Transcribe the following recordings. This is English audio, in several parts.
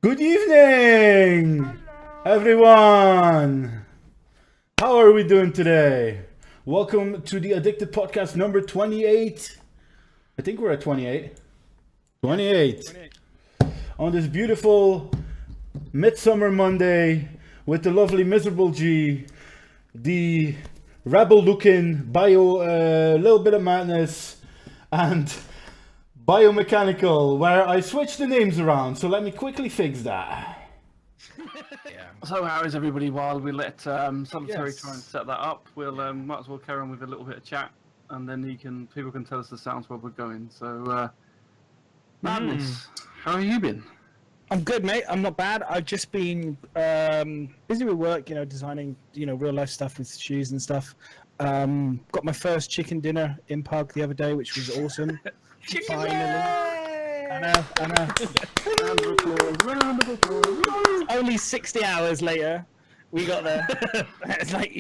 Good evening, everyone. How are we doing today? Welcome to the Addicted Podcast number 28. I think we're at 28. 28. On this beautiful midsummer Monday with the lovely Miserable G, the rebel-looking Bio, little bit of madness, and Biomechanical, where I switched the names around. So let me quickly fix that. So how is everybody while we let Solitary try and set that up? We'll might as well carry on with a little bit of chat, and then people can tell us the sounds where we're going. So, Madness, how have you been? I'm good, mate. I'm not bad. I've just been busy with work, designing, real life stuff with shoes and stuff. Got my first chicken dinner in Pug the other day, which was awesome. Finally. I know. Round of applause. Only 60 hours later, we got there. It's like,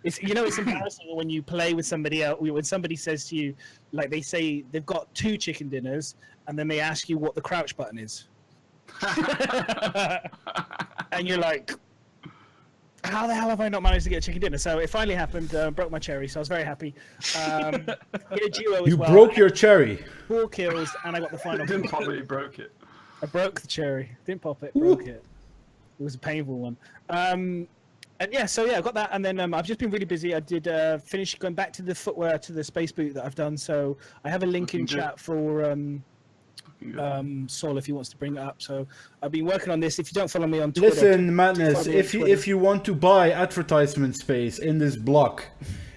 it's embarrassing when you play with somebody else, when somebody says to you, like they say they've got 2 chicken dinners, and then they ask you what the crouch button is. And you're like, how the hell have I not managed to get a chicken dinner? So it finally happened. Broke my cherry, so I was very happy. Hit a duo as You well. broke your cherry. 4 kills, and I got the final. Didn't pop it, you broke it. I broke the cherry. Didn't pop it, broke it. It was a painful one. And yeah, so yeah, I got that, and then I've just been really busy. I did finish going back to the footwear, to the space boot that I've done. So I have a link in chat for Sol if he wants to bring it up. So I've been working on this. If you don't follow me on Twitter, Listen, Madness, if you want to buy advertisement space in this block,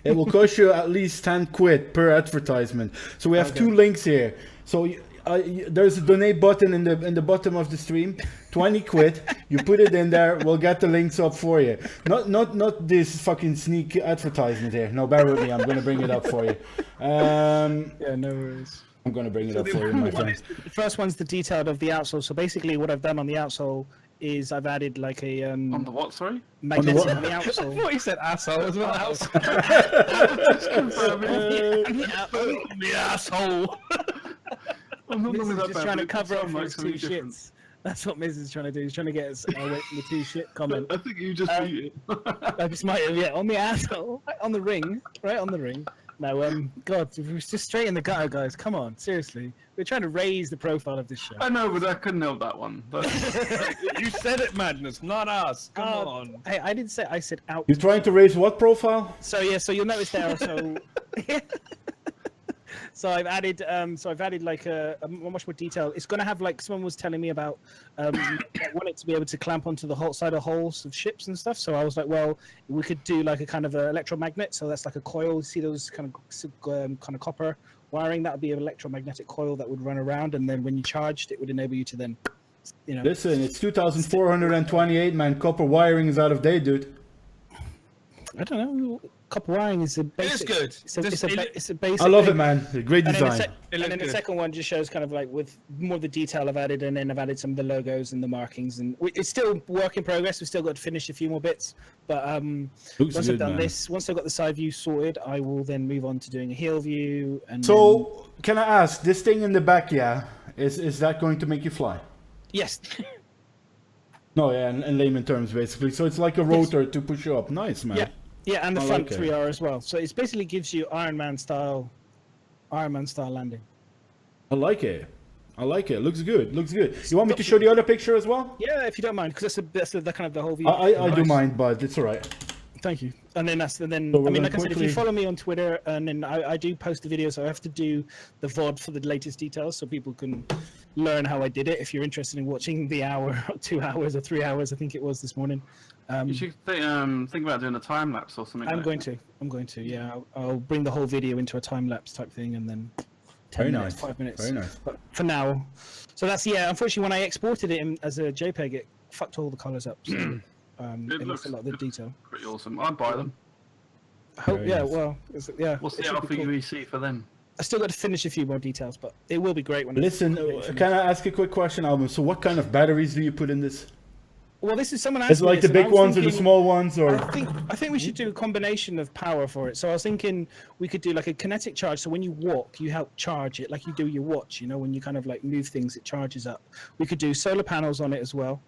it will cost you at least 10 quid per advertisement. So we have 2 links here. So there's a donate button in the bottom of the stream, 20 quid. You put it in there, we'll get the links up for you. Not this fucking sneak advertisement here. No, bear with me, I'm gonna bring it up for you. yeah, no worries. I'm gonna bring it up for you, my friend. The first one's the detailed of the outsole. So basically, what I've done on the outsole is I've added like a On the what? Sorry. magnetic on the outsole. I thought you said asshole as well. The asshole. Miz is just trying to cover up for his 2 shits. That's what Miz is trying to do. He's trying to get us away from the 2 shit comment. I think you just beat it. I just might have, on the asshole, on the ring, right on the ring. No, God, it was just straight in the gutter, guys. Come on, seriously. We're trying to raise the profile of this show. I know, but I couldn't help that one. But... You said it, Madness, not us. Come on. Hey, I didn't say. I said out. You're trying to raise what profile? So yeah, so you'll notice there. So I've added like a much more detail. It's gonna have, like someone was telling me about, I want it to be able to clamp onto the whole side of hulls of ships and stuff. So I was like, well, we could do like a kind of electromagnet. So that's like a coil. See those kind of copper wiring? That would be an electromagnetic coil that would run around, and then when you charged, it would enable you to then, Listen, it's 2,428, man. Copper wiring is out of date, dude. I don't know. Copper wiring is a basic. It is good. It's a basic. I love thing. it, man. Great And design. then the second one just shows kind of like with more of the detail I've added, and then I've added some of the logos and the markings, and it's still work in progress. We've still got to finish a few more bits, but Looks once good, I've done man. this, once I've got the side view sorted, I will then move on to doing a heel view. And So, can I ask, this thing in the back, is that going to make you fly? yes, No, yeah, in layman terms, basically. So it's like a rotor to push you up. Nice, man. yeah, and the I front like it. 3R as well. So it basically gives you Iron Man style landing. I like it. Looks good. You want me to show the other picture as well? Yeah, if you don't mind, because that's the kind of the whole view. I do mind, but it's all right. Thank you. And then So we're I mean, gonna like I said, if quickly- you follow me on Twitter, and then I do post the videos, so I have to do the VOD for the latest details, so people can learn how I did it. If you're interested in watching the hour, 2 hours, or 3 hours, I think it was this morning. You should think about doing a time lapse or something. I'm going to. Yeah, I'll bring the whole video into a time lapse type thing, and then 10 Very minutes, nice. 5 minutes. Very nice. But for now, so that's unfortunately, when I exported it as a JPEG, it fucked all the colors up. So, it looks lost a lot of the detail. Pretty awesome. I'd buy them. What's What's it the should alpha be cool. UEC for them? I still got to finish a few more details, but it will be great when. Listen, can I ask a quick question, Album? So what kind of batteries do you put in this? Well, this is someone asked It's me like the this, and I big was ones or the thinking- small ones, or I think we should do a combination of power for it. So I was thinking we could do like a kinetic charge. So when you walk, you help charge it, like you do your watch. You know, when you kind of like move things, it charges up. We could do solar panels on it as well.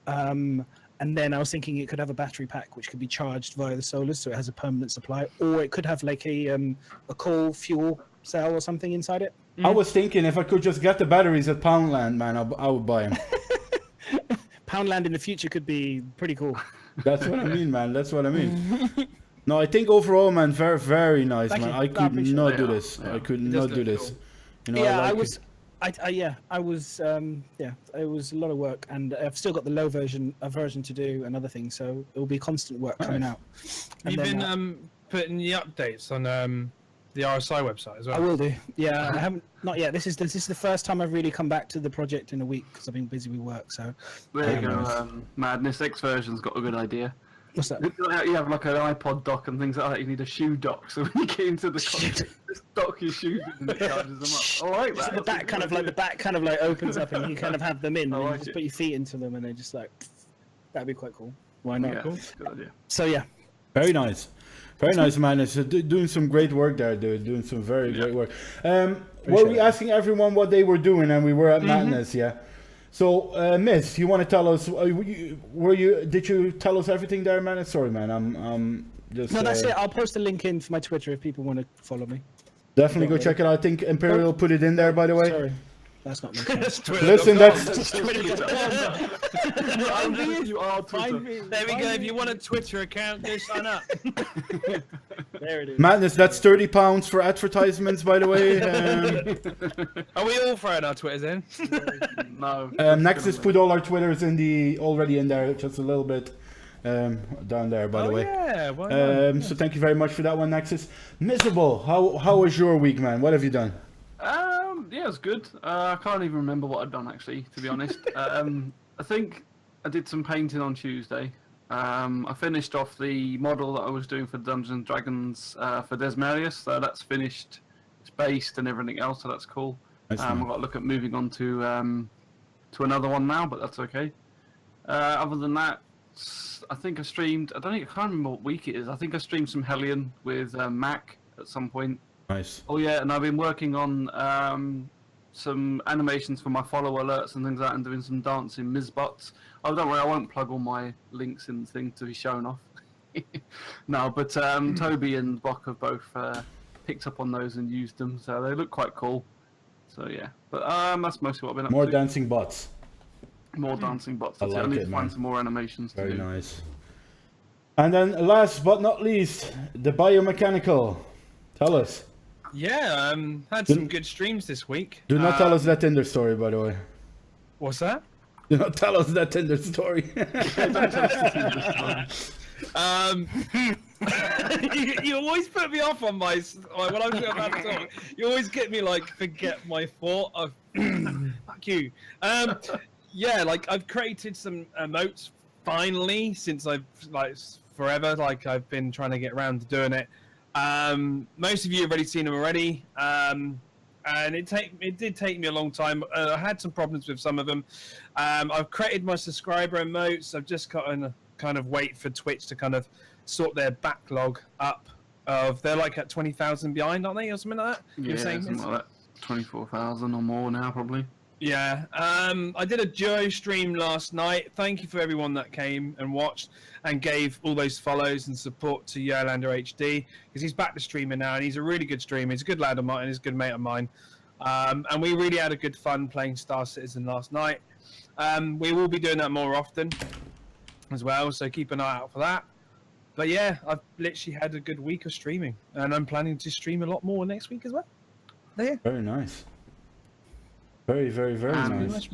And then I was thinking it could have a battery pack which could be charged via the solar, so it has a permanent supply, or it could have like a coal fuel cell or something inside it. I was thinking if I could just get the batteries at Poundland, man, I would buy them. Poundland in the future could be pretty cool. That's what I mean, man. That's what I mean. No, I think overall, man, very, very nice, Thank man. you. I could appreciate not that. do Yeah, this. yeah. I could does not look do this. cool. You know, Yeah, I I like was. it. It was a lot of work, and I've still got the low version to do and other things, so it will be constant work coming Nice. out. You've And then, been putting the updates on the RSI website as well. I will do. Yeah, I haven't not yet. This is the first time I've really come back to the project in a week because I've been busy with work. So There you Very go. nice. Madness X version's got a good idea. what's that? You have like an iPod dock and things like that. You need a shoe dock, so when you get into the cockpit, just dock your shoes in and it charges them up. I like So that. the back kind of like opens up and you kind of have them in, I and you like just it. put your feet into them, and they're just like that'd be quite cool. Why not? Yeah, good idea. So yeah, Very nice. Very nice, man. It's doing some great work there, dude. Doing some very great work. Were we it. asking everyone what they were doing, and we were at Madness, yeah. So, Miss, you want to tell us? Did you tell us everything there, man? Sorry, man. I'm just. no, that's it. I'll post a link in for my Twitter if people want to follow me. Definitely go check it out. I think Imperial put it in there, by the way. Sorry, that's not me. Listen, that's You are Twitter. There we go. If you want a Twitter account, go sign up. There it is. Madness. That's £30 for advertisements, by the way. Are we all throwing our Twitters in? No. Nexus put all our Twitters already in there, just a little bit down there, by the way. Yeah. Why not? So thank you very much for that one, Nexus. Miserable. How was your week, man? What have you done? Yeah, it was good. I can't even remember what I'd done actually, to be honest. I think I did some painting on Tuesday. I finished off the model that I was doing for Dungeons and Dragons for Desmarius, so that's finished. It's based and everything else, so that's cool. Nice, I've man. got to look at moving on to another one now, but that's okay. Other than that, I think I streamed. I can't remember what week it is. I think I streamed some Hellion with Mac at some point. Nice. Oh yeah, and I've been working on some animations for my follow alerts and things like that, and doing some dancing Mizbots. Oh, don't worry, I won't plug all my links in the thing to be shown off. No, but Toby and Bok have both picked up on those and used them, so they look quite cool. So yeah, but that's mostly what I've been up More to. dancing bots. More dancing bots. I That's it. I like need it, to man. find some more animations to Very do. nice. And then last but not least, the biomechanical. Tell us. Yeah. Had some good streams this week. Do not tell us that Tinder story, by the way. What's that? Do not tell us that Tinder story. You always put me off on my when I'm about to talk. You always get me like forget my thought of fuck you. Yeah, like I've created some emotes finally since I've forever. Like I've been trying to get around to doing it. Most of you have already seen them already. And it did take me a long time. I had some problems with some of them. I've created my subscriber emotes. I've just got to kind of wait for Twitch to kind of sort their backlog up. They're like at 20,000 behind, aren't they, or something like that? Yeah, something like that. 24,000 or more now, probably. Yeah. I did a duo stream last night. Thank you for everyone that came and watched and gave all those follows and support to Yolander HD, because he's back to streaming now and he's a really good streamer. He's a good lad of mine. He's a good mate of mine. And we really had a good fun playing Star Citizen last night. We will be doing that more often as well, so keep an eye out for that. But yeah, I've literally had a good week of streaming, and I'm planning to stream a lot more next week as well. There. Very nice. Very, very, very nice.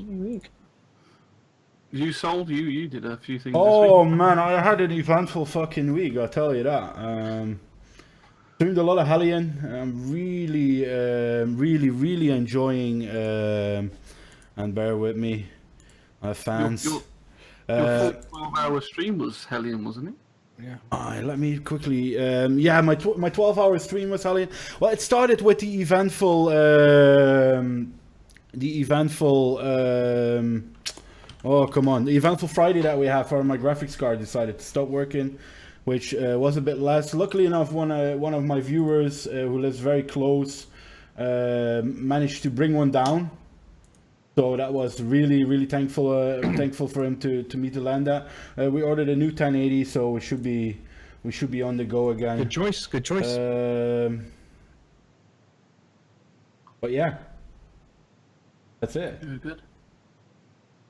You sold, you did a few things Oh this week. man, I had an eventful fucking week, I'll tell you that. Streamed a lot of Hellion. I'm really enjoying, and bear with me, my fans. Your 12-hour stream was Hellion, wasn't it? Let me quickly. My 12-hour stream was Hellion. Well, it started with the eventful. Oh, come on. The eventful Friday that we have for my graphics card decided to stop working, which was a bit less. Luckily enough, one of my viewers who lives very close managed to bring one down. So that was really, really thankful for him to meet the land that. We ordered a new 1080, so we should be on the go again. Good choice. Good choice. But yeah, that's it. Good.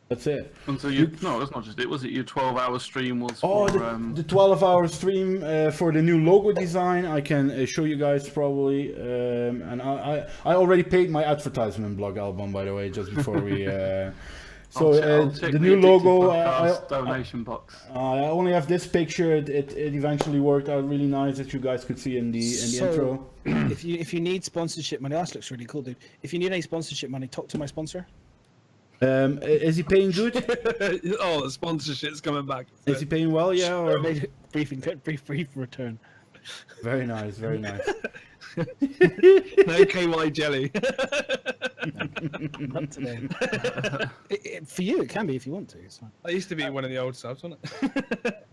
That's it. And so no, that's not just it. Was it your 12-hour stream was Oh, for, the 12-hour stream for the new logo design. I can show you guys probably. And I already paid my advertisement blog album, by the way, just before we. I'll check the new logo. donation box. I only have this picture. It eventually worked out really nice, that you guys could see in the intro. If you need sponsorship money, this looks really cool, dude. If you need any sponsorship money, talk to my sponsor. Is he paying good? Oh, the sponsorship's coming back. Is he paying well? Yeah. Or... brief return. Very nice. Very nice. No KY jelly. Not today. For you, it can be if you want to. It's fine. I used to be one of the old subs, wasn't it?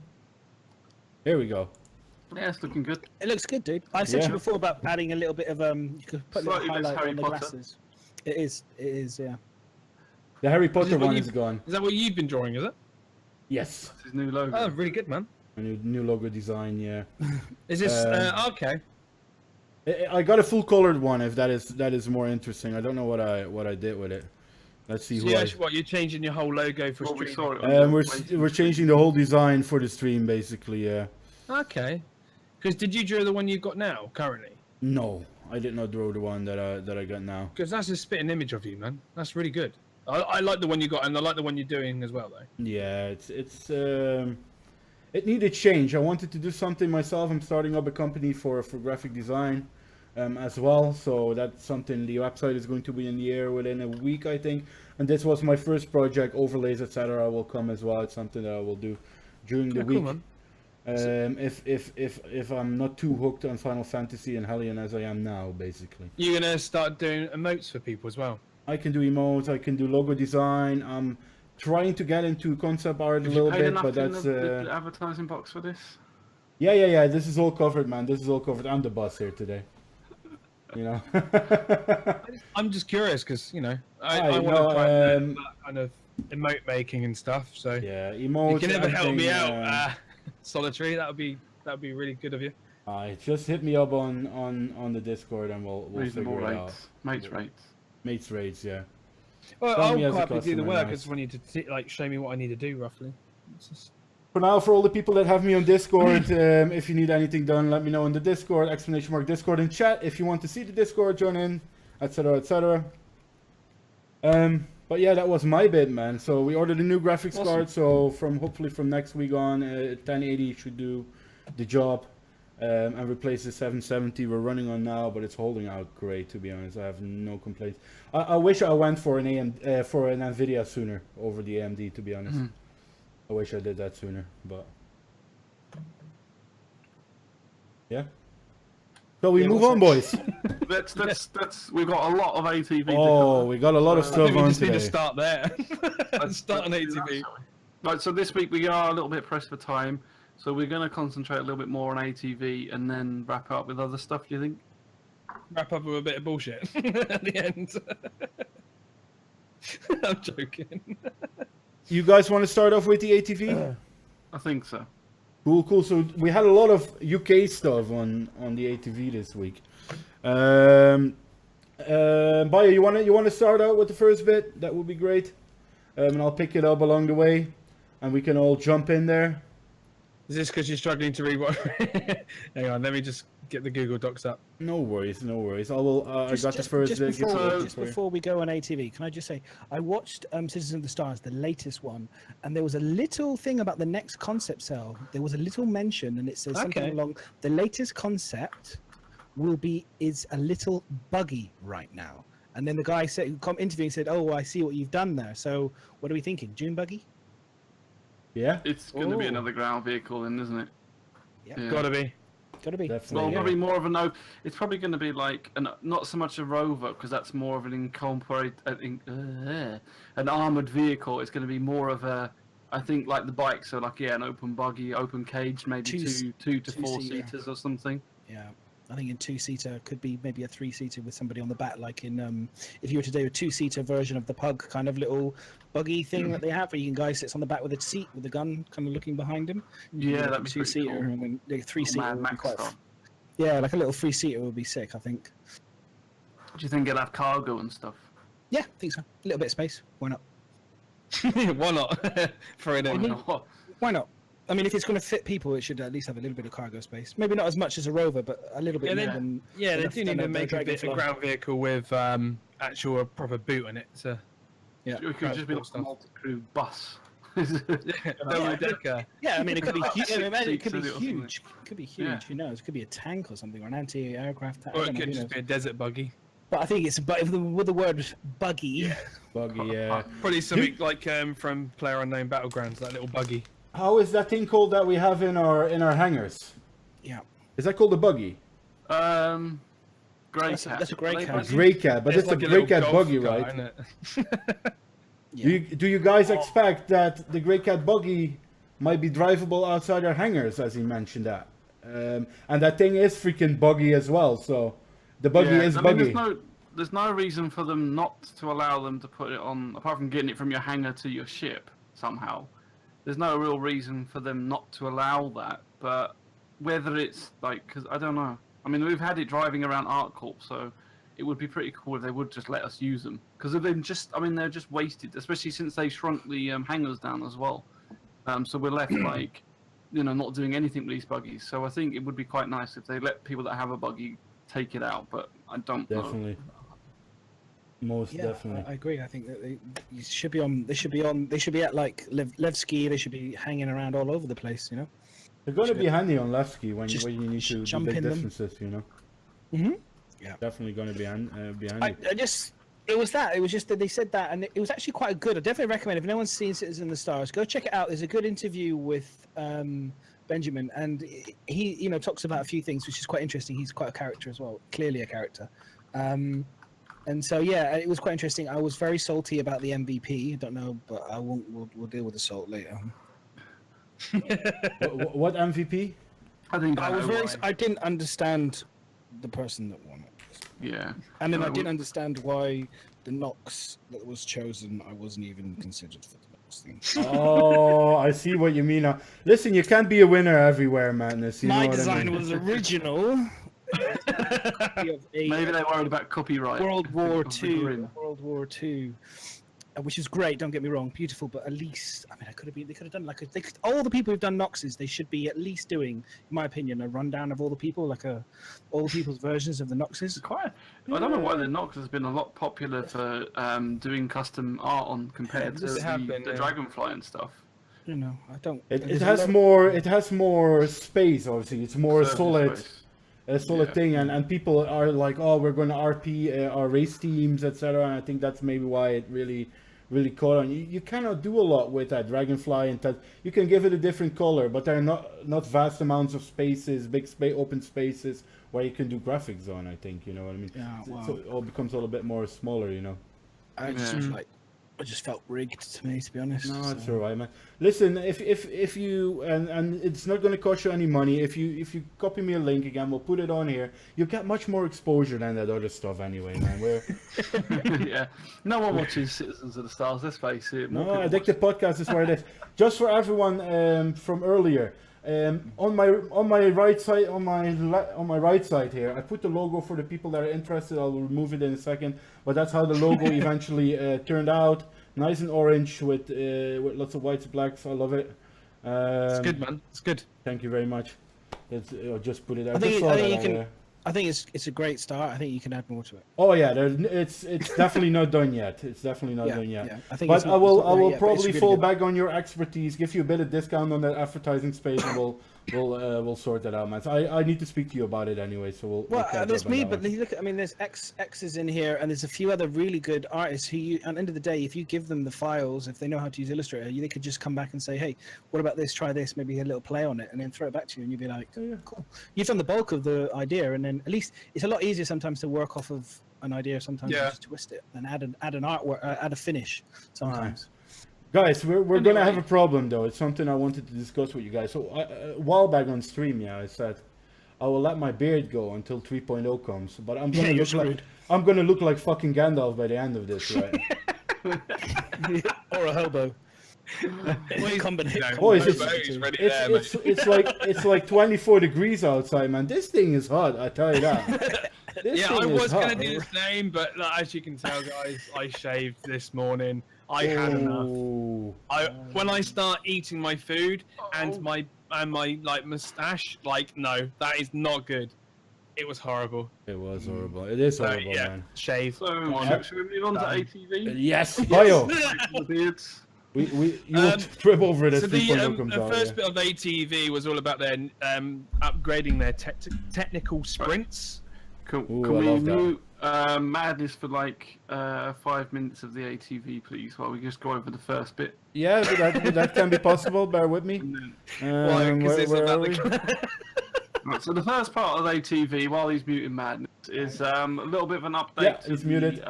Here we go. Yeah, it's looking good. It looks good, dude. I said to Yeah. you before about adding a little bit of you could put a little Slightly less highlight Harry on the Potter. glasses. It is, yeah. The Harry Potter what one you- is gone. Is that what you've been drawing, is it? Yes. That's his new logo. Oh, really good, man. A new logo design. Yeah. Is this okay? I got a full colored one. If that is more interesting. I don't know what I did with it. Let's see So you're changing your whole logo for Well, we stream? saw it on the we're changing the whole design for the stream basically. Yeah. Okay. Because did you draw the one you've got now, currently? No, I did not draw the one that I got now. Because that's a spitting image of you, man. That's really good. I like the one you got, and I like the one you're doing as well, though. Yeah, it needed change. I wanted to do something myself. I'm starting up a company for graphic design as well. So that's something. The website is going to be in the air within a week, I think. And this was my first project. Overlays, etc. will come as well. It's something that I will do during the week. Cool, man. If I'm not too hooked on Final Fantasy and Hellion as I am now, basically. You're gonna start doing emotes for people as well. I can do emotes. I can do logo design. I'm trying to get into concept art a little bit, but that's the advertising box for this. Yeah. This is all covered, man. This is all covered. I'm the boss here today. You know. I'm just curious because I I want know, to try that kind of emote making and stuff. So Yeah, emotes. you can never help me everything, out, Solitary. That'd be really good of you. just hit me up on the Discord and we'll Reasonable figure it out. rates. Mates rates. Mates rates, yeah. Well, Tell me I'll as a quite happily do the customer, work. I nice. just want you to show me what I need to do roughly. It's just... For now, for all the people that have me on Discord, if you need anything done, let me know in the Discord, !Discord in chat. If you want to see the Discord, join in, etc, etc. But yeah, that was my bit, man. So we ordered a new graphics Awesome. card, so hopefully from next week on, 1080 should do the job. And replace the 770 we're running on now, but it's holding out great, to be honest. I have no complaints. I wish I went for an Nvidia sooner over the AMD, to be honest. I wish I did that sooner, but yeah. So we move on, boys. That's we've got a lot of ATV. Oh, we got a lot of I stuff think we on just need to today. start there. Start on Let's do that, ATV. shall we? Right, so this week we are a little bit pressed for time, so we're going to concentrate a little bit more on ATV and then wrap up with other stuff. Do you think? Wrap up with a bit of bullshit at the end. I'm joking. You guys want to start off with the ATV? I think so. Cool. So we had a lot of UK stuff on the ATV this week. Bayo, you wanna start out with the first bit? That would be great. And I'll pick it up along the way, and we can all jump in there. Is this because you're struggling to read what? Hang on, let me just get the Google Docs up. No worries. I will. I got the first bit. Just before we go on ATV, can I just say I watched Citizens of the Stars, the latest one, and there was a little thing about the next concept cell. There was a little mention, and it says something along the latest concept is a little buggy right now. And then the guy said, interviewing said, "Oh, I see what you've done there. So what are we thinking? Dune buggy?" Yeah. It's going to be another ground vehicle, then, isn't it? Yeah. Gotta be. Gotta be. Definitely. Well, yeah. probably more of it's probably going to be like not so much a rover because that's more of an an armored vehicle. It's going to be more of I think like the bike, so like an open buggy, open cage, maybe two to four seaters or something. Yeah, I think in 2-seater could be maybe a 3-seater with somebody on the back, like in if you were to do a 2-seater version of the Pug kind of little buggy thing that they have, where guy sits on the back with a seat with a gun, kind of looking behind him. Yeah, that'd be 2-seater, cool. and then the 3-seater Mad would be Max quite. style. Yeah, like a little 3-seater would be sick, I think. Do you think it'll have cargo and stuff? Yeah, I think so. A little bit of space. Why not? Why not? Throw it in. Why not? I mean, if it's going to fit people, it should at least have a little bit of cargo space. Maybe not as much as a rover, but a little bit more than. Yeah, they enough do need to make a Dragonfly. ground vehicle with actual a proper boot in it. So Yeah, It could just be like a Stuff. multi-crew bus. double decker. yeah. I mean, it could be huge. Six It could be seats in it or huge. It could be huge. Yeah. Who knows? It could be a tank or something, or an anti-aircraft tank. Or I it don't know, could who just knows? be a desert buggy. But I think it's with the word buggy. Buggy, yeah. Probably something like from PlayerUnknown Battlegrounds, that little buggy. How is that thing called that we have in our hangars? Yeah, Is that called a buggy? Grey That's a- cat. that's a grey Grey cat. A buggy? grey cat, but it's a like grey little cat golf buggy, car, right? isn't it? yeah. Do you guys expect that the grey cat buggy might be drivable outside our hangars, as he mentioned that? And that thing is freaking buggy as well, so the buggy is I mean, buggy. there's no reason for them not to allow them to put it on, apart from getting it from your hangar to your ship somehow. There's no real reason for them not to allow that, but whether it's like, because I don't know. I mean, we've had it driving around ArcCorp, so it would be pretty cool if they would just let us use them. Because they're just wasted, especially since they shrunk the hangars down as well. So we're left like, not doing anything with these buggies. So I think it would be quite nice if they let people that have a buggy take it out, but I don't know. Definitely. Most Yeah, definitely. I agree. I think that they should be on. They should be at like Levski. They should be hanging around all over the place. They're going to be handy on Levski when Just you need to do jump big in them. distances, Mhm. Yeah. Definitely going to be handy. It was just that they said that, and it was actually quite good. I definitely recommend if no one's seen Citizens in the Stars, go check it out. There's a good interview with Benjamin, and he talks about a few things, which is quite interesting. He's quite a character as well, clearly a character. And so yeah, it was quite interesting. I was very salty about the MVP. I don't know, but I won't. We'll deal with the salt later. What MVP? I think I was know very. why. I didn't understand the person that won it, Yeah. and then No, I didn't understand why the Nox that was chosen. I wasn't even considered for the Nox thing. Oh, I see what you mean now. Listen, you can't be a winner everywhere, Madness. You know My what I design mean? was original. Of a Maybe they're worried about copyright. World War Of the II. grin. World War II. Which is great. Don't get me wrong, beautiful. But at least, I mean, they could have done like all the people who've done Noxes. They should be at least doing, in my opinion, a rundown of all the people, all the people's versions of the Noxes. I don't know why the Nox has been a lot popular for doing custom art on compared to They have been, the yeah. Dragonfly and stuff. I don't. It there's a has lot- more. It has more space. Obviously, it's more Surface solid. space. A solid Yeah. thing, and people are like, oh, we're going to RP our race teams, etc. And I think that's maybe why it really caught on. You cannot do a lot with that Dragonfly, and that you can give it a different color, but there are not vast amounts of spaces, big open spaces where you can do graphics on. I think, you know what I mean. Yeah, wow. So it all becomes a little bit more smaller, I just felt rigged to me, to be honest. No, it's so. alright, man. Listen, if you and it's not going to cost you any money. If you copy me a link again, we'll put it on here. You get much more exposure than that other stuff anyway, man. Yeah. No one watches Citizens of the Stars, let's face it. More No, people Addicted Podcast is where it is. Just for everyone from earlier, on my right side, on my right side here, I put the logo for the people that are interested. I'll remove it in a second, but that's how the logo eventually turned out. Nice and orange with lots of whites, blacks. I love it. It's good, man. It's good. Thank you very much. I'll just put it out. I think you can. I think it's a great start. I think you can add more to it. Oh yeah, it's definitely not done yet. It's definitely not done yet. Yeah. I think But it's not, I will it's not there yet, but probably it's really fall good. back on your expertise, give you a bit of discount on that advertising space, and we'll sort that out, man. So I need to speak to you about it anyway. So we'll Well, catch there's up on me, that but one. look, I mean, there's X's in here, and there's a few other really good artists who, at the end of the day, if you give them the files, if they know how to use Illustrator, they could just come back and say, hey, what about this? Try this, maybe a little play on it, and then throw it back to you, and you'd be like, oh, yeah, cool. You've done the bulk of the idea, and then at least it's a lot easier sometimes to work off of an idea, sometimes Yeah. just twist it and add an artwork, add a finish sometimes. Guys, we're Anyway. gonna have a problem though. It's something I wanted to discuss with you guys. So a while back on stream, I said I will let my beard go until 3.0 comes, but I'm gonna look like fucking Gandalf by the end of this, right? Or a hobo. Combination. Boys, He's ready there, mate. it's like 24 degrees outside, man. This thing is hot, I tell you that. This Yeah, thing I is was hot. going to do the same, but like, as you can tell, guys, I shaved this morning. I had enough. Ooh. When I start eating my food and my like mustache, like no, that is not good. It was horrible. It was horrible. It is So horrible, yeah, man. shave. So, on. should we move on to ATV? Yes, Bio. The beards. You will trip over it as So 3.0 comes the out. first Yeah. bit of ATV was all about their upgrading their technical sprints. Can Ooh, I we love that. mute Madness for like 5 minutes of the ATV, please, while we just go over the first bit? Yeah, but that can be possible. Bear with me. And then, Why? 'Cause it's Where about are we? right, so the first part of ATV, while he's muting Madness, is a little bit of an update. Yeah, to he's muted.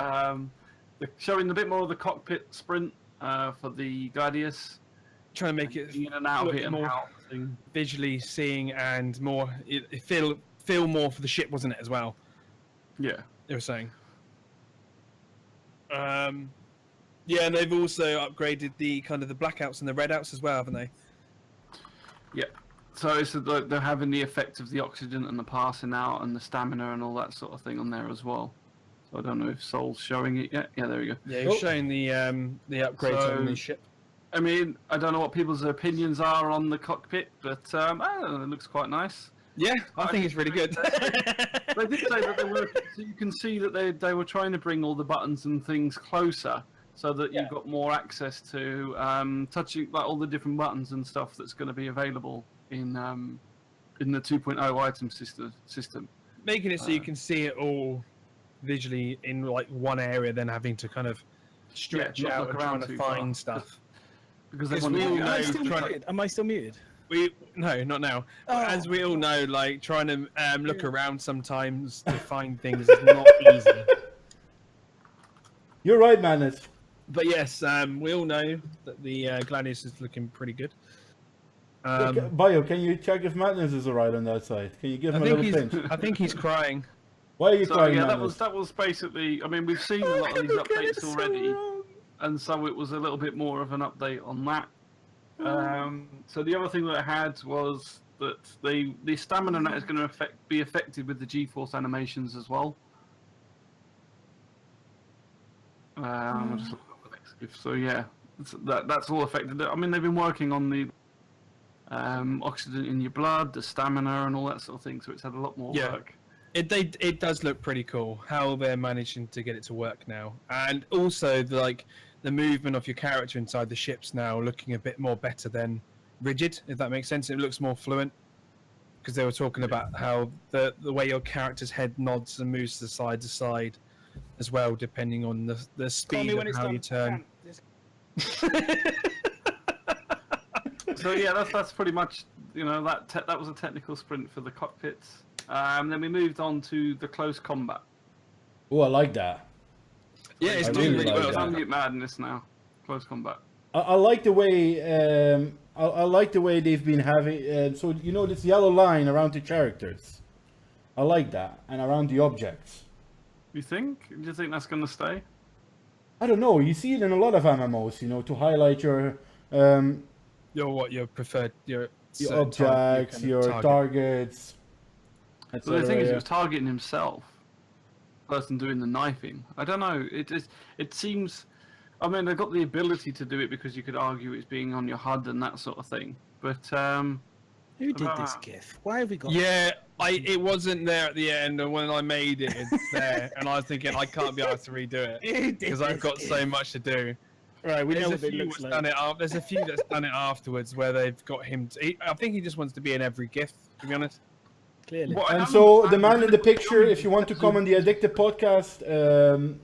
Showing a bit more of the cockpit sprint for the Gladius. Trying to make it In and out of look it and more out. Thing. visually seeing and more it feel more for the ship, wasn't it, as well? Yeah. They were saying. Yeah, and they've also upgraded the kind of the blackouts and the redouts as well, haven't they? Yeah. So it's like they're having the effect of the oxygen and the passing out and the stamina and all that sort of thing on there as well. So I don't know if Soul's showing it yet. Yeah, there we go. Yeah, you're showing the upgrades on the ship. I mean, I don't know what people's opinions are on the cockpit, but I don't know, it looks quite nice. Yeah, I think it's really good. They did say that they were, so you can see that they were trying to bring all the buttons and things closer, so that you've got more access to touching like all the different buttons and stuff that's going to be available in the 2.0 item system. Making it so you can see it all visually in like one area, then having to kind of stretch not out look and around trying to too find far. stuff. Because Yes, they want we all to know Am I still trying to- muted? Am I still muted? No, not now. Oh. As we all know, like trying to look around sometimes to find things is not easy. You're right, Madness. But yes, we all know that the Gladius is looking pretty good. Bio, can you check if Madness is alright on that side? Can you give him a little pinch? I think he's crying. Why are you So crying, yeah, Madness? that was basically. I mean, we've seen a lot of these updates already, and so it was a little bit more of an update on that. So the other thing that I had was that the stamina net is going to be affected with the G-force animations as well. I'll just look up the next GIF. So yeah, that's all affected. I mean, they've been working on the oxygen in your blood, the stamina, and all that sort of thing. So it's had a lot more work. It does look pretty cool how they're managing to get it to work now, and also the movement of your character inside the ships now looking a bit more better than rigid, if that makes sense. It looks more fluent because they were talking about how the way your character's head nods and moves to side as well, depending on the speed of how you turn. So yeah, that's pretty much, you know, that was a technical sprint for the cockpits. Then we moved on to the close combat. Oh, I like that. Yeah, it's I doing really really like well. It's that. Unmute Madness now. Close combat. I like the way I like the way they've been having. So you know this yellow line around the characters. I like that, and around the objects. You think? Do you think that's going to stay? I don't know. You see it in a lot of MMOs. You know, to highlight your Your preferred your objects, your targets. So the thing is, etc. he was targeting himself. Person doing the knifing. I don't know. It seems. I mean, they've got the ability to do it because you could argue it's being on your HUD and that sort of thing. But Who did this GIF? Why have we got? Yeah, It wasn't there at the end, and when I made it, it's there, and I was thinking I can't be able to redo it because I've got so much to do. Right, we know There's what it looks like. There's a few that's done it afterwards where they've got him. I think he just wants to be in every GIF, to be honest. Clearly. And so the man in the picture, if you want to come on the Addicted podcast,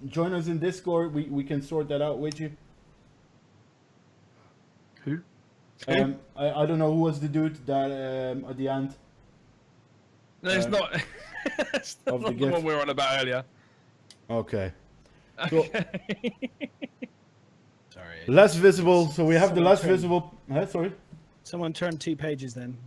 join us in Discord. We can sort that out with you. Who? I don't know who was the dude that at the end. No, it's not. It's Of the not the GIF. one we were on about earlier. Okay. So, Okay. Sorry. less visible. So we have the less visible. Sorry. Someone turn 2 pages then.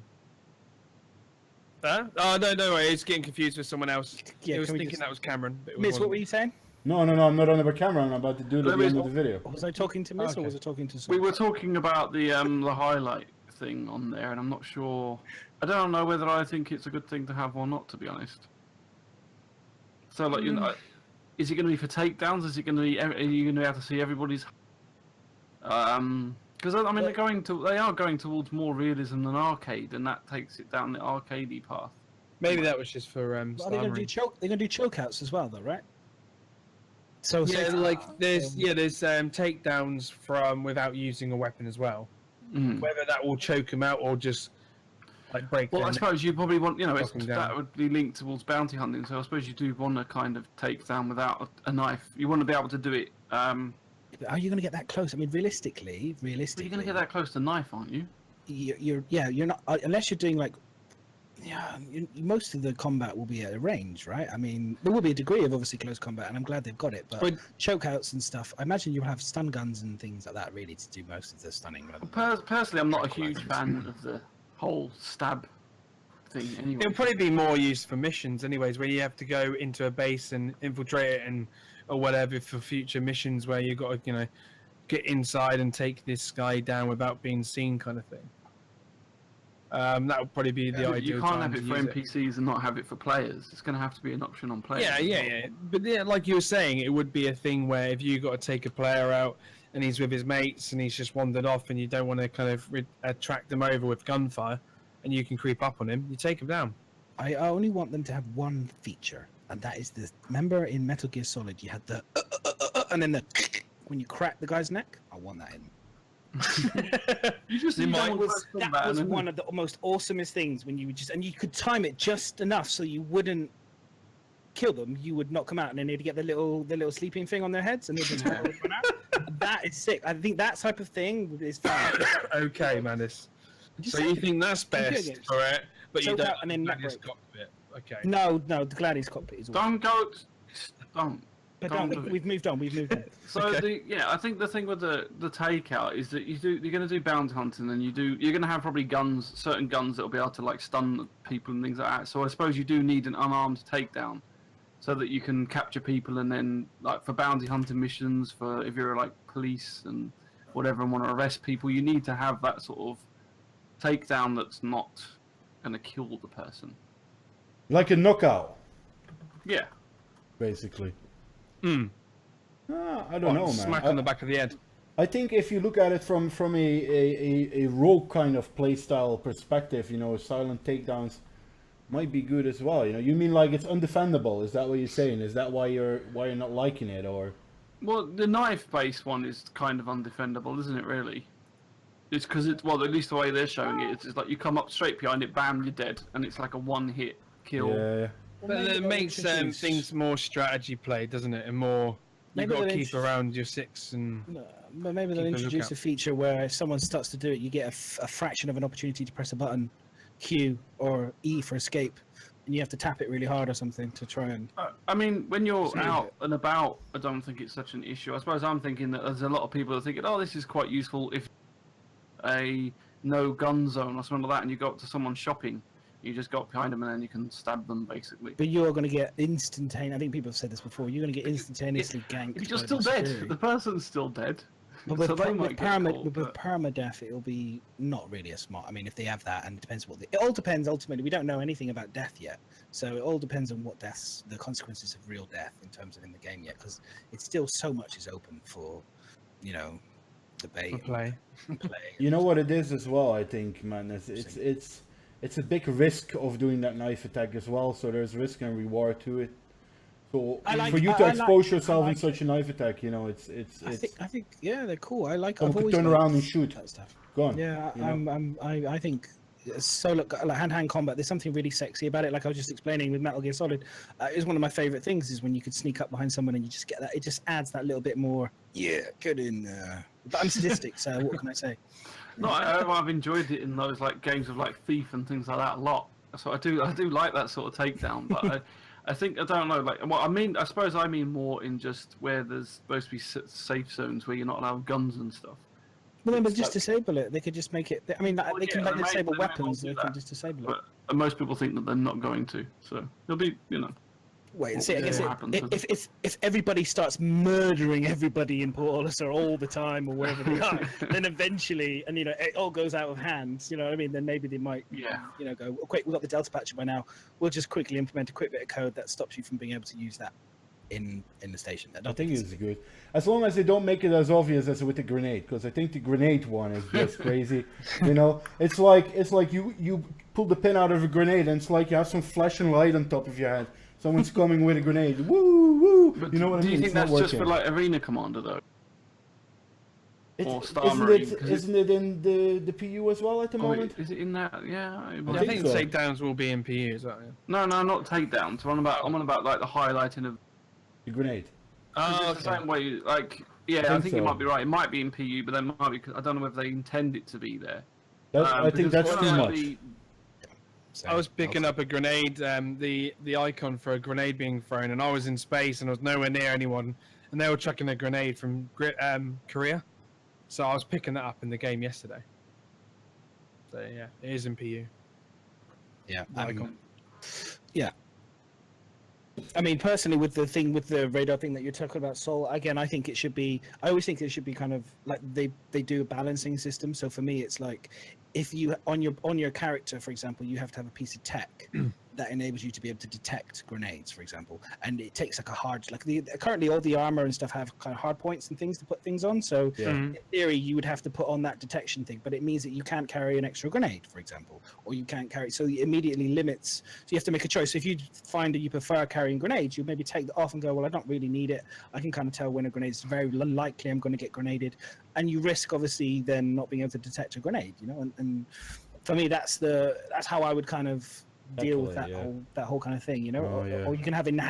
Huh? Oh no, no way. He's getting confused with someone else. Yeah, he was can we thinking just- that was Cameron. But it Miss, what wasn't. were you saying? No, I'm not on the camera. I'm about to do it at the end of the video. Was I talking to Miss or Okay. was I talking to We someone? were talking about the highlight thing on there, and I'm not sure. I don't know whether I think it's a good thing to have or not, to be honest. So, like, you know, is it going to be for takedowns? Is it going to be? Are you going to be able to see everybody's? Because I mean, they are going towards more realism than arcade, and that takes it down the arcadey path. Maybe that was just for Well, they're going to stammering. do They're going to do choke outs as well, though, right? So Yeah, say- like there's takedowns from without using a weapon as well. Mm. Whether that will choke them out or just like break. Well, their I neck. suppose you probably want, Knock 'em down. that would be linked towards bounty hunting. So I suppose you do want to kind of take down without a knife. You want to be able to do it. Are you going to get that close? I mean, realistically, But you're going to get that close to knife, aren't you? You're not unless you're doing like. Yeah, most of the combat will be at a range, right? I mean, there will be a degree of obviously close combat, and I'm glad they've got it. But choke outs and stuff, I imagine you'll have stun guns and things like that really to do most of the stunning. Personally, I'm not a huge fan of the whole stab thing. Anyway, It'll probably be more used for missions, anyways, where you have to go into a base and infiltrate it, and or whatever for future missions where you got to get inside and take this guy down without being seen, kind of thing. That would probably be the ideal. you can't time have it to for use NPCs and not have it for players. It's going to have to be an option on players. Yeah, as yeah, well. yeah. But yeah, like you were saying, it would be a thing where if you got to take a player out and he's with his mates and he's just wandered off and you don't want to kind of attract them over with gunfire and you can creep up on him, you take him down. I only want them to have one feature, and that is the. Remember in Metal Gear Solid, you had the and then the when you crack the guy's neck. I want that in. You just You you might- don't want to That was one of the most awesomest things when you would and you could time it just enough so you wouldn't kill them. You would knock them out, and then they'd get the little sleeping thing on their heads, and they'd just run out. That is sick. I think that type of thing is fun. Okay, Mandis. Just So you say- think that's Computer best games. for it, but you Choke don't out and then like neck this break. cockpit. Okay. No, the Gladius cockpit is. Awesome. Don't go. Don't. But don't don't, do it. we've moved on. We've moved on. So Okay. I think the thing with the takeout is that you're going to do bounty hunting, and you're going to have probably certain guns that will be able to like stun people and things like that. So I suppose you do need an unarmed takedown, so that you can capture people, and then like for bounty hunting missions, for if you're like police and whatever and want to arrest people, you need to have that sort of takedown that's not going to kill the person. Like a knockout, Yeah. basically. Hmm. I don't know, man. Smack on the back of the head. I think if you look at it from a rogue kind of playstyle perspective, silent takedowns might be good as well. You mean like it's undefendable? Is that what you're saying? Is that why you're not liking it, or? Well, the knife-based one is kind of undefendable, isn't it? Really, it's because at least the way they're showing it, it's just like you come up straight behind it, bam, you're dead, and it's like a one-hit kill. Yeah. But it makes things more strategy play, doesn't it? And more you've Maybe got to they'll keep around your six and. No, but maybe they'll Keep a introduce lookout. a feature where if someone starts to do it, you get a fraction of an opportunity to press a button, Q or E for escape, and you have to tap it really hard or something to try and. I mean, when you're Smooth out it. and about, I don't think it's such an issue. I suppose I'm thinking that there's a lot of people that are thinking, oh, this is quite useful if a no-gun zone or something like that, and you go up to someone shopping, you just go up behind them and then you can stab them, basically. But you're going to get instantaneous. I think people have said this before. You're going to get instantaneously ganked. If you're by still the dead, security. the person's still dead. But with, so they with, might get caught, with but- permadeath, it'll be not really a smart. I mean, if they have that, and it depends what it all depends. Ultimately, we don't know anything about death yet, so it all depends on what deaths, the consequences of real death in terms of in the game yet, because it's still so much is open for, debate. Play. and play. You know what it is as well, I think, man. It's it's a big risk of doing that knife attack as well. So there's risk and reward to it. So for you to expose yourself in such a knife attack, it's. I think yeah, they're cool. I've Someone could always turn liked around and shoot. that stuff. Go on. Yeah, you know? I think solo like hand-to-hand combat. There's something really sexy about it. Like I was just explaining with Metal Gear Solid, it's one of my favorite things. Is when you could sneak up behind someone and you just get that. It just adds that little bit more. Yeah, get in there. But I'm sadistic, so what can I say? No, I've enjoyed it in those like games of like Thief and things like that a lot. So I do like that sort of takedown, but I think I don't know. Like, well, I suppose I mean more in just where there's supposed to be safe zones where you're not allowed guns and stuff. Well, then, but just disable it. They could just make it. I mean, they can like disable weapons. They can just disable it. But most people think that they're not going to. So it'll be, Wait and see. I guess if everybody starts murdering everybody in Port Olisar all the time or wherever they are, then eventually, and it all goes out of hand. You know what I mean? Then maybe they might, go. Oh, quick, we've got the Delta patch by now. We'll just quickly implement a quick bit of code that stops you from being able to use that in the station. I think it's good, as long as they don't make it as obvious as with the grenade, because I think the grenade one is just crazy. It's like you pull the pin out of a grenade, and it's like you have some flashing light on top of your head. Someone's coming with a grenade. Woo, woo. But you know what I mean? Do you think that's just for like Arena Commander though? Or Star Marine? Isn't it in the PU as well at the moment? Is it in that? Yeah. I think so. takedowns will be in PU. Is that? No, not takedowns. I'm on about like the highlighting of the grenade. It's the same way. Like, I think you might be right. It might be in PU, but then might be. I don't know if they intend it to be there. I think that's too much. I was picking up a grenade, the icon for a grenade being thrown, and I was in space and I was nowhere near anyone, and they were chucking a grenade from Korea. So I was picking that up in the game yesterday. So yeah, it is in PU. Yeah, icon. Yeah. I mean, personally, with the radar thing that you're talking about, Sol, again, I think it should be. I always think it should be kind of like they do a balancing system. So for me, it's like if you on your character, for example, you have to have a piece of tech that enables you to be able to detect grenades, for example, and it takes like a hard currently all the armor and stuff have kind of hard points and things to put things on. So in theory, you would have to put on that detection thing, but it means that you can't carry an extra grenade, for example, or you can't carry. So it immediately limits. So you have to make a choice. So if you find that you prefer carrying grenades, you maybe take that off and go, well, I don't really need it. I can kind of tell when a grenade is very unlikely I'm going to get grenaded, and you risk obviously then not being able to detect a grenade. And for me, that's how I would kind of deal with that whole kind of thing, or you can have an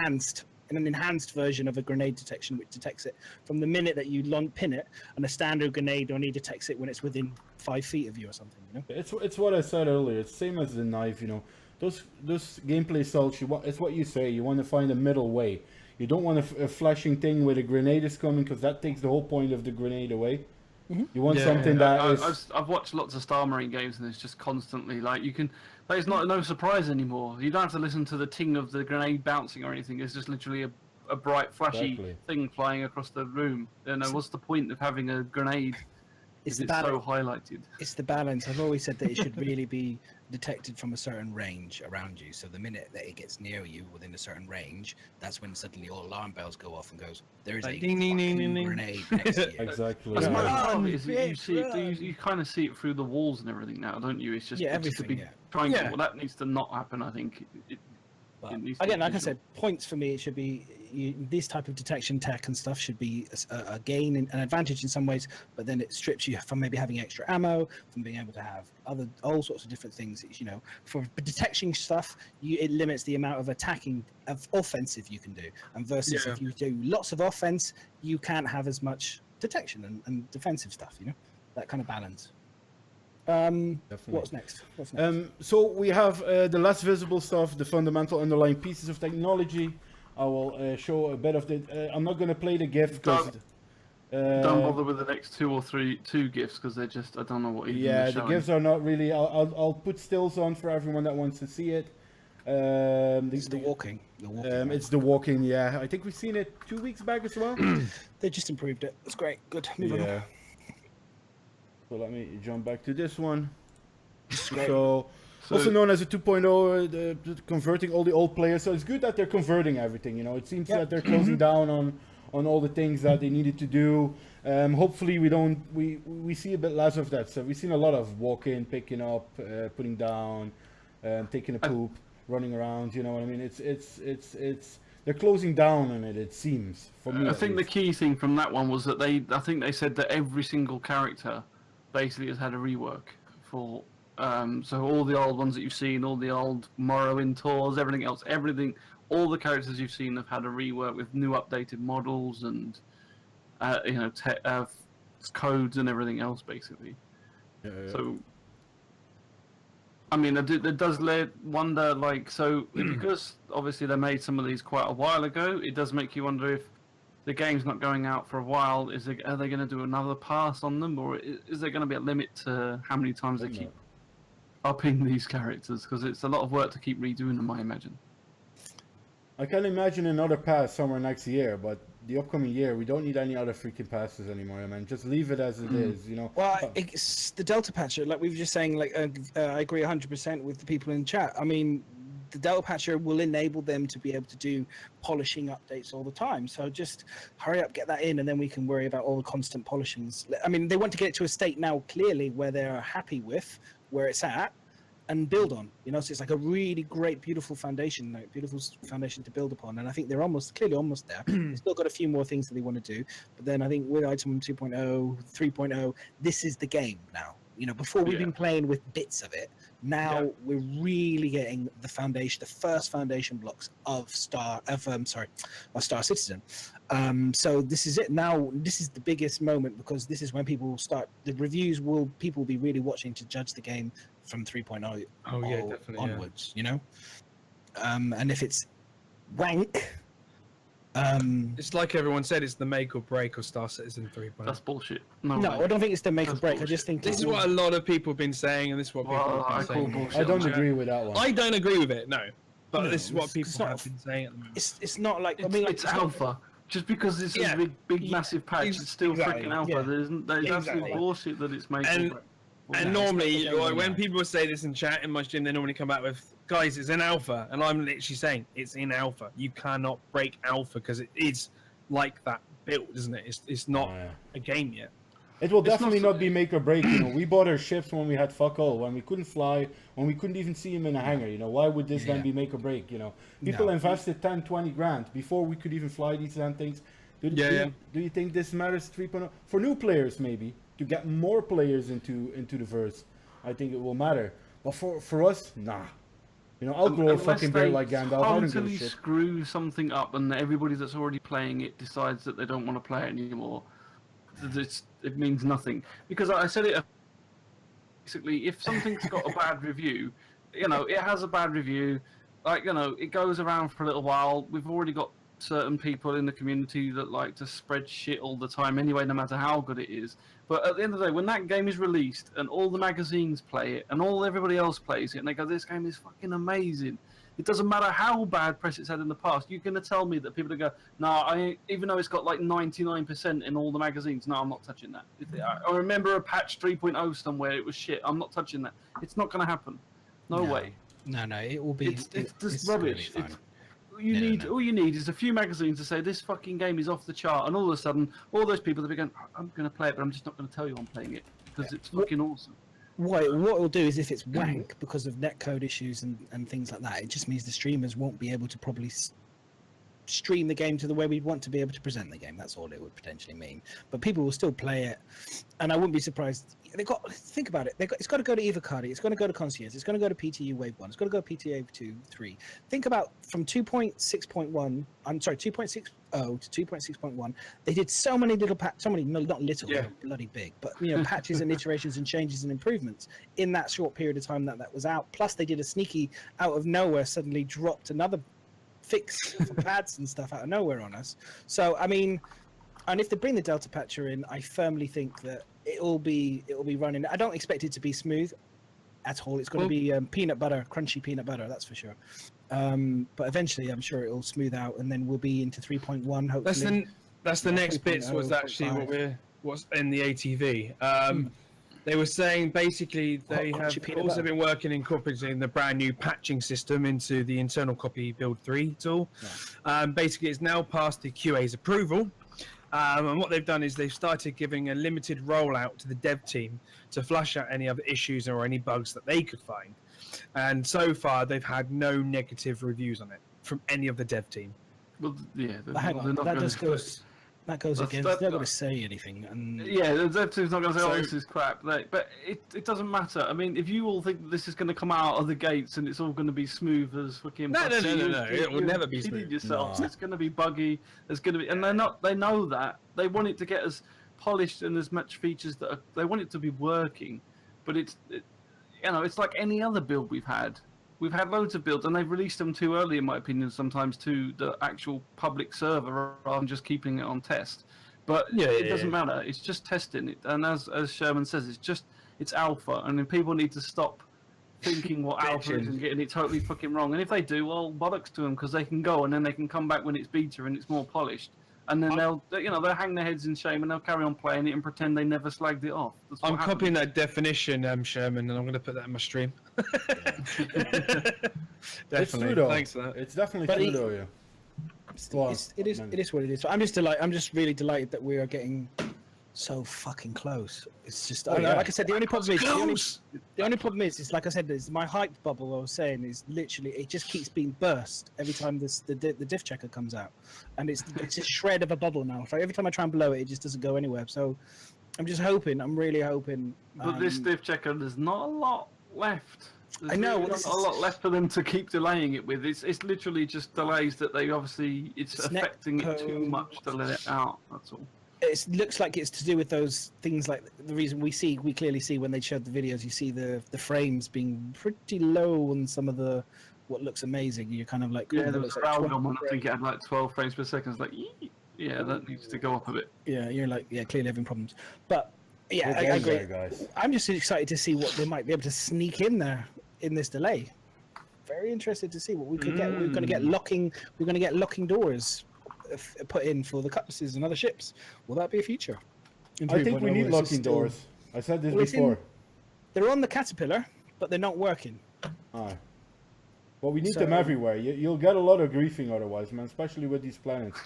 enhanced version of a grenade detection which detects it from the minute that you pin it, and a standard grenade only detects it when it's within 5 feet of you or something. It's what I said earlier. It's same as the knife. Those gameplay styles. It's what you say. You want to find a middle way. You don't want a flashing thing where the grenade is coming, because that takes the whole point of the grenade away. You want something that is. I've watched lots of Star Marine games, and it's just constantly like you can. There's no surprise anymore. You don't have to listen to the ting of the grenade bouncing or anything. It's just literally a bright, flashy thing flying across the room. What's the point of having a grenade? It's so highlighted. It's the balance. I've always said that it should really be detected from a certain range around you. So the minute that it gets near you within a certain range, that's when suddenly all alarm bells go off and goes, there is a grenade next to you. Exactly. That's my problem. You kind of see it through the walls and everything now, don't you? It's just everything. It's a big triangle. Well, that needs to not happen. I think. Again, like I said, points for me, it should be this type of detection tech and stuff should be a gain and an advantage in some ways, but then it strips you from maybe having extra ammo, from being able to have all sorts of different things. For detection stuff, it limits the amount of offensive you can do, and versus if you do lots of offense, you can't have as much detection and defensive stuff. That kind of balance. What's next? So we have the less visible stuff, the fundamental underlying pieces of technology. I will show a bit of the. I'm not going to play the GIF because. Don't bother with the next two GIFs because they're just. I don't know what. The GIFs are not really. I'll put stills on for everyone that wants to see it. It's the walking. It's the walking. Yeah, I think we've seen it 2 weeks back as well. They just improved it. It's great. Good. Move on. So let me jump back to this one. So also known as a 2.0, converting all the old players. So it's good that they're converting everything. It seems that they're closing down on all the things that they needed to do. Hopefully we see a bit less of that. So we've seen a lot of walking, picking up, putting down, taking a poop, running around. You know what I mean? It's they're closing down on it. It seems for me. I think the key thing from that one was that I think they said that every single character basically has had a rework for. So all the old ones that you've seen, all the old Morrowind tours, everything else, all the characters you've seen have had a rework with new updated models and codes and everything else, basically. So, I mean, it does wonder, like, so because obviously they made some of these quite a while ago, it does make you wonder if the game's not going out for a while. Are they going to do another pass on them, or is there going to be a limit to how many times they keep upping these characters? Because it's a lot of work to keep redoing them, I imagine. I can imagine another pass somewhere next year, but the upcoming year we don't need any other freaking passes anymore. I mean, just leave it as it is, you know. Well, it's the Delta Patcher, like we were just saying. Like I agree 100% with the people in chat. I mean, the Delta Patcher will enable them to be able to do polishing updates all the time. So just hurry up, get that in, and then we can worry about all the constant polishings. I mean, they want to get it to a state now clearly where they're happy with where it's at and build on, you know. So it's like a really great, beautiful foundation to build upon. And I think they're clearly almost there. They've still got a few more things that they want to do. But then I think with item 2.0, 3.0, this is the game now. You know, before we've been playing with bits of it. Now we're really getting the first foundation blocks of Star Citizen. So this is it. Now this is the biggest moment, because this is when people will start. The reviews people will be really watching to judge the game from 3.0 onwards. You know, and if it's wank. It's like everyone said, it's the make or break of Star Citizen 3.0. That's bullshit. No, I don't think it's the make or break. Bullshit. I just think this is what a lot of people have been saying, and this is what people have been saying. I don't agree with that one. I don't agree with it, no. But this is what people have been saying at the moment. It's not like it's alpha. Just because it's a big massive patch, it's still freaking alpha. Yeah. There's absolute bullshit that it's making. And normally, when people say this in chat in my stream, they normally come back with, guys, it's in alpha. And I'm literally saying, it's in alpha. You cannot break alpha because it is like that build, isn't it? It's not a game yet. It will definitely not be make or break. You know, we bought our ships when we had fuck all, when we couldn't fly, when we couldn't even see him in a hangar. You know, why would this then be make or break? You know, people invested 10, 20 grand before we could even fly these damn things. Do you think this matters 3.0 for new players? Maybe to get more players into the verse, I think it will matter. But for us, nah. You know, I'll grow a fucking beard like Gandalf. I don't give a shit. Screw something up, and everybody that's already playing it decides that they don't want to play it anymore. It means nothing. Because I said it basically, if something's got a bad review, you know, it has a bad review. Like, you know, it goes around for a little while. We've already got certain people in the community that like to spread shit all the time anyway, no matter how good it is. But at the end of the day, when that game is released and all the magazines play it and everybody else plays it and they go, this game is fucking amazing, it doesn't matter how bad press it's had in the past. You're going to tell me that people are going to go, even though it's got like 99% in all the magazines, no, I'm not touching that. I remember a patch 3.0 somewhere, it was shit, I'm not touching that. It's not going to happen. No way. No, it will be... It's just rubbish. All you need is a few magazines to say this fucking game is off the chart, and all of a sudden, all those people that be going, I'm going to play it, but I'm just not going to tell you I'm playing it because it's fucking awesome. What it will do is, if it's wank because of netcode issues and things like that, it just means the streamers won't be able to probably stream the game to the way we want to be able to present the game. That's all it would potentially mean. But people will still play it, and I wouldn't be surprised. Think about it. It's got to go to Evocardi. It's going to go to Concierge. It's going to go to PTU Wave 1. It's going to go to PTA 2, 3. Think about from 2.6.1. I'm sorry, 2.60 to 2.6.1. They did so many little not little, bloody big, but you know, patches and iterations and changes and improvements in that short period of time that was out. Plus, they did a sneaky out of nowhere, suddenly dropped another fix for pads and stuff out of nowhere on us. So I mean, and if they bring the Delta Patcher in, I firmly think that it'll be running. I don't expect it to be smooth at all. It's going to be peanut butter, crunchy peanut butter, that's for sure. But eventually, I'm sure it'll smooth out, and then we'll be into 3.1. Hopefully, that's the next bits. Was actually what's in the ATV. They were saying basically they have also been working incorporating the brand new patching system into the internal copy build 3 tool. Basically, it's now passed the QA's approval. And what they've done is they've started giving a limited rollout to the dev team to flush out any other issues or any bugs that they could find. And so far, they've had no negative reviews on it from any of the dev team. Well, yeah, Hang on, that goes against. They're not going to say anything. And yeah, the dev team's not going to say, So- "Oh, this is crap." But it doesn't matter. I mean, if you all think that this is going to come out of the gates and it's all going to be smooth as fucking No. putty, It will never be kidding smooth. yourselves. No. It's going to be buggy. There's going to be, and they know that. They want it to get as polished and as much features they want it to be working. But it's like any other build we've had. We've had loads of builds, and they've released them too early, in my opinion, sometimes to the actual public server rather than just keeping it on test. But it doesn't matter. It's just testing it, and as Sherman says, it's alpha, and then people need to stop thinking what alpha is and getting it totally fucking wrong. And if they do, well, bollocks to them, because they can go and then they can come back when it's beta and it's more polished. And then they'll hang their heads in shame and they'll carry on playing it and pretend they never slagged it off. I'm copying that definition, Sherman, and I'm going to put that in my stream. It's true Definitely. though. Thanks for that. It's definitely But true though, yeah. it is what it is. So I'm just really delighted that we are getting so fucking close. It's just like I said, the only problem is like I said, is my hype bubble. I was saying is literally it just keeps being burst every time the diff checker comes out, and it's a shred of a bubble now. It's like every time I try and blow it, it just doesn't go anywhere. So I'm really hoping. But this diff checker, there's not a lot left. I know, There's not a lot left for them to keep delaying it with. It's literally just delays that they obviously it's affecting it too much to let it out. That's all. It looks like it's to do with those things, like the reason we clearly see when they showed the videos, you see the frames being pretty low on some of the what looks amazing. You're kind of like, Yeah, there was a Railgun one. I think it had like 12 frames per second. It's like, yeah, that needs to go up a bit. Yeah, you're like, clearly having problems. But yeah, We're I getting agree. there, guys. I'm just excited to see what they might be able to sneak in there in this delay. Very interested to see what we could get. We're going to get locking doors put in for the cutlasses and other ships. Will that be a feature? I think we need locking doors. I said this before. They're on the Caterpillar, but they're not working. Aye. Well, we need them everywhere. You'll get a lot of griefing otherwise, man, especially with these planets.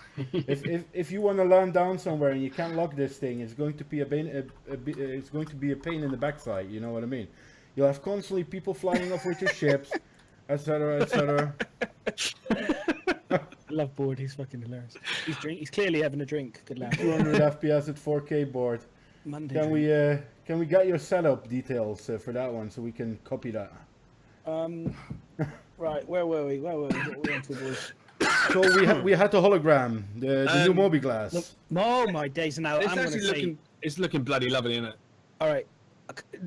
if you want to land down somewhere and you can't lock this thing, it's going to be it's going to be a pain in the backside. You know what I mean? You'll have constantly people flying off with your ships, etc., etc. Love board. He's fucking hilarious. He's clearly having a drink. Good lad. 200 FPS at 4K board. Monday. Can we get your setup details for that one so we can copy that? Right. Where were we? What were we on to, boys? So we had the hologram, the new Moby Glass. Oh my days! Now It's I'm going to actually say. it's looking bloody lovely, isn't it? All right.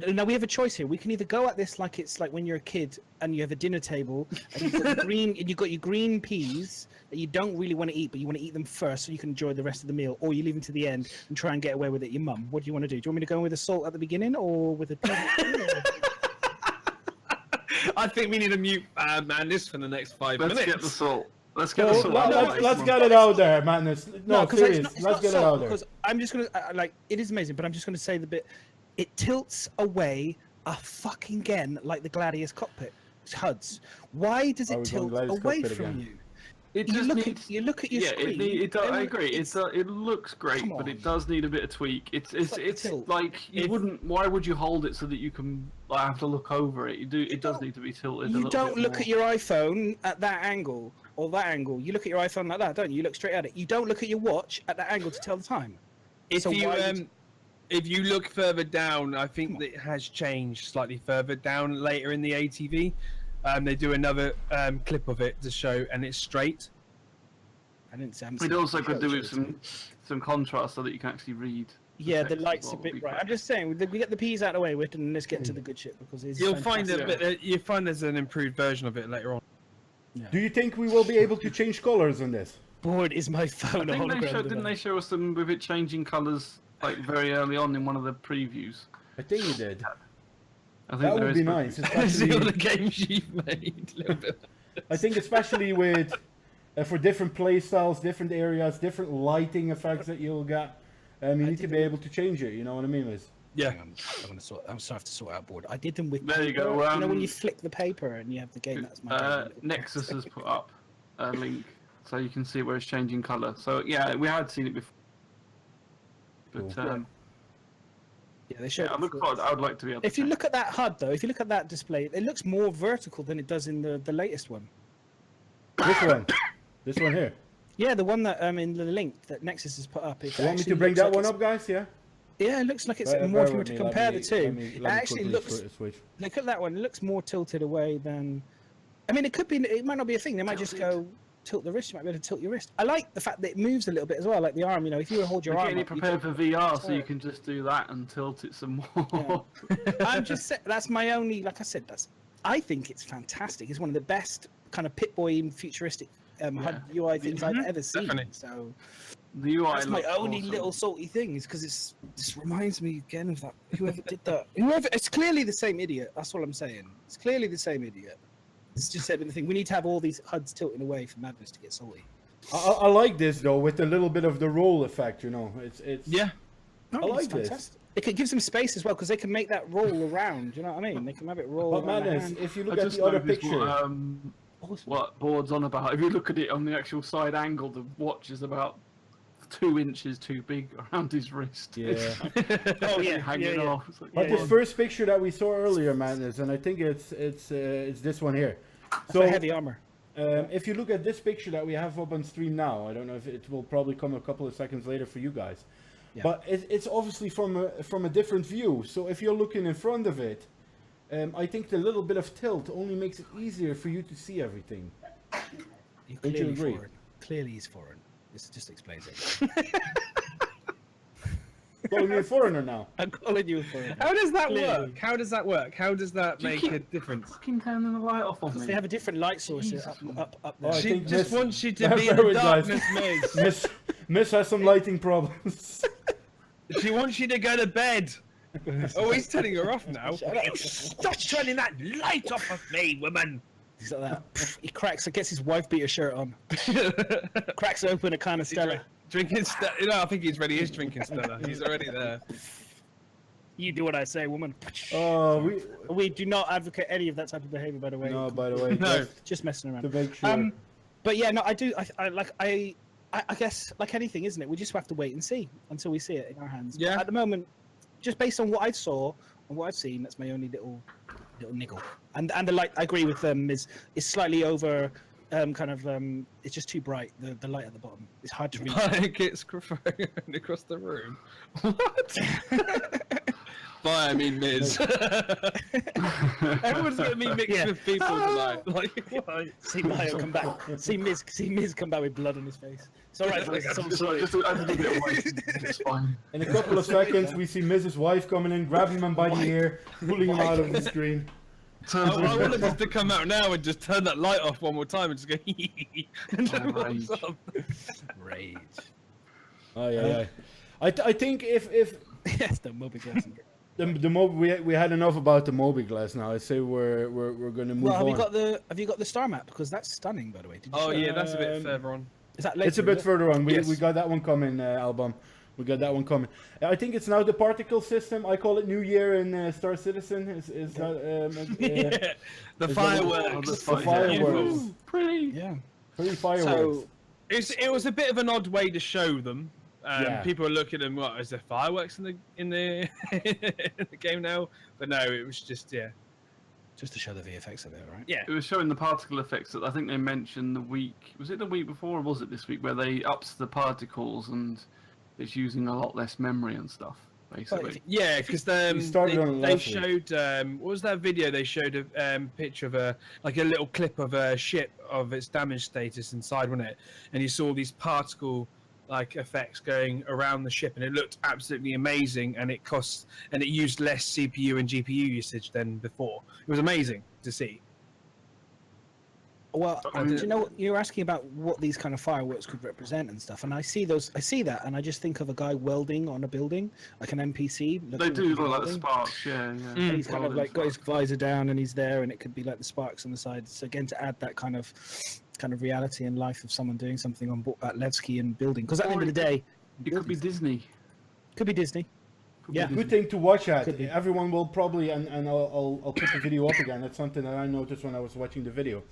Now we have a choice here. We can either go at this like it's like when you're a kid and you have a dinner table and you've got your green peas that you don't really want to eat, but you want to eat them first so you can enjoy the rest of the meal, or you leave them to the end and try and get away with it. Your mum. What do you want to do? Do you want me to go in with the salt at the beginning or with the? I think we need to mute Madness for the next 5 Let's minutes. get the salt. Let's get the salt. Let's get it out there, Madness. No, serious. Let's get it out there. Because I'm just gonna like it is amazing, but I'm just gonna say the bit. It tilts away fucking again like the Gladius cockpit HUDs. Why does it tilt away from you? It You just look needs. at your screen. I agree. It looks great, Come but it on. does need a bit of tweak. It's tilt. like you wouldn't. Why would you hold it so that you can have to look over it? It does need to be tilted. You don't look at your iPhone at that angle or that angle. You look at your iPhone like that, don't you? You look straight at it. You don't look at your watch at that angle to tell the time. If you look further down, I think that it has changed slightly further down later in the ATV. They do another clip of it to show, and it's straight. I didn't say. It also could do with some contrast so that you can actually read. Yeah, the light's a bit bright. I'm just saying, we get the peas out of the way with, and let's get to the good shit because You'll find there's an improved version of it later on. Yeah. Do you think we will be able to change colors on this? Board is my phone. I think didn't they show us some with it changing colours like very early on in one of the previews? I think you did. I think That there would is be supposed nice. to be. See all the Especially, games you've made. A little bit. I think especially with for different play styles, different areas, different lighting effects that you'll get. You need to be able to change it. You know what I mean, Liz? Yeah. I'm gonna sort. I'm sorry, I have to sort out board. I did them with. There you go, paper. You know when you flick the paper and you have the game. That's my. favorite. Nexus has put up a link so you can see where it's changing colour. So yeah, we had seen it before. But Cool. Yeah, they showed. I would like to be able to. If you look at that HUD though, if you look at that display, it looks more vertical than it does in the latest one. Which one? This one here. Yeah, the one that in the link that Nexus has put up. It You want me actually to bring looks that like one it's- up, guys? Yeah. Yeah, it looks like it's Bear more if you were with to me, compare let the two. me It actually quickly looks. switch. Look at that one. It looks more tilted away than. I mean, it could be. It might not be a thing. They might just go tilt the wrist. You might be able to tilt your wrist. I like the fact that it moves a little bit as well, like the arm. You know, if you hold your We're arm, getting it up, you prepared for can- VR, so you can just do that and tilt it some more. I'm just saying, that's my only. Like I said, I think it's fantastic. It's one of the best kind of Pip-Boy futuristic HUD UI things I've ever seen. definitely. So The UI that's my looks only awesome. little salty thing, is because this reminds me again of that whoever did that. It's clearly the same idiot. That's all I'm saying. It's clearly the same idiot. It's just said the thing. We need to have all these HUDs tilting away from Madness to get salty. I like this though, with a little bit of the roll effect. You know, it's Yeah. No, I it's like this. fantastic. It gives them space as well, because they can make that roll around. You know what I mean? They can have it roll But around the Madness, hand. if you I look at just the other noticed picture, what Board's on about. If you look at it on the actual side angle, the watch is about 2 inches too big around his wrist. yeah. Oh yeah, hanging yeah. off. It's like, But Yeah. this first picture that we saw earlier, Madness, and I think it's this one here. So heavy armor. If you look at this picture that we have up on stream now, I don't know if it will probably come a couple of seconds later for you guys, Yeah. but it's obviously from a different view. So if you're looking in front of it, I think the little bit of tilt only makes it easier for you to see everything. You're Don't you clearly agree? foreign. Clearly he's foreign. This just explains it. Calling me a foreigner now. I'm calling you a foreign. How does that Clearly. work? How does that work? How does that Do you make keep- a difference? Fucking turning the light off on Because me. they have a different light source Jesus. up Oh, there. I She think just Miss- wants you to be in Bear the with, guys. darkness, Miz. Miss has some lighting problems. She wants you to go to bed. Oh, he's turning her off now. Shut up. Stop turning that light off of me, woman. He's like that. He cracks. Gets his wife beater shirt on. Cracks open a can of Stella. Drinking Stella. No, I think he's ready. He's drinking Stella. He's already there. You do what I say, woman. Oh, We do not advocate any of that type of behavior, by the way. no, by the way, No. Just messing around. to make sure. But yeah, no, I do. I guess like anything, isn't it? We just have to wait and see until we see it in our hands. But Yeah. at the moment, just based on what I saw and what I've seen, that's my only little niggle. And the light, I agree with them, is slightly over. It's just too bright. The light at the bottom. It's hard to read. Like it's thrown across the room. What? By I mean Miz. Everyone's gonna be mixed Yeah. with people tonight. Like, why? See Mario come back. See Miz come back with blood on his face. It's all right. boys, it's all Just sorted. a little bit of white. It's fine. In a couple of seconds, we see Mrs. Wife coming in, grabbing him by the ear, pulling him out of the screen. I wanted us to come out now and just turn that light off one more time and just go and then rage. what's up? Rage. Oh yeah. I think if Yes, the Moby Glass. we had enough about the Moby Glass now. I say we're gonna move Well, on. have you got the star map? Because that's stunning, by the way. Did you Oh show- yeah, that's a bit further on. Is that later? It's a bit is it? further on. We Yes. got that one coming, Album. We got that one coming. I think it's now the particle system. I call it New Year in Star Citizen. Is that Yeah, the is that- fireworks. the fireworks. Pretty. Yeah. Pretty fireworks. So It was a bit of an odd way to show them. Yeah. People are looking at what is there fireworks in the in the game now? But no, it was just just to show the VFX of it, right? yeah. It was showing the particle effects that I think they mentioned the week. Was it the week before or was it this week where they upped the particles and it's using a lot less memory and stuff, basically. Yeah, because We started on they last week. showed what was that video? They showed a picture of a little clip of a ship of its damage status inside, wasn't it? And you saw these particle effects going around the ship, and it looked absolutely amazing. And it used less CPU and GPU usage than before. It was amazing to see. Well, I mean- do you know what you're asking about what these kind of fireworks could represent and stuff? And I see that, and I just think of a guy welding on a building, like an NPC. They looking do at the look like the building. sparks, yeah. And he's kind of Welding like got his sparks. visor down, and he's there, and it could be like the sparks on the side. So again, to add that kind of reality and life of someone doing something on at Levski and building. Because at the end of the day, It could be Disney. could be Disney. Could be Yeah. Disney. Good thing to watch at. Could be. Everyone will probably, and I'll put the video up again. That's something that I noticed when I was watching the video.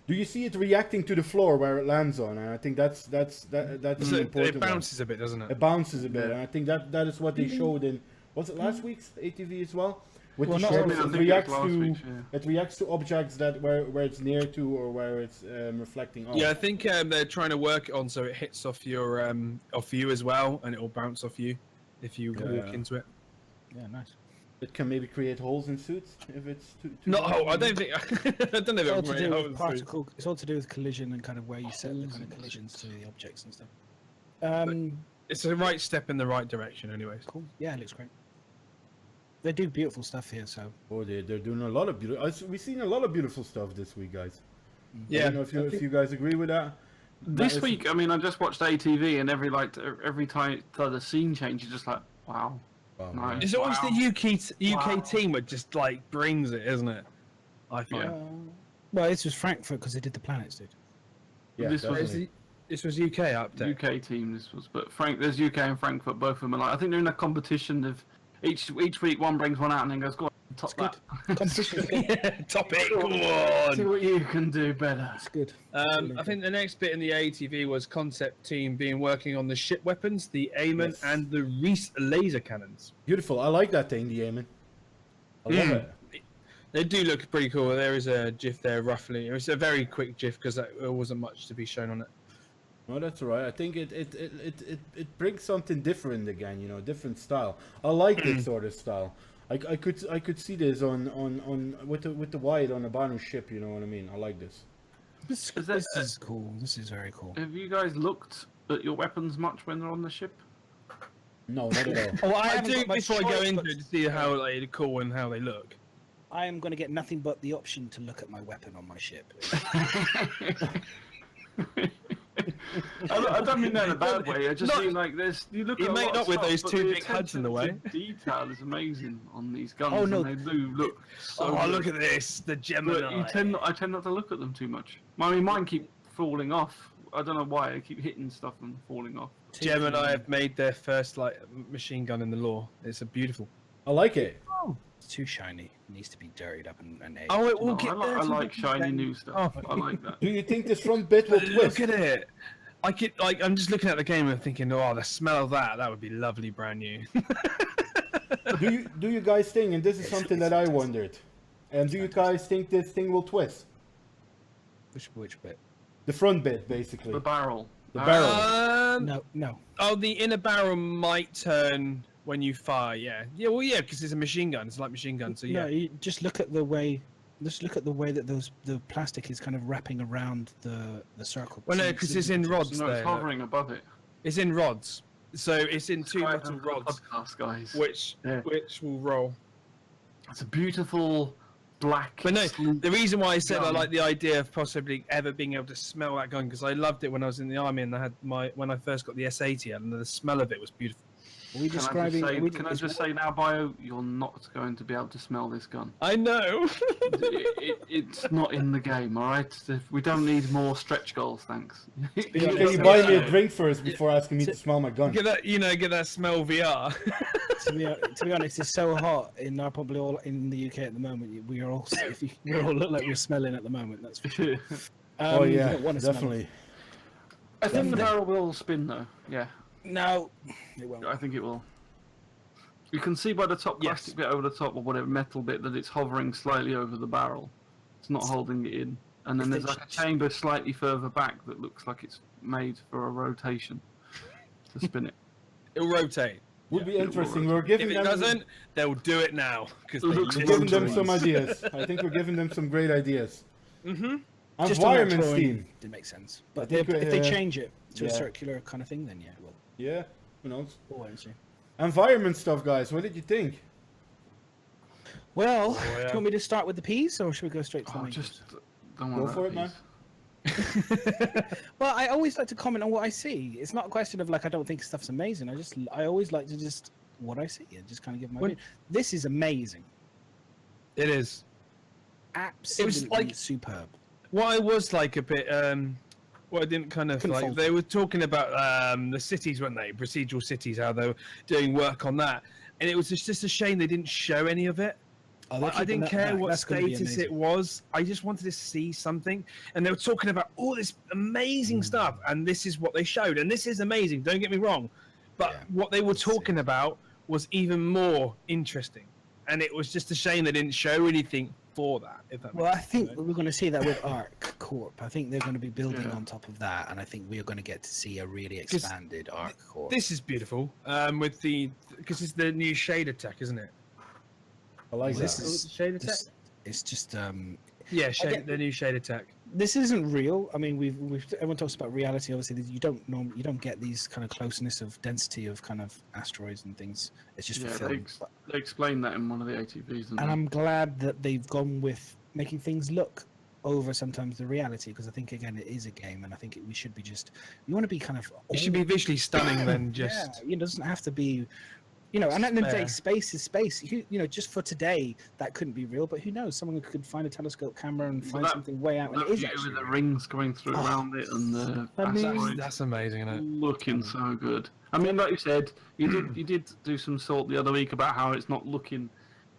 Do you see it reacting to the floor where it lands on? And I think that's So an important it bounces a bit, doesn't one. it? It bounces a bit, and I think that is what they showed in, was it last week's ATV as well? With Well, the not shorts, only- I it think it reacts was last to week's, yeah. it reacts to objects that where it's near to or where it's reflecting off. Yeah, I think they're trying to work it on so it hits off you as well, and it will bounce off you if you walk into it. Yeah, nice. It can maybe create holes in suits if it's too Not large. hole. I don't think. I don't know if It's all it to will do create with holes. particle. It's all to do with collision and kind of where you set the kind of collisions to the objects and stuff. It's the right step in the right direction, anyways. Cool. Yeah, it looks great. They do beautiful stuff here, so. Oh, they're doing a lot of beautiful. We've seen a lot of beautiful stuff this week, guys. I Yeah. don't know if you guys agree with that. This week, I mean, I just watched ATV, and every time the scene change, you're just like, wow. Wow, Nice. It's always Wow. the UK Wow. team that just like brings it, isn't it? I feel. Yeah. Well, this was Frankfurt because they did the planets, dude. Yeah, This was- definitely. This was UK update. UK team, this was, but there's UK and Frankfurt, both of them are like, I think they're in a competition of each week one brings one out and then goes, go on, top that. Competition's good. Yeah, topic. Go See on. what you can do better. It's good. I think the next bit in the ATV was concept team being working on the ship weapons, the Aimant, Yes. and the Reese laser cannons. Beautiful. I like that thing, the Aimant. I love it. They do look pretty cool. There is a GIF there, roughly. It's a very quick GIF because there wasn't much to be shown on it. No, that's all right. I think it brings something different again. You know, different style. I like this sort of style. I could see this on with the wide on a Banu ship. You know what I mean? I like this. This Is that- is cool. This is very cool. Have you guys looked at your weapons much when they're on the ship? No, not at all. Oh, I haven't do got much before I go choice, into but it to see how they're cool and how they look. I am going to get nothing but the option to look at my weapon on my ship. I don't mean that in a bad way. I just Not- mean like this. You look You at a may lot not of with stuff, those but two the big HUDs in the attention way. to detail is amazing on these guns. Oh, no. And they do look so. Oh, good. look at this, the But Gemini. I tend not to look at them too much. I mean, mine keep falling off. I don't know why. I keep hitting stuff and falling off. Gemini have made their first like machine gun in the lore. It's a beautiful. I like it. It's too shiny. It needs to be dirtied up and aged. Oh, it will No, get I like shiny new stuff. Oh. I like that. Do you think this front bit will But twist? look at it. I could like I'm just looking at the game and thinking, oh, the smell of that would be lovely, brand new. Do you guys think? And this is something that I fantastic. wondered. And do you guys think this thing will twist? Which bit? The front bit, basically. The barrel. The barrel. No. Oh, the inner barrel might turn when you fire. Yeah. Well, yeah, because it's a machine gun. It's like machine gun. So yeah. No, you just look at the way. Just look at the way that the plastic is kind of wrapping around the circle. Well, no, See- because see it's the in pictures? rods. No, it's there, look. hovering above it. It's in rods. So it's in two Describe metal them for the rods, podcast, guys. which Yeah. which will roll. It's a beautiful black. But no, sleek the reason why I said I gun. like the idea of possibly ever being able to smell that gun because I loved it when I was in the army and I had when I first got the S80 and the smell of it was beautiful. Are we Can describing? I just say now, Bio, you're not going to be able to smell this gun. I know. It's not in the game, all right? We don't need more stretch goals, thanks. Can you buy me a drink first before asking me to smell my gun? Get that smell VR. to be honest, it's so hot in probably all in the UK at the moment. We are all we all look like we're smelling at the moment. That's for sure. Oh you yeah, don't wanna smell it. definitely. I think the barrel will spin, though. Yeah, No, it won't. I think it will. You can see by the top Yes. plastic bit over the top, or whatever metal bit, that it's hovering slightly over the barrel. It's not holding it in. And then If there's they like a chamber slightly further back that looks like it's made for a rotation to spin it. It'll rotate. Would be it will interesting. We're If giving it them. doesn't, they'll do it now because It looks We're Rotates. giving them some ideas. I think we're giving them some great ideas. Mm-hmm. Just on that Environment drawing, theme. It makes sense. But I think, if they change it to a yeah. circular kind of thing, then yeah, well, Yeah, who knows? we'll wait and see. Environment stuff, guys. What did you think? Well, yeah. do you want me to start with the peas, or should we go straight to the Oh, main just course? don't Go want for it, man. Well, I always like to comment on what I see. It's not a question of like I don't think stuff's amazing. I always like to just what I see and just kind of give my When- opinion. This is amazing, It is. absolutely like- superb. What I was like a bit, what I didn't kind of Couldn't like, fault they were talking about the cities, weren't they? Procedural cities, how they were doing work on that, and it was just a shame they didn't show any of it. Oh, they're I keeping didn't that care back. what That's gonna be status amazing. it was. I just wanted to see something. And they were talking about all this amazing stuff. And this is what they showed. And this is amazing. Don't get me wrong. But Yeah, what they were let's see. talking about was even more interesting. And it was just a shame they didn't show anything for that. If that Well, I makes think sense. we're going to see that with Arc Corp. I think they're going to be building Yeah. on top of that, and I think we are going to get to see a really 'Cause expanded Arc Corp. This is beautiful. With the because it's the new shader tech, isn't it? I like This that. is- Shader tech. This, it's just Yeah, get- the new shader tech. this isn't real. I mean, we've everyone talks about reality. Obviously, you don't get these kind of closeness of density of kind of asteroids and things. It's just for Yeah, film. they explained that in one of the ATVs. And I'm glad that they've gone with making things look over sometimes the reality, because I think again it is a game, and I think we should be you want to be kind of. It should be visually stunning than just. Yeah, it doesn't have to be. At the end of the day, Spare. space is space. Just for today, that couldn't be real, but who knows? Someone could find a telescope camera and find something way out, and it is actually with the real. rings going through Oh, around it and the asteroids That's amazing, isn't it? looking so good. I mean, like you said, you did do some salt the other week about how it's not looking.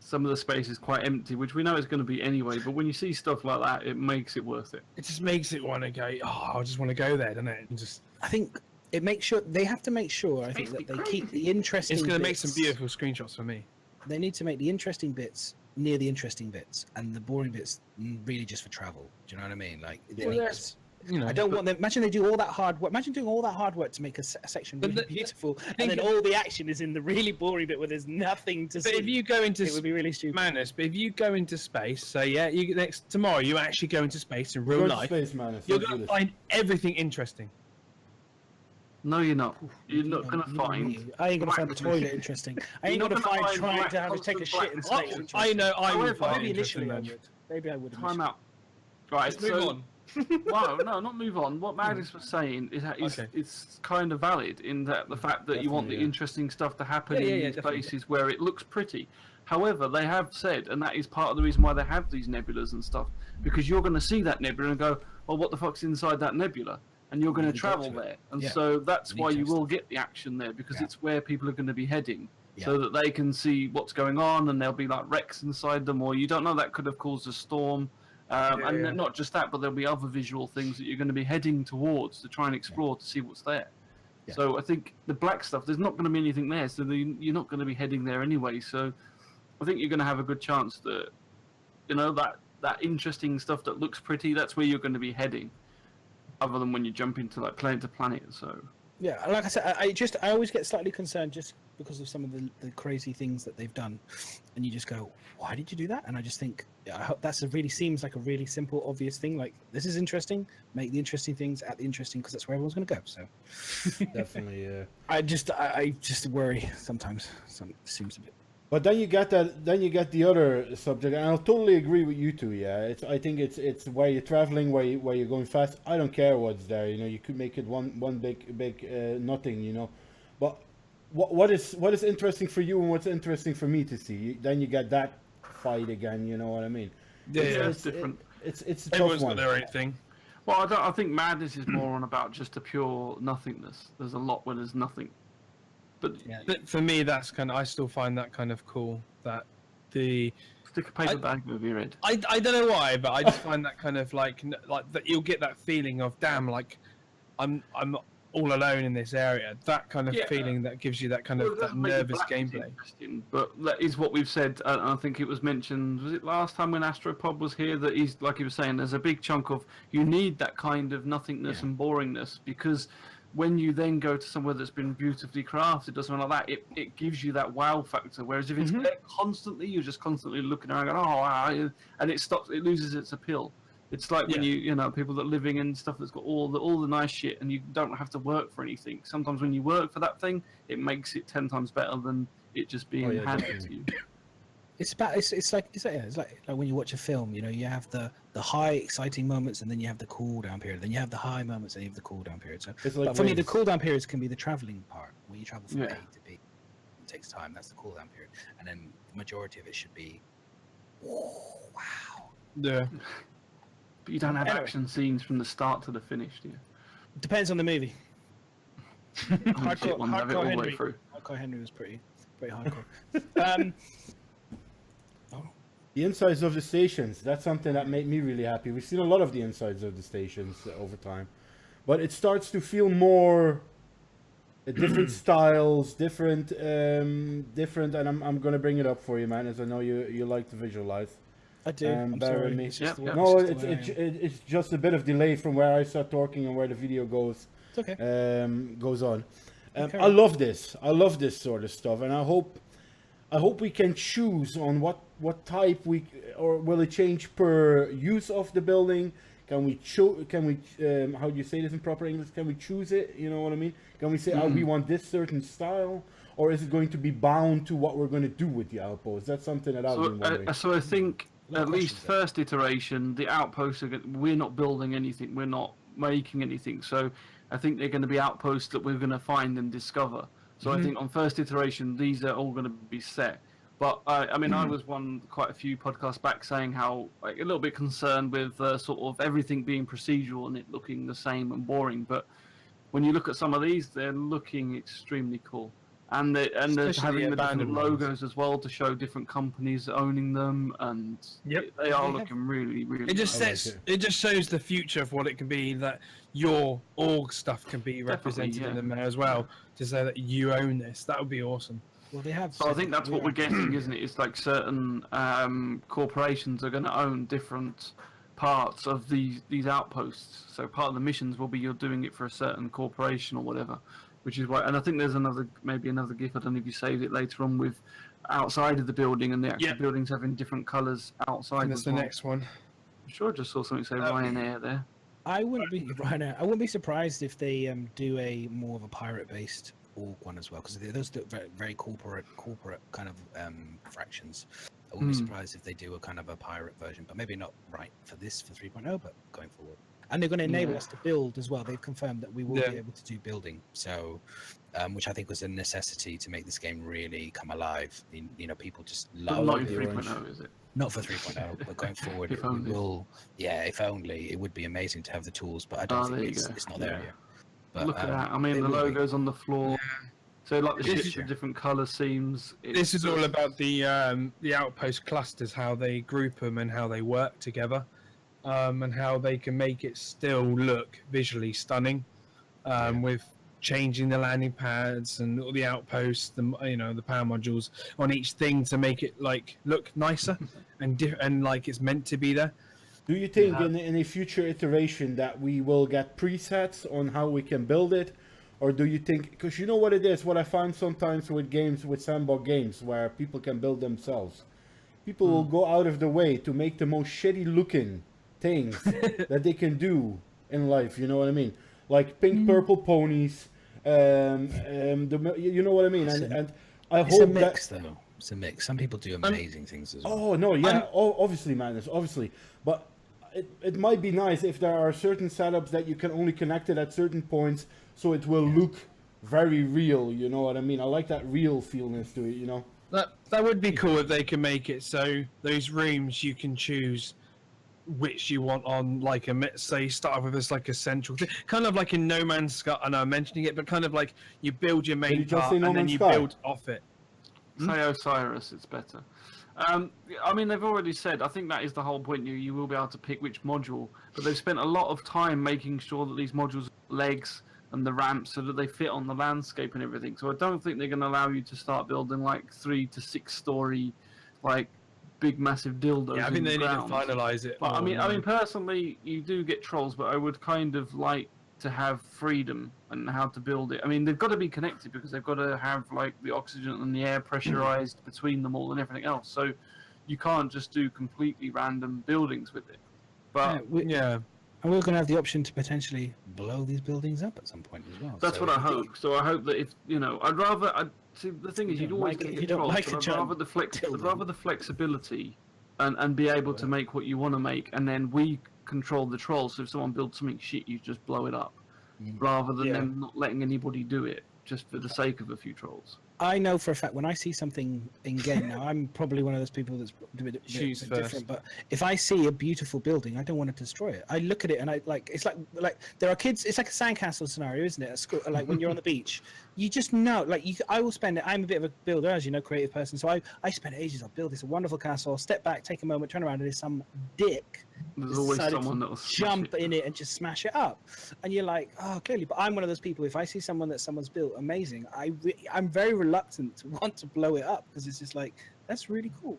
Some of the space is quite empty, which we know it's going to be anyway. But when you see stuff like that, it makes it worth it. It just makes it want to go. Oh, I just want to go there, doesn't it? And just. I think it makes sure they have to make sure. I think that they keep the interesting. It's going to make some bits. beautiful screenshots for me. They need to make the interesting bits near the interesting bits, and the boring bits really just for travel. Do you know what I mean? Like, it Well, needs- You know, I don't want them. Imagine they do all that hard work. Imagine doing all that hard work to make a section But really the- beautiful, think and then of- all the action is in the really boring bit where there's nothing to But see. if you go into it would be really stupid. madness, but if you go into space, so yeah, tomorrow you actually go into space in real Go to life, space, man. you're going to find everything interesting. No, you're not. You're not going to You know find. me. I ain't gonna find the black toilet interesting. I ain't You're gonna not gonna find find trying to have to constant take a shit in black space. holes. interesting. I know I However, would find Maybe it interesting. initially I Then. would. Maybe I would. Time out. Right, Let's move on. Well, no, not move on. What Magnus was saying is Okay. it's kind of valid in that the fact that you want the Definitely, yeah. interesting stuff to happen Yeah, in yeah, these definitely. places where it looks pretty. However, they have said, and that is part of the reason why they have these nebulas and stuff, because you're going to see that nebula and go, well, what the fuck's inside that nebula? And you're going You to can get travel to it. there. And Yeah. so that's Need why to you stuff. will get the action there, because Yeah. it's where people are going to be heading. Yeah. So that they can see what's going on, and there'll be like wrecks inside them, or you don't know, that could have caused a storm. And yeah. not just that, but there'll be other visual things that you're going to be heading towards to try and explore to see what's there. Yeah. So I think the black stuff, there's not going to be anything there, so you're not going to be heading there anyway. So I think you're going to have a good chance that, that interesting stuff that looks pretty, that's where you're going to be heading, other than when you jump into like planet to planet. So Yeah, like I said, I always get slightly concerned just because of some of the crazy things that they've done, and you just go, why did you do that? And I just think, I hope seems like a really simple, obvious thing. Like, this is interesting. Make the interesting things at the interesting, because that's where everyone's going to go. So Definitely, yeah. I just worry sometimes. It seems a bit. But then you get the other subject, and I'll totally agree with you two. Yeah, I think it's where you're traveling, where you're going fast. I don't care what's there. You could make it one big nothing. But what is interesting for you and what's interesting for me to see? Then you get that fight again. You know what I mean? Yeah, it's different. It's a tough Everyone's one. got their own thing. Well, I think Madness is more on about just a pure nothingness. There's a lot where there's nothing. But Yeah. But for me, that's I still find that kind of cool. That stick a paper bag over your head. I don't know why, but I just find that kind of like that you'll get that feeling of damn, like I'm all alone in this area. That kind of Yeah. feeling that gives you that kind Well, of it that doesn't make the nervous blackness gameplay. interesting, but that is what we've said. And I think it was mentioned. Was it last time when Astropod was here that he's like he was saying? There's a big chunk of you need that kind of nothingness and boringness, because when you then go to somewhere that's been beautifully crafted or something like that, it gives you that wow factor. Whereas if it's there constantly, you're just constantly looking around, going, oh wow, and it loses its appeal. It's like when people that are living in stuff that's got all the nice shit, and you don't have to work for anything. Sometimes when you work for that thing, it makes it 10 times better than it just being handed to you. It's like when you watch a film, you have the high exciting moments, and then you have the cool down period. Then you have the high moments, and you have the cool down period. So, It's like but for me, the waves. cool down periods can be the traveling part, where you travel from Yeah. A to B. It takes time. That's the cool down period, and then the majority of it should be, oh, wow. Yeah. But you don't have Anyway. action scenes from the start to the finish, do you? Depends on the movie. Shit ones have it all the way Henry. through. Hardcore Henry was pretty hardcore. The insides of the stations, that's something that made me really happy. We've seen a lot of the insides of the stations over time. But it starts to feel more different styles, different, and I'm going to bring it up for you, man, as I know you like to visualize. I do. I'm bear sorry. with me. It's just the way- No, it's just the way I am. it's just a bit of delay from where I start talking and where the video goes. It's okay. Goes on. Okay. I love this. I love this sort of stuff, and I hope we can choose on what type or will it change per use of the building? Can we how do you say this in proper English? Can we choose it? You know what I mean? Can we say, oh, we want this certain style, or is it going to be bound to what we're going to do with the outpost? That's something that I've been wondering. So I think lot of at least questions there. first iteration, the outposts we're not building anything, we're not making anything. So I think they're going to be outposts that we're going to find and discover. So I think on first iteration, these are all going to be set. But I mean, I was quite a few podcasts back saying how a little bit concerned with sort of everything being procedural and it looking the same and boring. But when you look at some of these, they're looking extremely cool. And they're having the different abandoned logos as well to show different companies owning them, and they are looking really, really. It just I like sets. it. It just shows the future of what it can be. That your org stuff can be represented yeah. in them there as well. To say that you own this, that would be awesome. Well, they have. So I think that's what we're getting, isn't it? It's like certain corporations are going to own different parts of these outposts. So part of the missions will be you're doing it for a certain corporation or whatever, which is why. And I think there's maybe another GIF. I don't know if you saved it later on with outside of the building and the actual buildings having different colours outside. And that's as the well. next one. I'm sure I just saw something say Ryanair there. I wouldn't be right now. I wouldn't be surprised if they do a more of a pirate-based org one as well, because those look very, very corporate kind of fractions. I wouldn't be surprised if they do a kind of a pirate version, but maybe not right for 3.0, but going forward. And they're going to enable us to build as well. They've confirmed that we will be able to do building, so which I think was a necessity to make this game really come alive. You know, people just love Not in it. 3.0, is it? Not for 3.0, but going forward, If we only. will. Yeah, if only, it would be amazing to have the tools, but I don't there think you go. it's not there Yeah. yet. But, Look at that. I mean, it the will be. logos on the floor. So like the This ships is- are different colour seams. This is all about the outpost clusters, how they group them and how they work together, and how they can make it still look visually stunning, with changing the landing pads and all the outposts, the power modules on each thing to make it look nicer and like it's meant to be there. Do you think in a future iteration that we will get presets on how we can build it? Or do you think, because you know what it is, what I find sometimes with games, with sandbox games, where people can build themselves. People will go out of the way to make the most shitty looking things that they can do in life, you know what I mean? Like pink, purple ponies, you know what I mean? And I It's a hope mix, that... though. It's a mix. Some people do amazing things as well. Oh, no, yeah, obviously, Madness, obviously. But it might be nice if there are certain setups that you can only connect it at certain points, so it will look very real, you know what I mean? I like that real feelness to it, you know? That would be cool if they can make it so those rooms you can choose which you want on, like say you start off with this like a central thing, kind of like in No Man's Sky. I know I'm mentioning it, but kind of like you build your main you just part say No and then Man's you Sky? build off it. Say Osiris, it's better. I mean, they've already said, I think that is the whole point, you will be able to pick which module, but they've spent a lot of time making sure that these modules have legs and the ramps so that they fit on the landscape and everything. So I don't think they're going to allow you to start building like 3 to 6 story, like big massive dildos. Yeah, I think in they the need to ground. finalize it. But I more, mean, personally, you do get trolls, but I would kind of like to have freedom and how to build it. I mean, they've got to be connected because they've got to have like the oxygen and the air pressurized between them all and everything else. So you can't just do completely random buildings with it. But yeah. And we're going to have the option to potentially blow these buildings up at some point as well. that's So what I if you hope. So I hope that if see, the thing is, You you'd don't always like it- get you the don't trolls, like but a I'd giant rather dildo. I'd rather the flexibility and be able to make what you want to make, and then we control the trolls. So if someone builds something shit, you just blow it up, rather than them not letting anybody do it just for the sake of a few trolls. I know for a fact when I see something in game now, I'm probably one of those people that's a bit Choose different. first. But if I see a beautiful building, I don't want to destroy it. I look at it and I like it's like there are kids. It's like a sandcastle scenario, isn't it? At school, like when you're on the beach, you just know. Like I will spend it. I'm a bit of a builder, as you know, creative person. So I spend ages. I'll build this wonderful castle. I'll step back, take a moment, turn around, and there's some dick. There's always decided someone to that'll jump in it and just smash it up, and you're like, oh, clearly. But I'm one of those people. If I see someone that someone's built amazing, I'm very reluctant to want to blow it up because it's just like that's really cool.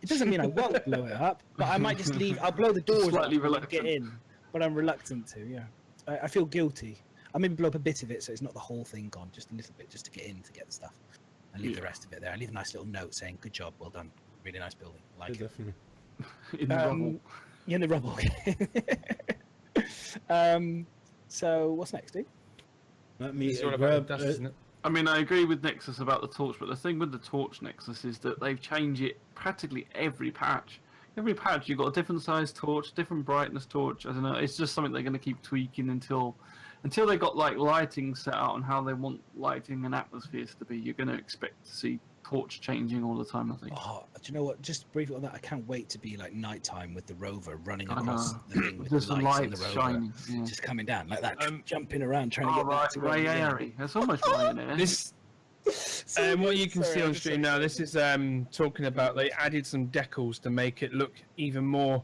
It doesn't mean I won't blow it up, but I might just leave. I'll blow the doors Slightly up and get reluctant. in, but I'm reluctant to. Yeah, I feel guilty. I maybe blow up a bit of it so it's not the whole thing gone, just a little bit, just to get in to get the stuff. I leave the rest of it there. I leave a nice little note saying, "Good job, well done, really nice building." Like it. Definitely. in the rubble. In the rubble. So what's next, Steve? Let me It's all about grab. dust, isn't it? I mean, I agree with Nexus about the torch, but the thing with the torch Nexus is that they've changed it practically every patch. Every patch, you've got a different size torch, different brightness torch. I don't know. It's just something they're going to keep tweaking until they got like lighting set out on how they want lighting and atmospheres to be. You're going to expect to see torch changing all the time, I think. Oh, do you know what? Just briefly on that, I can't wait to be like nighttime with the rover running I across know. the thing with Just the the lights on lights the rover, shining. Yeah. just coming down like that, jumping around trying to Oh, get back right, to where Ray we were. Airy. That's almost Ryanair. This, what you can see on stream now, this is talking about they added some decals to make it look even more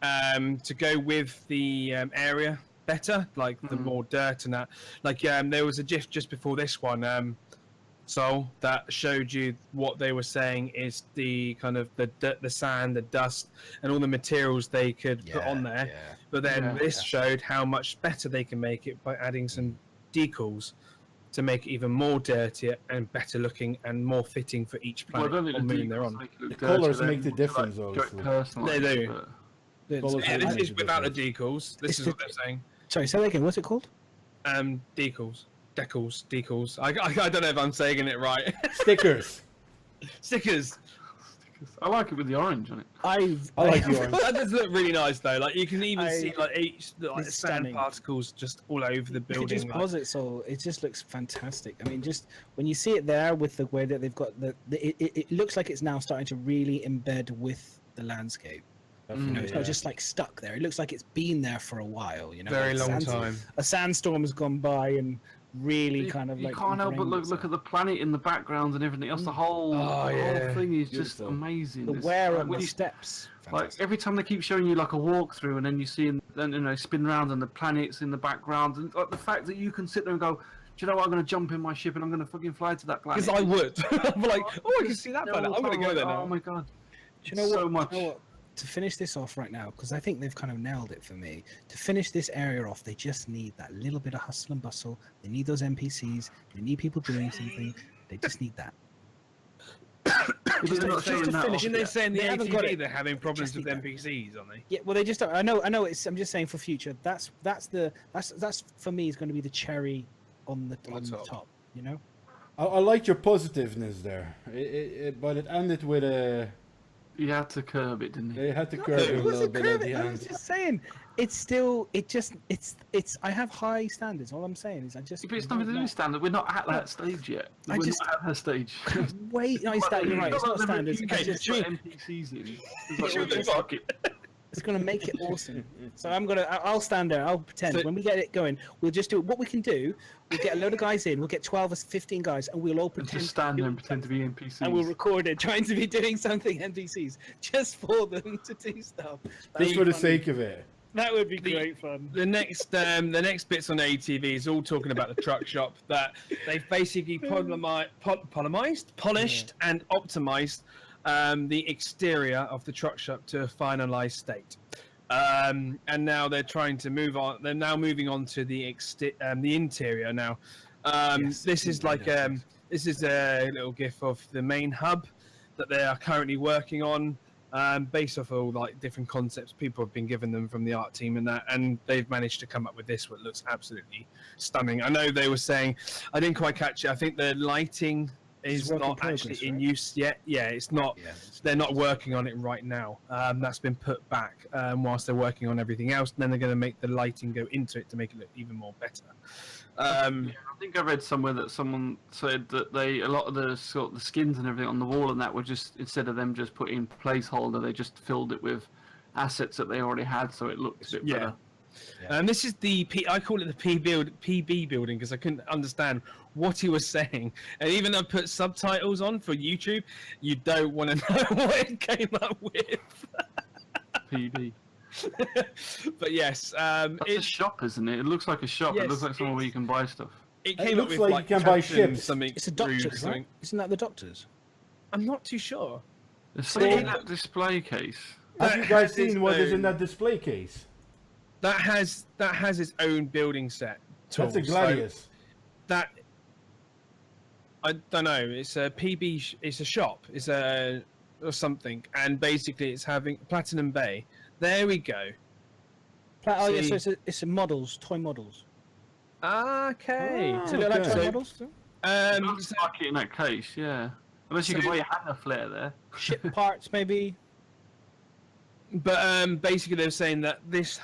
to go with the area better, like the more dirt and that. Like there was a GIF just before this one, so that showed you what they were saying is the kind of the sand, the dust, and all the materials they could put on there. Yeah. But then this showed how much better they can make it by adding some decals to make it even more dirtier and better looking and more fitting for each planet or moon they're on. The colours make the difference, also. They do. Colours Yeah, this make is the without the difference. decals. This is what they're saying. Sorry, say that again. What's it called? Decals. I don't know if I'm saying it right. Stickers. Stickers. I like it with the orange on it. I like the orange. That does look really nice though. Like you can even see like each like It's sand stunning. particles just all over the You could building. just like- pause it, so it just looks fantastic. I mean, just when you see it there with the way that they've got it looks like it's now starting to really embed with the landscape. You know, it's not just like stuck there. It looks like it's been there for a while. You know, Very like long time. A sandstorm has gone by and really kind of You like. can't help but ingrained look at the planet in the background and everything else. The whole thing is just Beautiful. amazing. the It's wear like on when the you- steps. Like Fantastic. every time they keep showing you like a walkthrough, and then you see then spin around and the planets in the background, and like the fact that you can sit there and go, do you know what? I'm going to jump in my ship and I'm going to fucking fly to that planet. Because I would. I'm like, oh, I can see that Yeah, planet. I'm going to go there now. Oh my god! Do you know so what? much. Do you know what? To finish this off right now, because I think they've kind of nailed it for me. To finish this area off, they just need that little bit of hustle and bustle. They need those NPCs. They need people doing something. They just need that. Just to showing that finish off Didn't they yet. say in the They haven't got ATV it. they're having problems Just with need that. NPCs, aren't they? Yeah, well, they just don't. I know. It's. I'm just saying for future. That's for me is going to be the cherry on the top. You know. I like your positiveness there, but it ended with a. You had to curb it, didn't you? They had to curve it a little bit at the I was end. just saying. It's still. It's. I have high standards. All I'm saying is I just. But it's nothing to do with standard. We're not at that stage yet. I We're just- not at that stage. Wait, no, it's that. You're right. It's not standards. You I can just- just put NPCs in. It's like, Sure, well, just- fuck it. It's going to make it awesome. So I'll stand there. I'll pretend. So- When we get it going, we'll just do what we can do. We'll get a load of guys in. We'll get 12 or 15 guys, and we'll all pretend. Just stand there and doing pretend to be NPCs. and we'll record it, trying to be doing something NPCs, just for them to do stuff. Just for the sake of it. That would be great fun. The next bits on ATV is all talking about the truck shop that they've basically polished and optimized the exterior of the truck shop to a finalized state. And now they're trying to move on. They're now moving on to the interior now. This is like this is a little GIF of the main hub that they are currently working on. Based off all like different concepts people have been given them from the art team and that, and they've managed to come up with this, what looks absolutely stunning. I know they were saying, I didn't quite catch it. I think the lighting It's is work in not actually progress, in right? use yet. Yeah, it's not. Yeah. They're not working on it right now. That's been put back whilst they're working on everything else. And then they're going to make the lighting go into it to make it look even more better. I think I read somewhere that someone said that a lot of the the skins and everything on the wall and that were just, instead of them just putting placeholder, they just filled it with assets that they already had, so it looked a bit better. And this is I call it the PB building because I couldn't understand what he was saying. And even though I put subtitles on for YouTube, you don't want to know what it came up with. PB. But yes, That's a shop, isn't it? It looks like a shop. Yes, it looks like somewhere where you can buy stuff. it It came looks up with like you can buy caption ships. Something It's a rude, doctor's, something. right? Isn't that the doctor's? I'm not too sure. There's something in that display case. Have you guys has its seen what is in own- that display case? That has its own building set. That's a tool, so Gladius. that I don't know. It's a PB. It's a shop. It's a or something, and basically it's having Platinum Bay. There we go. Oh yeah, See- so it's a models, toy models. Okay. Ah, So they like okay. toy So- models? It Um, looks like it in that case, yeah. Unless you So- can buy your hanger flare there. Ship parts, maybe. but basically they're saying that this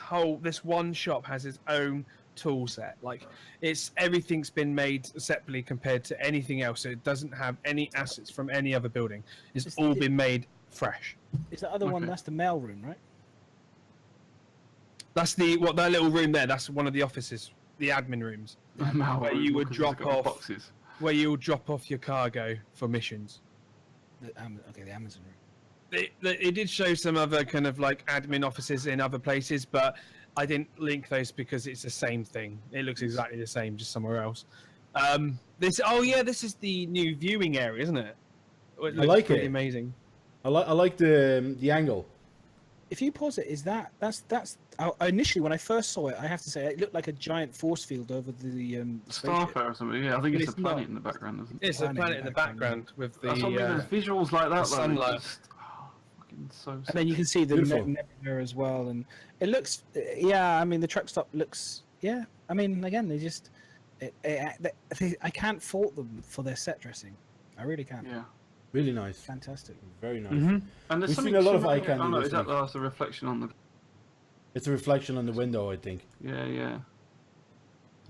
one shop has its own tool set. Like everything's been made separately compared to anything else. So it doesn't have any assets from any other building. It's Is all it- been made fresh. Is the other one? Okay. That's the mail room, right? That's that little room there. That's one of the offices, the admin rooms, where you would drop off boxes. where you'll drop off your cargo for missions. The Amazon room. It did show some other kind of like admin offices in other places, but I didn't link those because it's the same thing. It looks exactly the same, just somewhere else. This is the new viewing area, isn't it? It looks like pretty it. amazing. I like the angle. If you pause it, that's initially when I first saw it, I have to say it looked like a giant force field over the spaceship. Starfare or something, yeah. I think But it's a it's planet not. in the background, isn't it? It's a planet in the background with the. That's what I mean, there's visuals like that, the though. sunlight. It's just, fucking so And then you can see the Beautiful. nebula as well, and it looks. Yeah, I mean the truck stop looks. Yeah, I mean again they just. I can't fault them for their set dressing. I really can't. Yeah. Really nice. Fantastic. Very nice. Mhm. And there's We've something seen a lot of similar- eye candy Oh, no, this is that week. that's a reflection on the... It's a reflection on the window, I think. Yeah.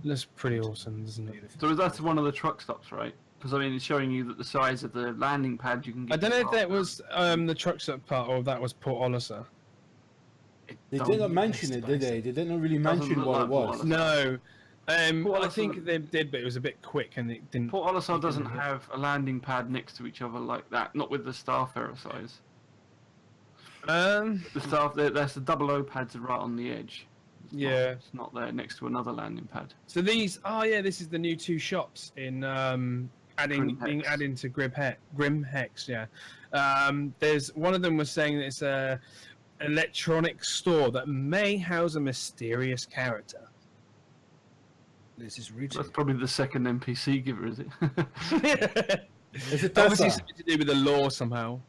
Looks pretty awesome, doesn't it? So that's one of the truck stops, right? Because, I mean, it's showing you that the size of the landing pad you can get... I don't know if that was the truck stop part or if that was Port Olisar. They did not mention it, did they? They didn't really mention look what it like was. one. No. I Olisar- think they did, but it was a bit quick and it didn't. Port Olisar it doesn't didn't hit. have a landing pad next to each other like that, not with the Starfarer size. That's the double O pads are right on the edge. Yeah. It's not there next to another landing pad. So these, this is the new two shops in being Hex. added to Grim Hex. Yeah, there's one of them was saying that it's a electronic store that may house a mysterious character. This is routine. That's probably the second NPC giver, is it? Is it Obviously, Tesla? something to do with the law somehow.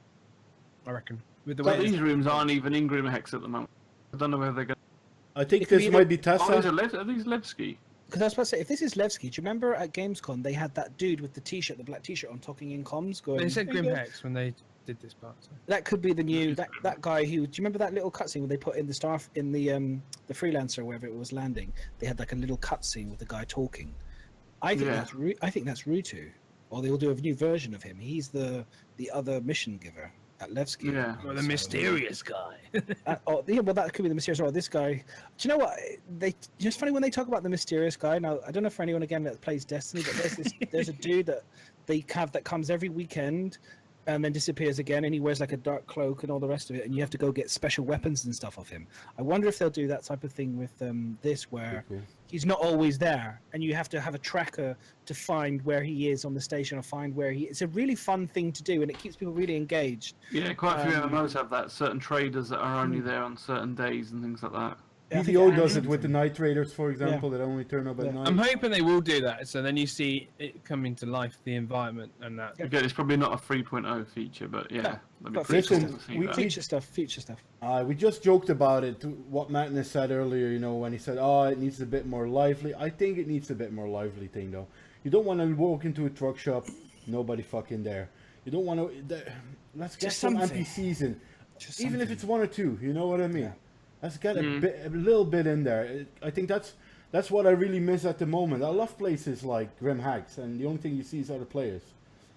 I reckon with the But way. these rooms aren't even in Grim Hex at the moment. I don't know whether they're going. I think It could this be might be Oh, Tesla. are these Levski? Because I was about to say, if this is Levski, do you remember at Gamescom they had that dude with the t-shirt, the black t-shirt on, talking in comms, going? They said "Hey, Grim guys." Hex when they did this part. So. That could be the new that guy who. Do you remember that little cutscene where they put in the the freelancer, wherever it was landing? They had like a little cutscene with the guy talking. I think Yeah. that's Rutu, or they'll do a new version of him. He's the other mission giver at Levski. Yeah. Or the mysterious guy. Well, that could be the mysterious. Or this guy. Do you know what? It's funny when they talk about the mysterious guy. Now, I don't know for anyone again that plays Destiny, but there's a dude that they have that comes every weekend and then disappears again, and he wears like a dark cloak and all the rest of it, and you have to go get special weapons and stuff off him. I wonder if they'll do that type of thing with this, where Cool. he's not always there, and you have to have a tracker to find where he is on the station or find where he. It's a really fun thing to do, and it keeps people really engaged. Yeah, quite a few MMOs have that. Certain traders that are only there on certain days and things like that. I think BDO it does has it with the night raiders, for example, that only turn up at Yeah. night. I'm hoping they will do that. So then you see it coming to life, the environment and that. Again, it's probably not a 3.0 feature, but yeah, that'd be but pretty cool listen, to see we that. Future stuff. We just joked about it. What Magnus said earlier, when he said, "Oh, it needs a bit more lively." I think it needs a bit more lively thing, though. You don't want to walk into a truck shop nobody fucking there. You don't want to. Let's get Just some something. NPCs in, Just even if something. it's one or two. You know what I mean? Yeah. Let's get a little bit in there. I think that's what I really miss at the moment. I love places like Grim Hacks, and the only thing you see is other players.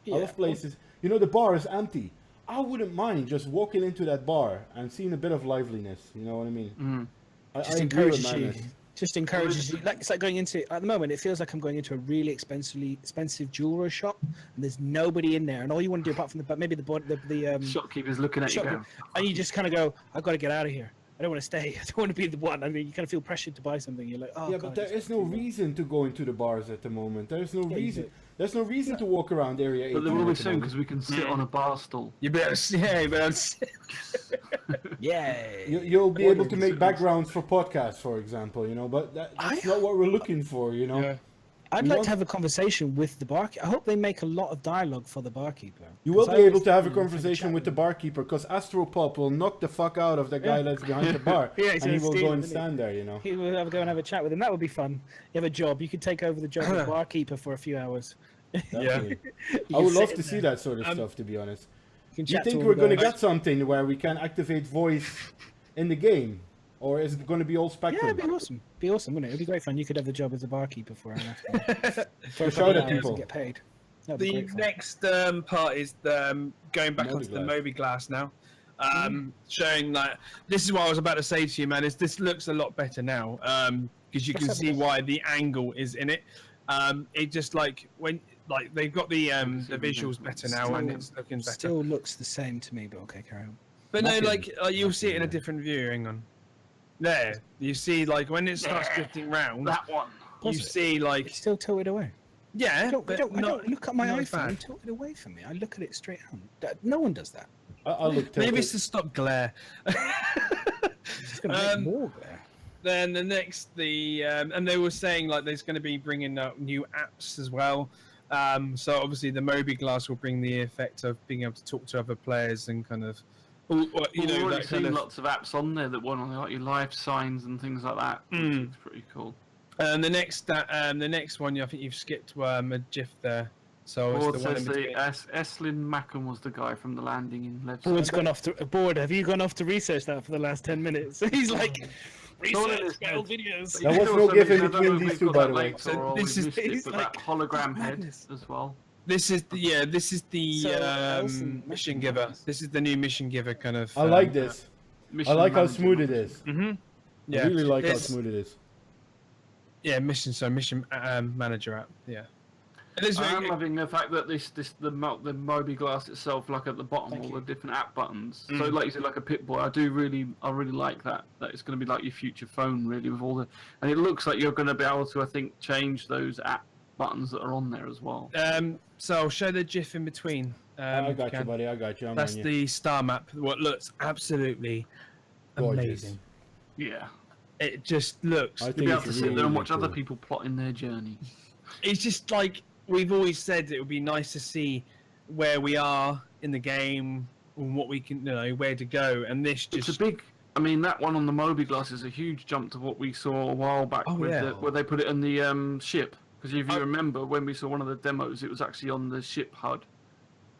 I love places. You know, the bar is empty. I wouldn't mind just walking into that bar and seeing a bit of liveliness. You know what I mean? I Just agree with encourages you. Madness. Just encourages you. Like it's like going into at the moment. It feels like I'm going into a really expensive jewelry shop, and there's nobody in there, and all you want to do apart from maybe the Shopkeeper's looking at you, shopkeeper, and you just kind of go, I've got to get out of here. I don't want to stay. I don't want to be the one. I mean, you kind of feel pressured to buy something. You're like, oh, Yeah, God, but there is no reason to go into the bars at the moment. There's no reason. There's no reason to walk around Area 8. But there will be soon because we can sit on a bar stool. You better, yeah, you better. Yeah. You'll be able to make backgrounds for podcasts, for example, you know, but that's not what we're looking for, you know. Yeah. I'd We like want- to have a conversation with the barkeeper. I hope they make a lot of dialogue for the barkeeper. You will 'Cause be I able always, to have a you know, conversation chat with the barkeeper, because Astropop will knock the fuck out of the guy Yeah. that's behind the bar, Yeah, he's and he gonna will steal go it, and isn't he? stand there, you know. He will go and have a chat with him. That would be fun. You have a job. You could take over the job of barkeeper for a few hours. Definitely. You I would can love sit to in see there. that sort of stuff, to be honest. You can Do you chat to think all we're the going to guys. get something where we can activate voice in the game? Or is it going to be all Yeah, Spectrum? it'd be awesome. Be awesome, wouldn't it? It'd be great fun. You could have the job as a barkeeper for an hour. For a show couple the of hours people. and get paid. That'd be The great fun. next part is going back onto the Moby Glass now, showing that this is what I was about to say to you, man. Is this looks a lot better now because you Let's can have a see look. why the angle is in it. It just like when they've got the visuals better now and it's looking better. Still looks the same to me, but okay, carry on. But no, Nothing- like you'll see it in a nothing, yeah. different view. Hang on, there you see like when it starts drifting round, That one. you see like It's still tilted away. yeah, I don't but look at my not as iPhone. bad. I'm tilted away from me. I look at it straight on. No one does that. I'll look Maybe tilted. it's to stop glare. It's just going to make more glare. Then the next, and they were saying like there's going to be bringing out new apps as well. So obviously the Moby Glass will bring the effect of being able to talk to other players and kind of, you We've know, already that seen kind of. lots of apps on there that want like your life signs and things like that. Which is pretty cool. And the next one, I think you've skipped a GIF there. So Board it's the one in says between. Eslin Mackham was the guy from the landing in Lev. Board's gone off to Board. Have you gone off to research that for the last 10 minutes? He's like, research my old videos. There was no give in between these two, by the way. So this is- he's but like, that hologram head madness. as well. This is the So, Elson, mission giver. This is the new mission giver kind of. I like this. I Mission like how manager. smooth it is. Mm-hmm. Yeah, I really like how This- smooth it is. Yeah, mission manager app. Yeah. It is I very am good. loving the fact that the Moby Glass itself, like at the bottom, Thank all you. the different app buttons. So like you said, like a Pip-Boy, I really like that. That it's going to be like your future phone, really, with all the, and it looks like you're going to be able to, I think, change those app buttons that are on there as well. So I'll show the GIF in between. I if got you, can. buddy. I got you. I'm That's on you. the star map. What looks absolutely Gorgeous. amazing. Yeah, It just looks. I you'll think be able it's to sit really, there and really watch other cool. people plotting their journey. It's just like we've always said. It would be nice to see where we are in the game and what we can, where to go. And this It's just a big. I mean, that one on the Moby Glass is a huge jump to what we saw a while back Oh, with yeah. where they put it in the ship. Because if you remember, when we saw one of the demos, it was actually on the ship HUD.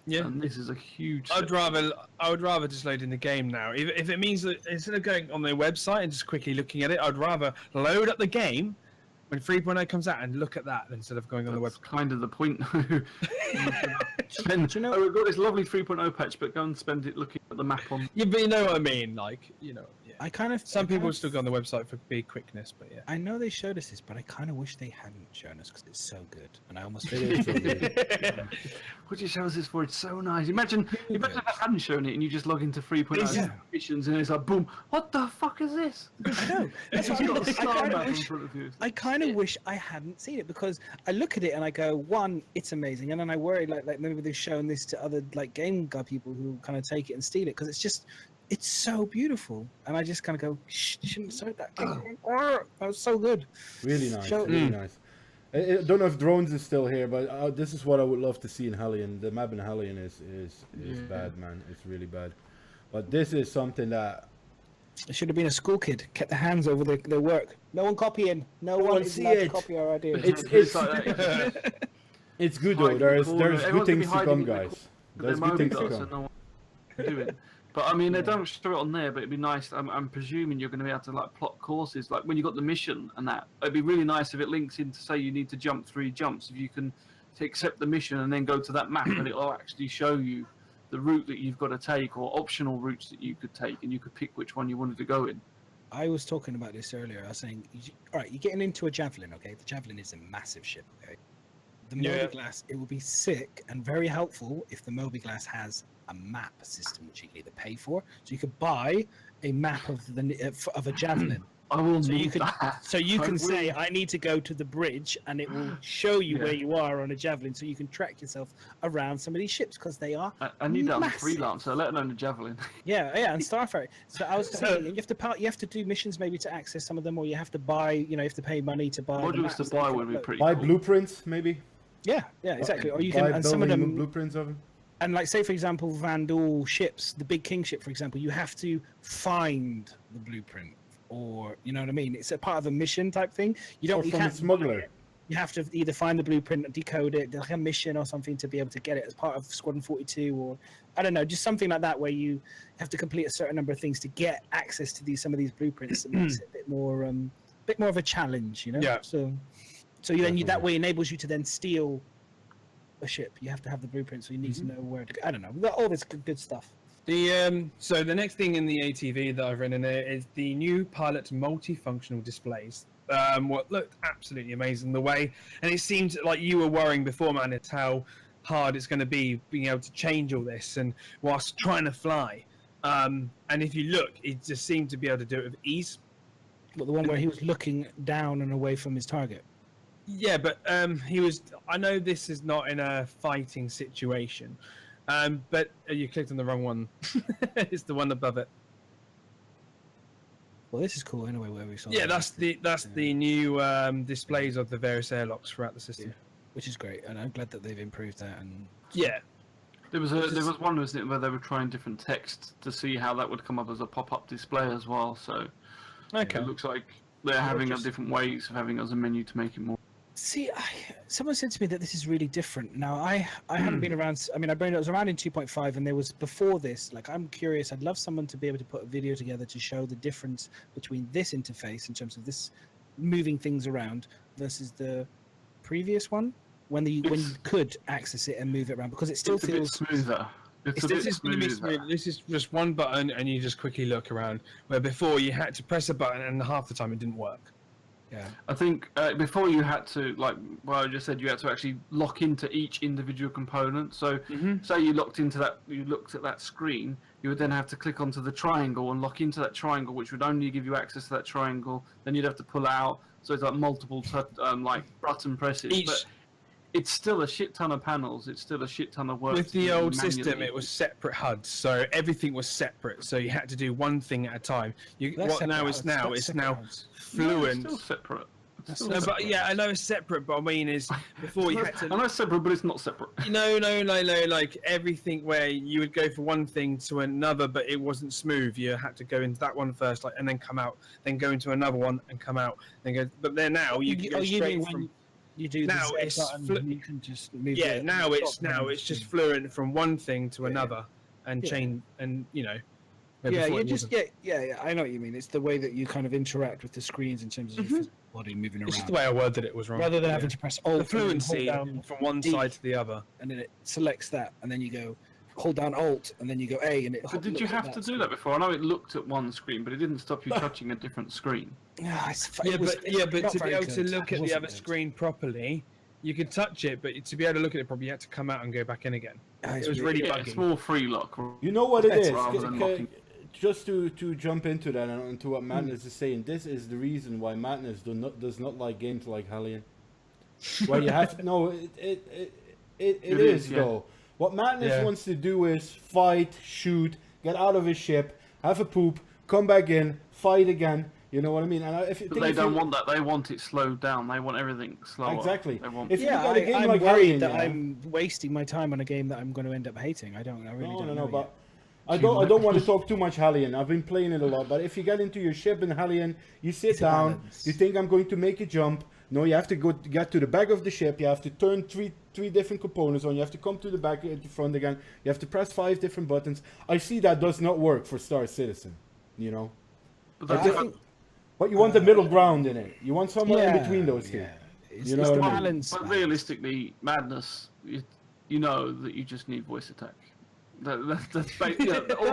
yeah. And this is a huge. I would rather just load in the game now. If it means that instead of going on their website and just quickly looking at it, I'd rather load up the game when 3.0 comes out and look at that instead of going on the That's website. kind of the point. Do you know- oh, we've got this lovely 3.0 patch, but go and spend it looking at the map on. Yeah, but you know what I mean. Like, yeah. I kind of. Some I kind people of- still go on the website for big quickness, but yeah. I know they showed us this, but I kind of wish they hadn't shown us because it's so good, and I almost. It is so good. What you show us this for? It's so nice. Imagine if they hadn't shown it and you just log into 3.0 Yeah. missions and it's like, boom, what the fuck is this? I know. That's what You've got a I star kind of map in wish. front of you. I kind of wish I hadn't seen it because I look at it and I go, one, it's amazing, and then I worry like maybe they've shown this to other like game guy people who kind of take it and steal it because it's so beautiful, and I just kind of go, shh, you shouldn't have said that. That was so good. Really nice. Show- Really nice. I don't know if Drones is still here, but this is what I would love to see in Hellion. The map in Hellion is bad, man. It's really bad. But this is something that It should have been a school kid. Kept their hands over their work. No one copying. No one is see allowed to it. copy our ideas. it's like that. It's good though. hiding in the There's corner. good Everyone's gonna be things to hiding come, in the guys. corner with There's their good things to mobiles, come. so no one knows what they're doing. But I mean, they don't show it on there. But it'd be nice. I'm presuming you're going to be able to like plot courses, like when you got the mission and that. It'd be really nice if it links in to say you need to jump 3 jumps. If you can accept the mission and then go to that map, and it'll actually show you the route that you've got to take or optional routes that you could take, and you could pick which one you wanted to go in. I was talking about this earlier. I was saying, all right, you're getting into a javelin, okay? The javelin is a massive ship, okay? The Mobiglass, it would be sick and very helpful if the Mobiglass has a map system which you can either pay for, so you could buy a map of a javelin. I will So need you can, that. so you I can will. say, I need to go to the bridge, and it will show you where you are on a javelin, so you can track yourself around some of these ships because they are. I need that on the massive. freelancer, let alone the javelin. Yeah, and Starfire. So I was saying, you have to do missions maybe to access some of them, or you have to buy, you have to pay money to buy. the Modules maps to that buy you would be upload. pretty Buy cool. blueprints, maybe. Yeah, exactly. Or you Buy can, and some of building them, blueprints of them. and like say for example, Vandal ships, the Big King ship, for example, you have to find the blueprint, or you know what I mean. It's a part of a mission type thing. You Or don't. You from a can't. smuggler. You have to either find the blueprint, decode it, like a mission or something to be able to get it as part of Squadron 42, or I don't know, just something like that where you have to complete a certain number of things to get access to some of these blueprints. That makes it a bit more of a challenge, you know. Yeah. So that way enables you to then steal a ship. You have to have the blueprint, so you need to know where to go. I don't know, all this good stuff. So the next thing in the ATV that I've written in there is the new pilot multifunctional displays. What looked absolutely amazing the way, and it seemed like you were worrying before, man, it's how hard it's going to be being able to change all this and whilst trying to fly. And if you look, it just seemed to be able to do it with ease. But the one where he was looking down and away from his target. Yeah, but he was. I know this is not in a fighting situation, but you clicked on the wrong one. It's the one above it. Well, this is cool anyway. Where we saw. Yeah, that's the new displays of the various airlocks throughout the system. Yeah. Which is great, and I'm glad that they've improved that. And Yeah, There was one, wasn't it, where they were trying different text to see how that would come up as a pop-up display as well. So okay. it looks like they're having different ways of having it as a menu to make it more. see, someone said to me that this is really different. Now, I haven't been around. I mean, I was around in 2.5, and there was before this. Like, I'm curious. I'd love someone to be able to put a video together to show the difference between this interface in terms of this moving things around versus the previous one when you could access it and move it around, because it still It's a feels bit smoother. It's a This bit is going to be smoother. smooth. This is just one button, and you just quickly look around. Where before you had to press a button, and half the time it didn't work. yeah. I think before you had to, like I just said, you had to actually lock into each individual component. So say you looked at that screen, you would then have to click onto the triangle and lock into that triangle, which would only give you access to that triangle. Then you'd have to pull out. So it's like multiple like button presses. But it's still a shit ton of panels. It's still a shit ton of work. With the old manually. system, it was separate HUDs, so everything was separate. So you had to do one thing at a time. What now is now? It's now fluent. No, it's still separate. It's still No, but separate. yeah, I know it's separate, but I mean is before you had I to. know it's separate, but it's not separate. No, like everything where you would go from one thing to another, but it wasn't smooth. You had to go into that one first, like, and then come out, then go into another one and come out, then go. But then now you can go straight from. You do Now the it's button, you can just move. Yeah, it now top it's down. just fluent from one thing to another, and Yeah. chain, and where Yeah, before you it just wasn't. yeah. I know what you mean. It's the way that you kind of interact with the screens in terms of your physical body moving It's just around, the way I worded it was wrong. rather than Yeah. having to press The Alt and then fluency hold down from one D, side to the other. and then it selects that, and then you go hold down Alt, and then you go A, and it. But did you looks at have to do screen. that before? I know it looked at one screen, but it didn't stop you touching a different screen. Yeah, it Yeah, was- but it's not to be very able to good. look It at the wasn't other good. screen properly, you could touch it, but to be able to look at it properly, you had to come out and go back in again. It was really Yeah, buggy. it's more free lock. You know what it is? rather than locking. Just to jump into that and into what Madness is saying, this is the reason why Madness does not like games like Hellion. Where you have to, no, it is yeah. though. What Madness Yeah. wants to do is fight, shoot, get out of his ship, have a poop, come back in, fight again. You know what I mean? And if But they don't want that. They want it slowed down. They want everything slower. Exactly. They want... If you Yeah, look at a game I'm like worried Hellion, that yeah. I'm wasting my time on a game that I'm going to end up hating. I really don't know. But yet. I don't want to talk too much Hellion. I've been playing it a lot, but if you get into your ship in Hellion, you sit down, balance. you think I'm going to make a jump, No, you have to get to the back of the ship. You have to turn three different components on. You have to come to the back and the front again. You have to press 5 different buttons. I see that does not work for Star Citizen. You know. But you want the middle ground in it. You want somewhere in between those two. You know what I mean? Balance. But realistically, Madness, you know that you just need voice attack. All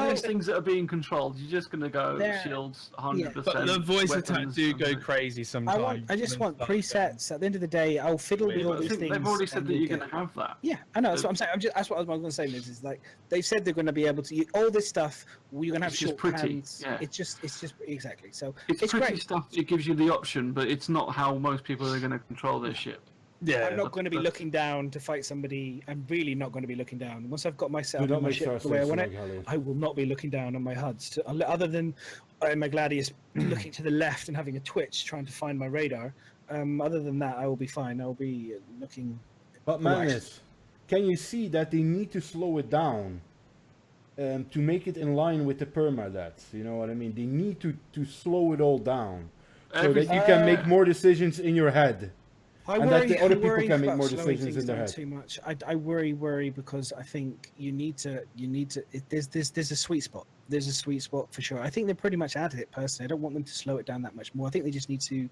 these things that are being controlled, you're just going to go shields 100%. But the voice attack do go crazy sometimes. I just want presets. At the end of the day, I'll fiddle with all these things. They've already said that you're going to have that. Yeah, I know. That's what I'm saying. That's what I was going to say, Liz. Is like they've said they're going to be able to use all this stuff. You're going to have short hands. Yeah. It's just exactly. So it's pretty great stuff. It gives you the option, but it's not how most people are going to control their ship. Yeah, I'm not going to be looking down to fight somebody. I'm really not going to be looking down. Once I've got my setup on my ship the way I want it, I will not be looking down on my HUDs. Other than my Gladius looking to the left and having a twitch trying to find my radar. Other than that, I will be fine. I'll be looking. But Magnus, can you see that they need to slow it down to make it in line with the permadeaths? You know what I mean? They need to slow it all down so that you can make more decisions in your head. And that the other people can make more decisions in their head. Too much. I worry because I think you need to. There's a sweet spot. There's a sweet spot for sure. I think they're pretty much at it. Personally, I don't want them to slow it down that much more. I think they just need to.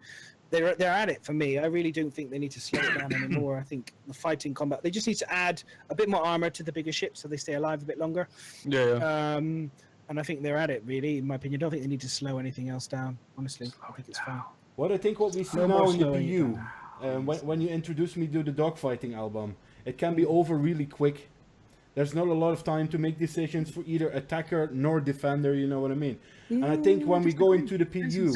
They're at it for me. I really don't think they need to slow it down anymore. I think the fighting combat. They just need to add a bit more armor to the bigger ships so they stay alive a bit longer. Yeah. And I think they're at it really. In my opinion, I don't think they need to slow anything else down. Honestly, I think it's fine. What I think what we see now in the PU. When you introduce me to the dogfighting album, it can be over really quick. There's not a lot of time to make decisions for either attacker nor defender, you know what I mean? And I think when we go into the PU...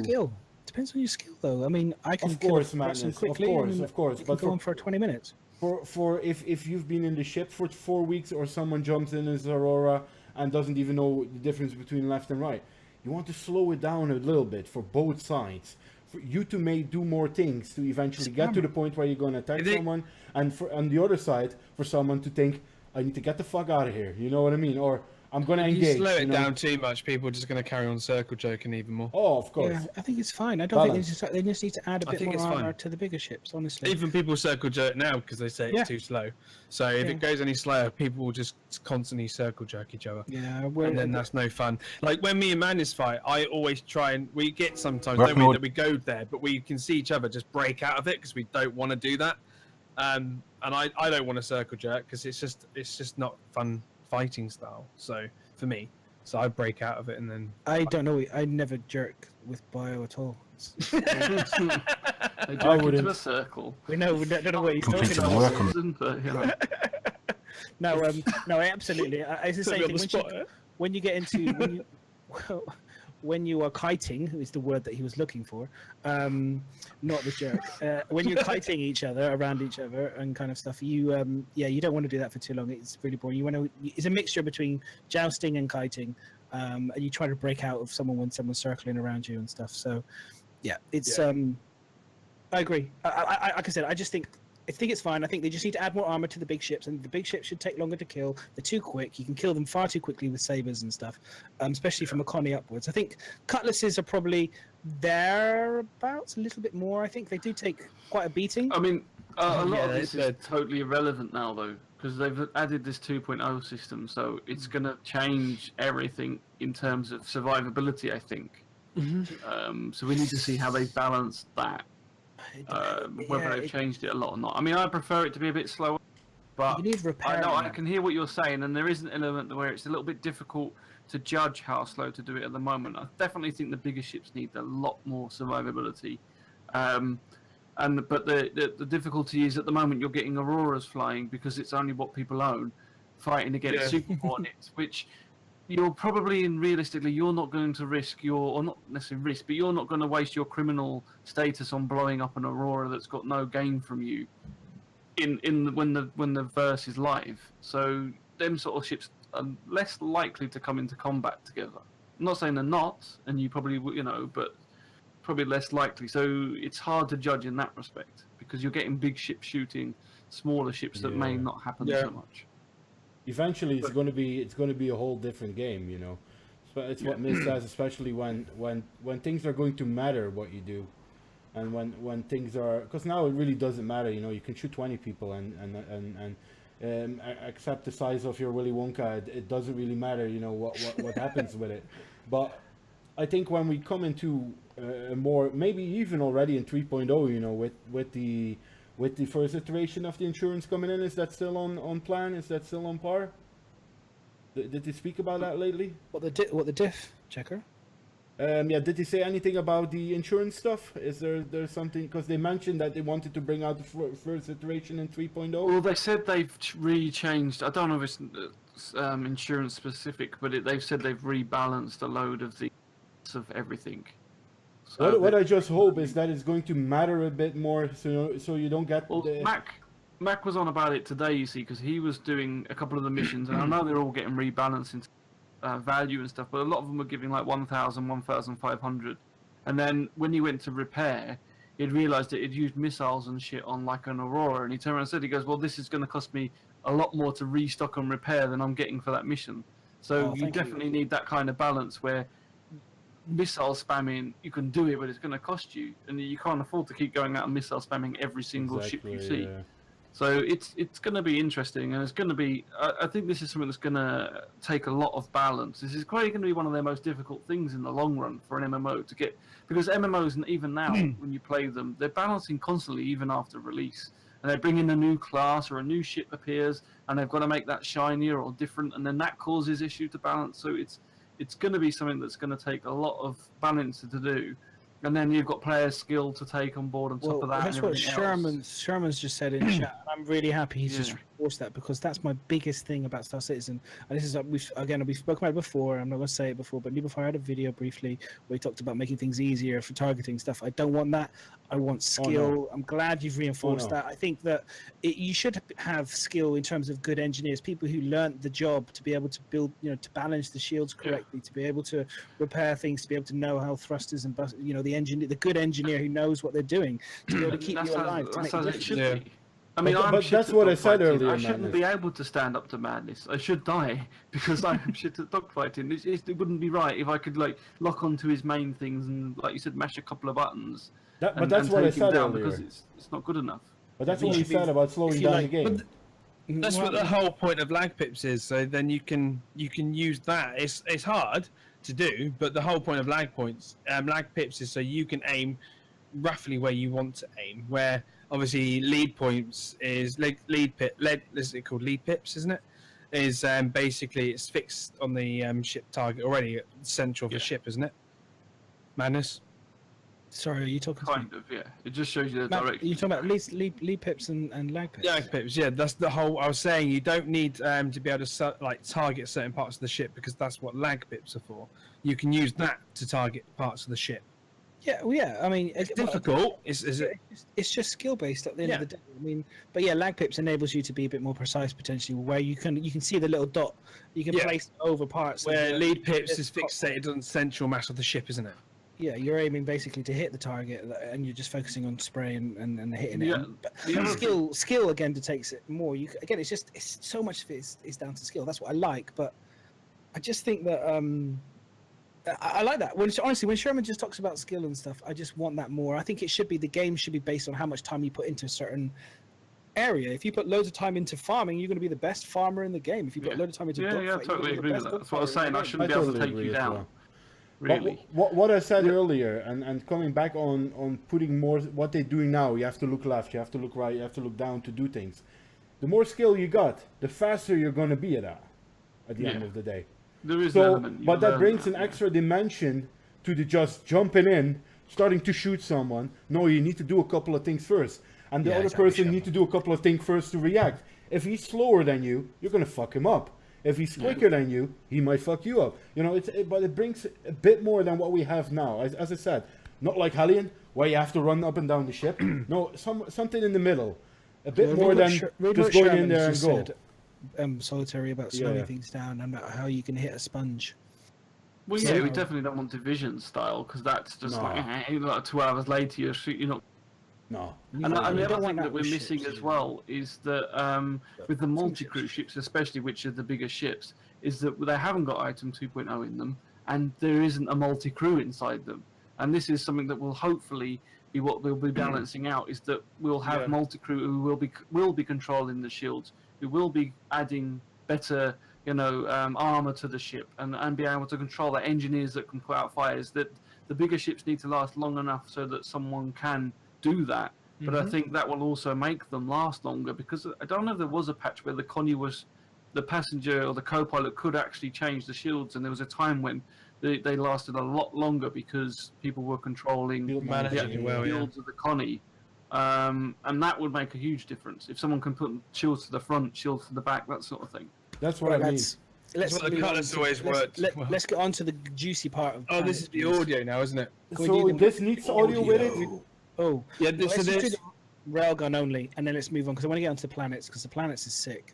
Depends on your skill, though. I mean, I can kill a person quickly. Of course. But go on for 20 minutes. For if you've been in the ship for 4 weeks or someone jumps in as Aurora and doesn't even know the difference between left and right, you want to slow it down a little bit for both sides. For you to do more things to eventually get to the point where you're going to attack someone, and for on the other side for someone to think, I need to get the fuck out of here, you know what I mean? Or I'm going to engage. If you slow it down too much, people are just going to carry on circle joking even more. Oh, of course. Yeah, I think it's fine. I don't think they just need to add a bit more armor to the bigger ships, honestly. Even people circle jerk now because they say it's too slow. So if it goes any slower, people will just constantly circle jerk each other. Yeah, and then that's no fun. Like when me and Magnus fight, I always try and we get sometimes don't we, that we go there, but we can see each other just break out of it because we don't want to do that. And I don't want to circle jerk because it's just not fun fighting style. So for me. So I break out of it and then... I don't know. I never jerk with bio at all. They jerk into a circle. We don't know what he's talking about. No, absolutely. It's the same thing. When you get into... when you are kiting, is the word that he was looking for, not the jerk. When you're kiting each other, around each other and kind of stuff, you don't want to do that for too long. It's really boring. It's a mixture between jousting and kiting, and you try to break out of someone when someone's circling around you and stuff. So, it's. I agree. Like I said, I think it's fine. I think they just need to add more armor to the big ships, and the big ships should take longer to kill. They're too quick. You can kill them far too quickly with sabers and stuff, especially from a Connie upwards. I think cutlasses are probably thereabouts a little bit more. I think they do take quite a beating. I mean, a lot of this is totally irrelevant now, though, because they've added this 2.0 system, so it's going to change everything in terms of survivability, I think. Mm-hmm. So we need to see how they balance that. Whether they've changed it a lot or not. I mean, I prefer it to be a bit slower, but I can hear what you're saying, and there is an element where it's a little bit difficult to judge how slow to do it at the moment. I definitely think the bigger ships need a lot more survivability, but the difficulty is at the moment you're getting Auroras flying because it's only what people own, fighting against Super Hornets, which you're probably realistically you're not going to risk or not necessarily risk, but you're not going to waste your criminal status on blowing up an Aurora that's got no gain from you when the verse is live. So them sort of ships are less likely to come into combat together. I'm not saying they're not, and you probably but probably less likely. So it's hard to judge in that respect because you're getting big ships shooting smaller ships that may not happen so much. Eventually, it's going to be a whole different game, you know. So it's what Miz says, especially when things are going to matter what you do. And when things are, because now it really doesn't matter, you know, you can shoot 20 people and accept the size of your Willy Wonka. It doesn't really matter, you know, what happens with it. But I think when we come into more, maybe even already in 3.0, you know, with the first iteration of the insurance coming in, is that still on plan? Is that still on par? Did they speak about that lately? What the diff checker? Yeah, did they say anything about the insurance stuff? Is there's something, because they mentioned that they wanted to bring out the first iteration in 3.0? Well, they said they've re-changed. I don't know if it's insurance specific, but they've said they've rebalanced a load of everything. So What I just hope is that it's going to matter a bit more, so you don't get the... Mac was on about it today, you see, because he was doing a couple of the missions, and I know they're all getting rebalanced into value and stuff, but a lot of them were giving like 1,000, 1,500, and then when he went to repair, he'd realised that he'd used missiles and shit on like an Aurora, and he turned around and said, he goes, well, this is going to cost me a lot more to restock and repair than I'm getting for that mission. So you definitely need that kind of balance where missile spamming, you can do it, but it's going to cost you, and you can't afford to keep going out and missile spamming every single ship you see. Yeah. So it's going to be interesting, and it's going to be. I think this is something that's going to take a lot of balance. This is probably going to be one of their most difficult things in the long run for an MMO to get, because MMOs, and even now when you play them, they're balancing constantly, even after release. And they bring in a new class or a new ship appears, and they've got to make that shinier or different, and then that causes issue to balance. So it's going to be something that's going to take a lot of balance to do. And then you've got player skill to take on board on top of that. That's what Sherman's just said in chat. And I'm really happy he's just reinforced that, because that's my biggest thing about Star Citizen. And this is we've spoken about it before. I'm not going to say it before, but before I had a video briefly where he talked about making things easier for targeting stuff. I don't want that. I want skill. Oh, no. I'm glad you've reinforced that. I think that you should have skill in terms of good engineers, people who learned the job to be able to build, you know, to balance the shields correctly, to be able to repair things, to be able to know how thrusters and you know, the good engineer who knows what they're doing, to be able to keep you alive. That's how it should be. I mean, but that's what I said earlier. I shouldn't be able to stand up to madness. I should die because I'm shit at dogfighting. It wouldn't be right if I could like lock onto his main things and, like you said, mash a couple of buttons. But that's what I said earlier. Because it's not good enough. But that's what we said about slowing down the game. That's what the whole point of lag pips is. So then you can use that. It's hard to do, but the whole point of lag pips is so you can aim roughly where you want to aim. Where obviously lead points is is it called lead pips, isn't it? Is basically it's fixed on the ship target already at the center of the ship, isn't it? Madness. Sorry, are you talking? Kind of, yeah. It just shows you the direction. You're talking about lead pips and lag pips. Lag pips, yeah. That's the whole. I was saying you don't need to be able to like target certain parts of the ship, because that's what lag pips are for. You can use that to target parts of the ship. Yeah, well, yeah. I mean, it's difficult. It's just skill based at the end of the day. I mean, but yeah, lag pips enables you to be a bit more precise potentially, where you can see the little dot. You can place over parts. Where lead pips is fixated on the central mass of the ship, isn't it? Yeah, you're aiming basically to hit the target, and you're just focusing on spray and hitting it. But skill again takes it more. It's so much of it is down to skill. That's what I like, but I just think that I like that. Honestly, when Sherman just talks about skill and stuff, I just want that more. I think the game should be based on how much time you put into a certain area. If you put loads of time into farming, you're going to be the best farmer in the game. If you put loads of time into I totally agree with that. That's what I was saying. I shouldn't be able to take you down. Really. But what I said earlier, and coming back on putting more, what they're doing now, you have to look left, you have to look right, you have to look down to do things. The more skill you got, the faster you're going to be at the end of the day. There is an element. But that brings an extra dimension to the just jumping in, starting to shoot someone. No, you need to do a couple of things first. And the other person needs to do a couple of things first to react. If he's slower than you, you're going to fuck him up. If he's quicker than you, he might fuck you up. You know, but it brings a bit more than what we have now. As I said, not like Hellion, where you have to run up and down the ship. No, something in the middle. A bit more than just going in there and go. Solitary about slowing things down and about how you can hit a sponge. Well, yeah, we definitely don't want Division style, because that's just like 2 hours later you're not. No. And the other thing that we're missing as well is that with the multi-crew ships, especially, which are the bigger ships, is that they haven't got item 2.0 in them, and there isn't a multi-crew inside them. And this is something that will hopefully what we'll be balancing out is that we'll have multi-crew who will be controlling the shields, who will be adding better, armor to the ship, and be able to control the engineers that can put out fires. That the bigger ships need to last long enough so that someone can do that. But I think that will also make them last longer, because I don't know if there was a patch where the passenger or the co-pilot could actually change the shields, and there was a time when they lasted a lot longer because people were controlling the shields of the Connie. And that would make a huge difference if someone can put shields to the front, shields to the back, that sort of thing. That's what I mean. That's what the colours always worked. Let's get on to the juicy part of this is the audio now, isn't it? So this needs audio with it? Oh. Yeah, let's just do the railgun only, and then let's move on, because I want to get onto the planets, because the planets is sick.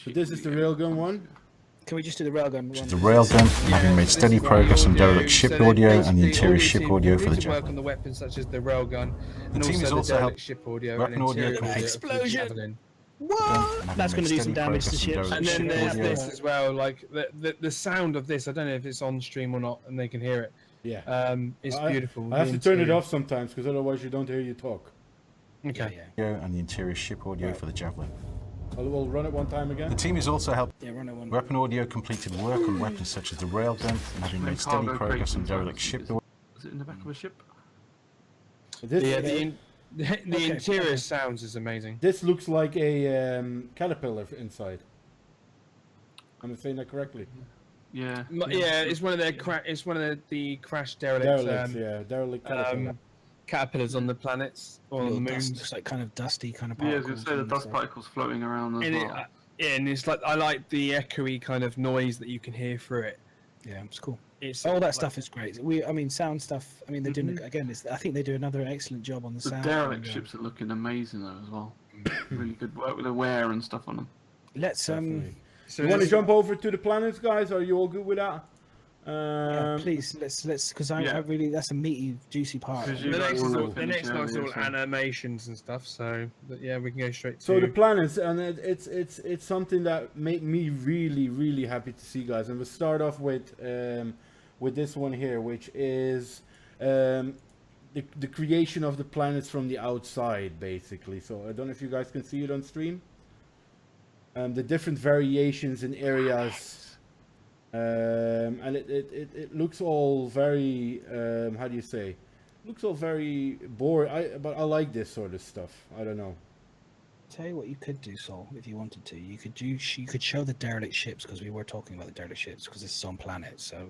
So this is the railgun one? Can we just do the railgun one? The railgun, having made steady progress on derelict ship audio and the interior ship audio for the work Javelin. on the weapons such as the railgun, The team is also helping ship audio weapon and audio interior audio Explosion! for the Javelin. What? That's going to do some damage to ships. And then there's this as well, like the sound of this. I don't know if it's on stream or not, and they can hear it. Yeah. It's beautiful. I have to turn it off sometimes, because otherwise you don't hear you talk. Okay. And the interior ship audio for the Javelin. We'll run it one time again. The team is also helping Run it one. weapon audio completed work on weapons such as the railgun and having made steady progress on derelict ship audio. Is it in the back of a ship? This, The interior sounds is amazing. This looks like a caterpillar inside. Am I saying that correctly? Yeah. Yeah, it's one of their the crash derelict derelict caterpillar. caterpillars on the planets or on the moons. Looks like kind of dusty kind of Yeah, I was particles. going to say the dust particles floating around as well. And it's like I like the echoey kind of noise that you can hear through it. Yeah, it's cool. It's All that stuff is great. Sound stuff. I mean, they're doing again. I think they do another excellent job on the The sound. derelict ships are looking amazing though as well. Really good work with the wear and stuff on them. Let's So you want to jump over to the planets, guys? Are you all good with that? please let's because I really that's a meaty juicy part. Because the you next guys is will all, finish earlier, so- animations and stuff. So yeah, we can go straight to. So the planets, and it's something that made me really happy to see, guys. And we'll start off with this one here, which is the creation of the planets from the outside, basically. So I don't know if you guys can see it on stream. The different variations in areas. And it looks all very how do you say? Looks all very boring. But I like this sort of stuff. I don't know. Tell you what you could do, Sol, if you wanted to. You could show the derelict ships, because we were talking about the derelict ships, because this is on planet. So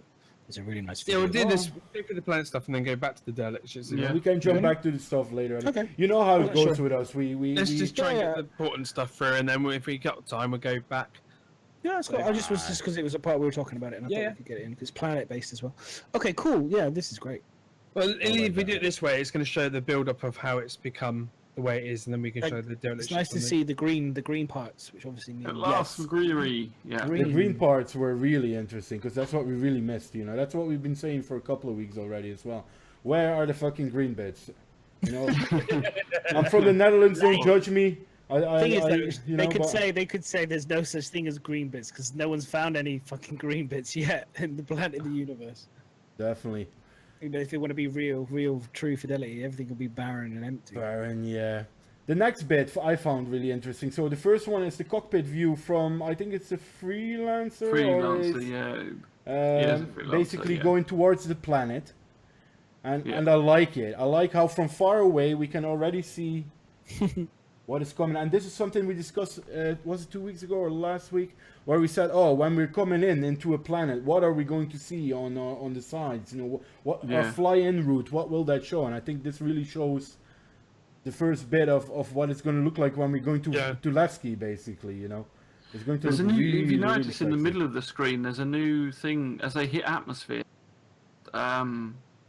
it's a really nice. Yeah, video. we'll do this. We'll go through the planet stuff and then go back to the derelict ships. Yeah. We can jump back to the stuff later. Okay. You know how it goes Sure. with us. Let's just try and get the important stuff through, and then if we got time, we'll go back. Yeah, that's cool. I just was because it was a part we were talking about it, and I thought we could get it in because it's planet based as well. Okay, cool. Yeah, this is great. Well, if we do it this way, it's going to show the build-up of how it's become the way it is, and then we can show the derelict. It's nice to see the green parts, which obviously mean At last, greenery. Yeah. The green parts were really interesting, because that's what we really missed. That's what we've been saying for a couple of weeks already as well. Where are the fucking green bits? I'm from the Netherlands. Don't judge me. They could say there's no such thing as green bits, because no one's found any fucking green bits yet in the planet in the universe. Definitely. If they want to be real, true fidelity, everything will be barren and empty. Barren, yeah. The next bit I found really interesting. So the first one is the cockpit view from, I think it's a freelancer. Basically going towards the planet, and I like it. I like how from far away we can already see what is coming. And this is something we discussed, was it 2 weeks ago or last week, where we said, when we're coming into a planet, what are we going to see on the sides? What our fly-in route, what will that show? And I think this really shows the first bit of what it's going to look like when we're going to Levski, basically. It's going to There's look a new, really, if you really notice in the sexy. middle of the screen, there's a new thing as they hit atmosphere.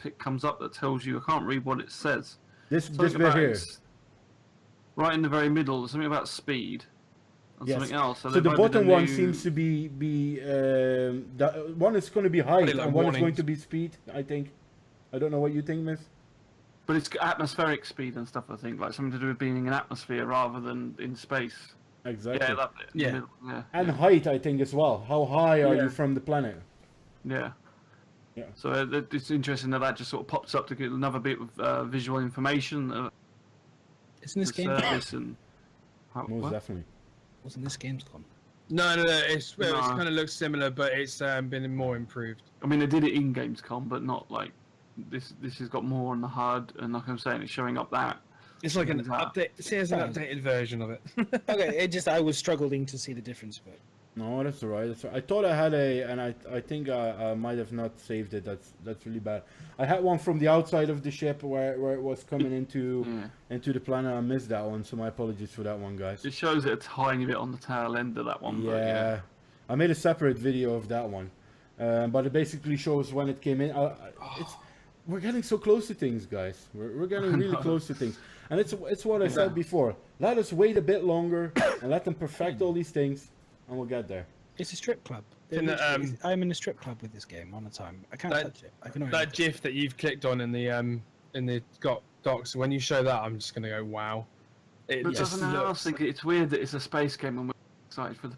It comes up that tells you, I can't read what it says. This Something bit about here. Right in the very middle, there's something about speed and Yes. something else. So they've the added bottom a one new- seems to be that one is going to be height, Probably like and one is warnings. going to be speed. I think. I don't know what you think, Miss. But it's atmospheric speed and stuff, I think, like something to do with being in atmosphere rather than in space. Exactly. Yeah, that bit in the Yeah. middle, yeah. And height, I think as well. How high are you from the planet? Yeah. Yeah. So it's interesting that just sort of pops up to get another bit of visual information. Isn't this The game? service and Most definitely. Wasn't this Gamescom? No, it's No. kind of looks similar, but it's been more improved. I mean, they did it in Gamescom, but not like this. This has got more on the HUD, and like I'm saying, it's showing up that. It's like an That. update. See, there's an updated version of it. Okay, I was struggling to see the difference, but No, that's alright. That's all right. I thought I had and I think I might have not saved it. That's really bad. I had one from the outside of the ship where it was coming into the planet. I missed that one, so my apologies for that one, guys. It shows it a tiny bit on the tail end of that one. Yeah, I made a separate video of that one, but it basically shows when it came in. We're getting so close to things, guys. We're getting really close to things, and it's what I said before. Let us wait a bit longer and let them perfect all these things, and we'll get there. it's a strip club. I'm in a strip club with this game all the time. I can't touch it. I can only That GIF that you've clicked on in the docs. When you show that, I'm just gonna go, wow. It But just doesn't I looks. think it's weird that it's a space game and we're excited for the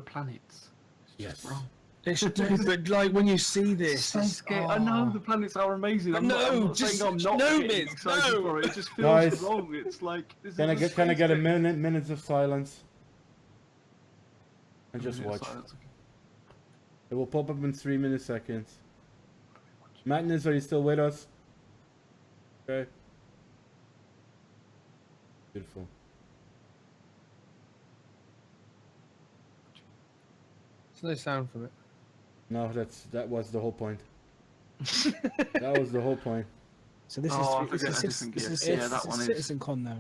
planets? It's just Yes. wrong. It's but like when you see this, Space game. I know the planets are amazing. I'm not saying I'm not getting excited for it. It just feels Guys, wrong. It's like this Can I is get a minutes of silence? And just watch. It will pop up in 3 seconds. Madness, are you still with us? Okay. Beautiful. There's no sound from it. No, that was the whole point. That was the whole point. So this Oh, I is forget this a is different this GIF. is Yeah, that one is. Citizen Con now.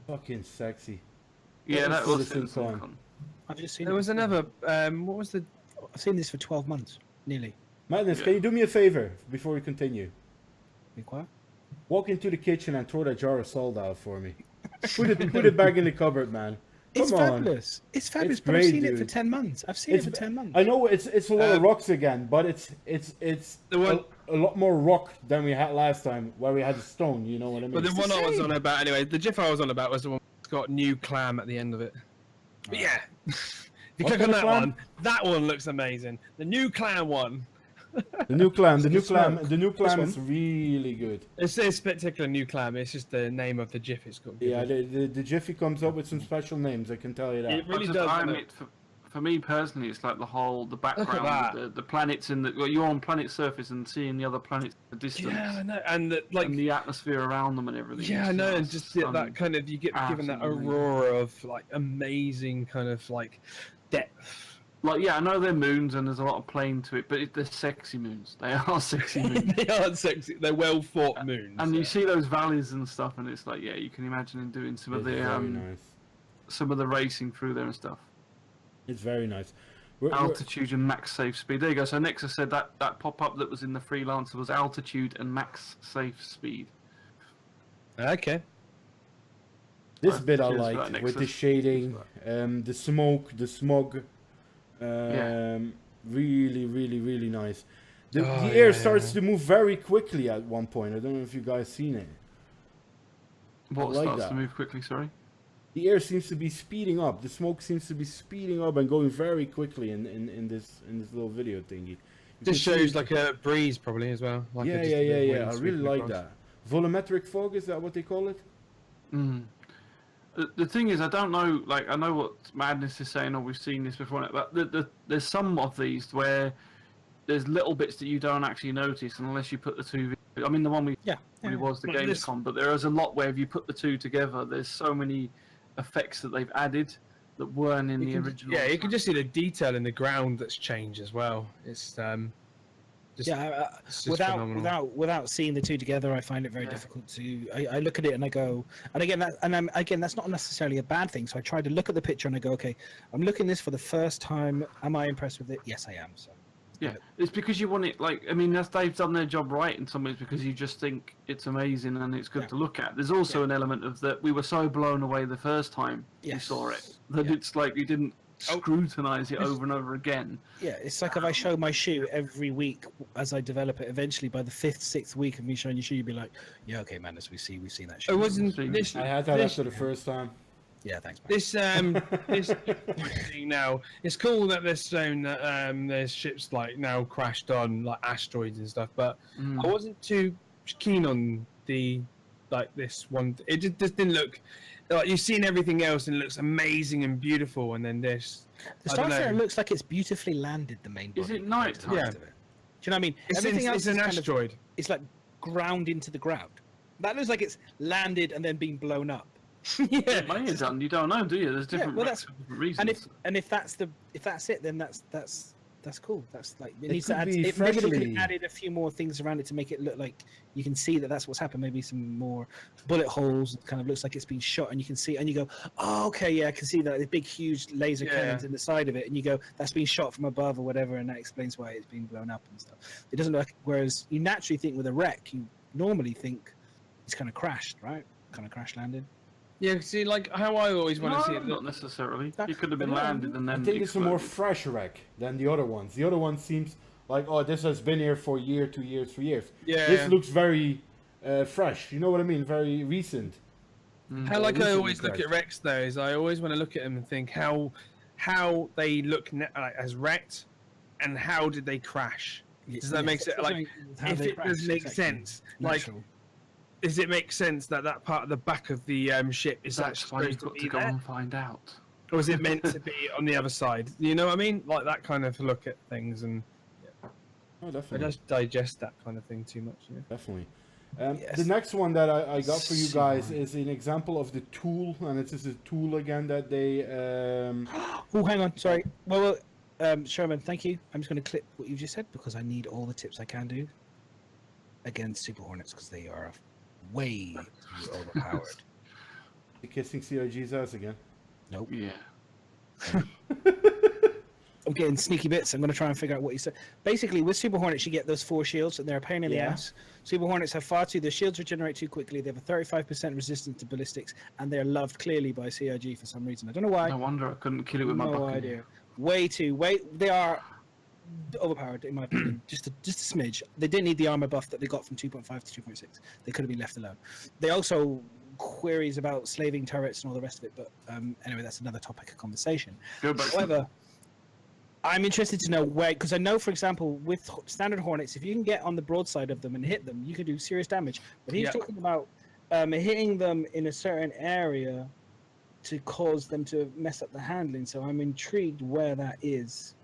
Fucking sexy. Yeah, that was Citizen Citizen Con. Con. I've just seen There it. was another. What was the? I've seen this for 12 months, nearly. Madness, can you do me a favor before we continue? Be quiet. Walk into the kitchen and throw that jar of salt out for me. Put it back in the cupboard, man. It's Come on. fabulous. It's fabulous. It's But I've great, seen it for dude. 10 months. I've seen it for 10 months. I know it's a lot of rocks again, but it's The one- a lot more rock than we had last time, where we had stone. You know what I mean? But the It's one the I was same. on about anyway. The GIF I was on about was the one that's got new clam at the end of it. But yeah, if you What click on kind of that clam? that one looks amazing. The new clam one. The new clam one? is really good. It's this particular new clam. It's just the name of the GIF it's got. Yeah, the Jiffy comes up with some special names. I can tell you that. It really I does. I doesn't mean, it? for me personally, it's like the background, that. the planets in you're on planet surface and seeing the other planets at a distance, Yeah, I know. And like, and the atmosphere around them and everything. yeah, I It's know. And nice, just stunning. that kind of you get given that Absolutely. aurora of like amazing kind of like depth. Like, yeah, I know they're moons and there's a lot of plane to it, but they're sexy moons. They are sexy moons. They aren't sexy. They're well thought moons. And you see those valleys and stuff, and it's like, yeah, you can imagine them doing some of It's the very nice. some of the racing through there and stuff. It's very nice. We're- Altitude and max safe speed. There you go. So Nexa said that pop up that was in the freelancer was altitude and max safe speed. Okay. This bit I Cheers for liked that, with the Nexus. shading, the smoke, the smog. Yeah. Really, really, really nice. The Oh, air yeah, starts to move very quickly at one point. I don't know if you guys seen it. What like starts that. to move quickly? Sorry. The air seems to be speeding up. The smoke seems to be speeding up and going very quickly in this little video thingy. You This can see- shows like a breeze probably as well. Like yeah. just a bit of wind I really sweeping like across. that. Volumetric fog, is that what they call it? Mm. The thing is, I don't know. Like, I know what Madness is saying, or we've seen this before. But there's some of these where there's little bits that you don't actually notice unless you put the two. I mean, the one we really was the Well, this- Gamescom, but there is a lot where if you put the two together, there's so many effects that they've added that weren't in the original. Yeah, you can just see the detail in the ground that's changed as well. It's just, Yeah, it's just phenomenal. without seeing the two together, I find it very difficult to. I look at it and I go, and again, that's not necessarily a bad thing. So I try to look at the picture and I go, okay, I'm looking this for the first time. Am I impressed with it? Yes, I am. So. Yeah, it's because you want it. Like, I mean, they've done their job right in some ways because you just think it's amazing and it's good to look at. There's also an element of that we were so blown away the first time we saw it that it's like you didn't scrutinize it over and over again. Yeah, it's like if I show my shoe every week as I develop it. Eventually, by the 5th, 6th week of me showing your shoe, you'd be like, "Yeah, okay, man, we've seen that shoe." It wasn't See, this. I had that this- after the first time. Yeah, thanks. Man. This thing now, it's cool that they're showing that there's ships like now crashed on like asteroids and stuff, but I wasn't too keen on this one. It just didn't look like you've seen everything else and it looks amazing and beautiful, and then this. The Starfarer looks like it's beautifully landed. The main body. Is it night time? Yeah. Do you know what I mean? Everything else is an asteroid. It's like ground into the ground. That looks like it's landed and then been blown up. Yeah, money is done. You don't know, do you? There's different, different reasons. And if that's it, then that's cool. That's like it needs could to add. be Maybe they could freshly- have added a few more things around it to make it look like you can see that that's what's happened. Maybe some more bullet holes. It kind of looks like it's been shot, and you can see, and you go, oh, okay, yeah, I can see that the big, huge laser cannons in the side of it, and you go, that's been shot from above or whatever, and that explains why it's been blown up and stuff. It doesn't look. Whereas you naturally think with a wreck, you normally think it's kind of crashed, right? Kind of crash landed. Yeah, see, like how I always want to see it. Not necessarily. It could have been landed and then. I think it's a more exploded. fresh wreck than the other ones. The other one seems like, oh, this has been here for a year, 2 years, 3 years. Yeah. This looks very fresh. You know what I mean? Very recent. How like I recently always look at wrecks though is I always want to look at them and think how they look as wrecked, and how did they crash? Does that make sense? Like, if it does make sense, like. Does it make sense that part of the back of the ship is That's why you've supposed got to to be go there? and find out. Or is it meant to be on the other side? You know what I mean? Like that kind of look at things, and Oh, I definitely. just digest that kind of thing too much. Yeah. Definitely. The next one that I got for you guys is an example of the tool, and it is a tool again that they. Oh, hang on, sorry. Well, Sherman, thank you. I'm just going to clip what you just said because I need all the tips I can do against Super Hornets because they are way too overpowered. Kissing CRG's ass again. Nope. Yeah. I'm getting sneaky bits. I'm going to try and figure out what you said. Basically, with Super Hornets, you get those 4 shields, and they're a pain in the ass. Super Hornets have their shields regenerate too quickly. They have a 35% resistance to ballistics, and they're loved clearly by CRG for some reason. I don't know why. No wonder I couldn't kill it with my bucket. idea. They are overpowered in my opinion. just a smidge. They didn't need the armor buff that they got from 2.5 to 2.6. They could have been left alone. They also queries about slaving turrets and all the rest of it, but anyway, that's another topic of conversation. However, I'm interested to know where, because I know, for example, with standard Hornets, if you can get on the broadside of them and hit them, you can do serious damage. But he's talking about hitting them in a certain area to cause them to mess up the handling. So I'm intrigued where that is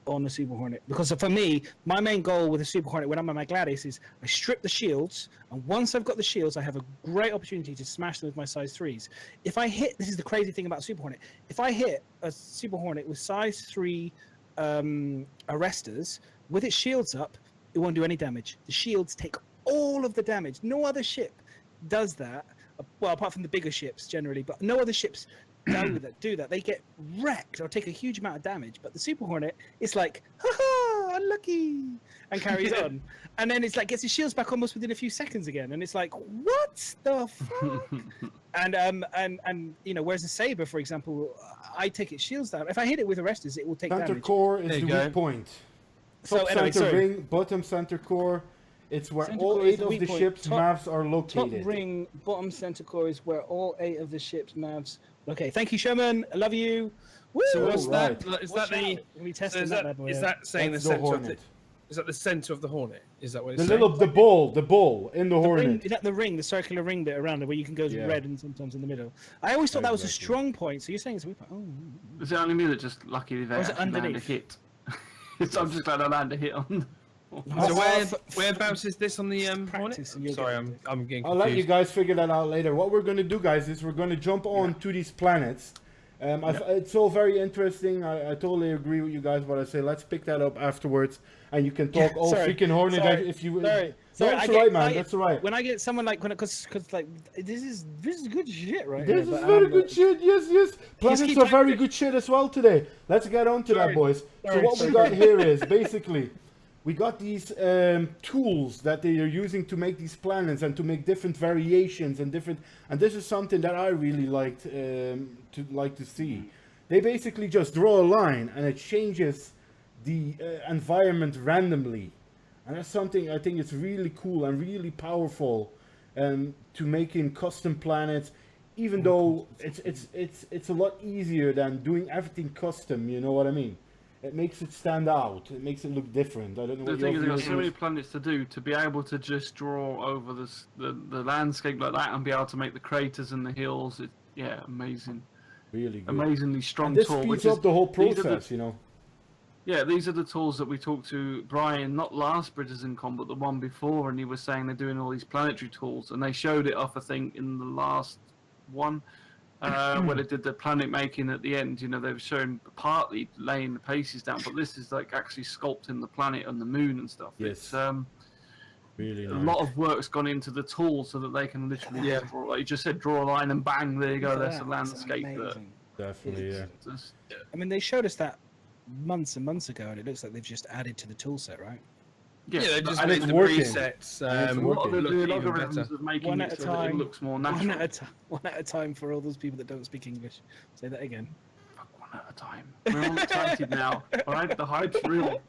on the Super Hornet, because for me, my main goal with the Super Hornet when I'm on my Gladius is I strip the shields, and once I've got the shields, I have a great opportunity to smash them with my size 3s. If I hit, this is the crazy thing about Super Hornet, if I hit a Super Hornet with size 3 arresters with its shields up, it won't do any damage. The shields take all of the damage. No other ship does that, well, apart from the bigger ships generally, but no other ships do that. They get wrecked or take a huge amount of damage, but the Super Hornet, it's like, haha, unlucky, and carries on. And then it's like gets his shields back almost within a few seconds again, and it's like, what the fuck? and you know, whereas the Saber, for example, I take its shields down. If I hit it with arresters, it will take Center damage. core is the weak point. Top center ring, bottom center core. It's where Center all core is 8 the of weak the point. ship's mavs are Top located. ring, bottom center core is where all 8 of the ship's mavs. Okay, thank you, Sherman. I love you. Woo! So what's Right. that? Is that the? We So tested that bad boy. is that saying the That's the center of the? Hornet. Is that the center of the Hornet? Is that what The it's little, the ball in the The Hornet. ring, is that the ring, the circular ring bit around it, where you can go red and sometimes in the middle? I always thought that was a Exactly. strong point. So you're saying it's a weak point? Oh. Is it only me that just lucky they Or is it actually land a underneath? hit? I'm just glad I land a hit on. So whereabouts is this on the Hornet? practice and you'll Sorry, get it. I'm getting I'll let you confused. guys figure that out later. What we're going to do, guys, is we're going to jump on to these planets. It's all very interesting. I totally agree with you guys, but I say let's pick that up afterwards, and you can talk all sorry, freaking Hornet sorry, if you. Sorry, No, sorry. that's I all get right, man. excited That's all right. when I get someone like because like this is good shit, right? This here, is but, very good shit. Yes. Planets keep are very talking. good shit as well today. Let's get on to that, Sorry. boys. So Sorry, what we sorry. got here is basically we got these tools that they are using to make these planets and to make different variations and different. And this is something that I really liked to see. They basically just draw a line and it changes the environment randomly. And that's something I think is really cool and really powerful to making custom planets, even though it's a lot easier than doing everything custom. You know what I mean? It makes it stand out. It makes it look different. I don't know. The what thing your is, they've got view so many planets to do, to be able to just draw over the landscape like that and be able to make the craters and the hills. Amazing. Really good. Amazingly strong And this tool. speeds up the whole process, you know. Yeah, these are the tools that we talked to Brian, not last Citizen.com, but the one before, and he was saying they're doing all these planetary tools, and they showed it off, I think, in the last one, where they did the planet making at the end. You know, they were showing partly laying the pieces down, but this is like actually sculpting the planet and the moon and stuff. Yes. It's Really a nice. lot of work's gone into the tool so that they can literally, draw, like you just said, draw a line and bang, there you go, that's a landscape. Definitely, yeah. I mean, they showed us that months and months ago, and it looks like they've just added to the tool set, right? Yeah, they just and made it's the working. presets. And it's A lot of the working. look even algorithms better. of making One it at a so that it time. looks more natural. One at a time for all those people that don't speak English. Say that again. Fuck, one at a time. We're all excited now. All right, the hype's real.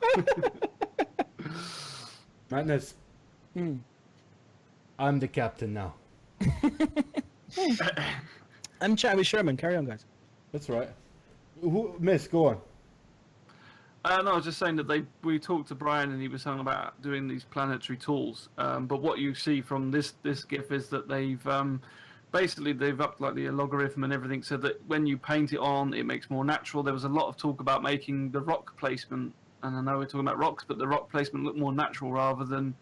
Madness. Hmm. I'm the captain now. I'm chatting with Sherman. Carry on, guys. That's right. Miss, go on. No, I was just saying that we talked to Brian and he was talking about doing these planetary tools. But what you see from this GIF is that they've basically they've upped like the logarithm and everything, so that when you paint it on, it makes more natural. There was a lot of talk about making the rock placement, and I know we're talking about rocks, but the rock placement looked more natural rather than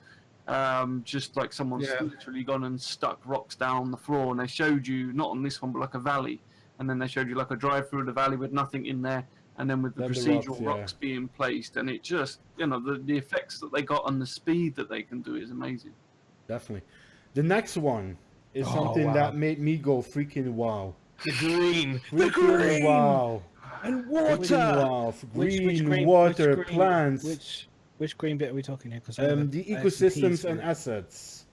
just like someone's literally gone and stuck rocks down on the floor. And they showed you, not on this one, but like a valley, and then they showed you like a drive through the valley with nothing in there. And then with the procedural rocks being placed, and it just, you know, the effects that they got and the speed that they can do is amazing. Definitely. The next one is something that made me go freaking wow. The green. Freaking wow. And Freaking wow. Which Green, water, plants. Which green bit are we talking here? Because the ecosystems and assets.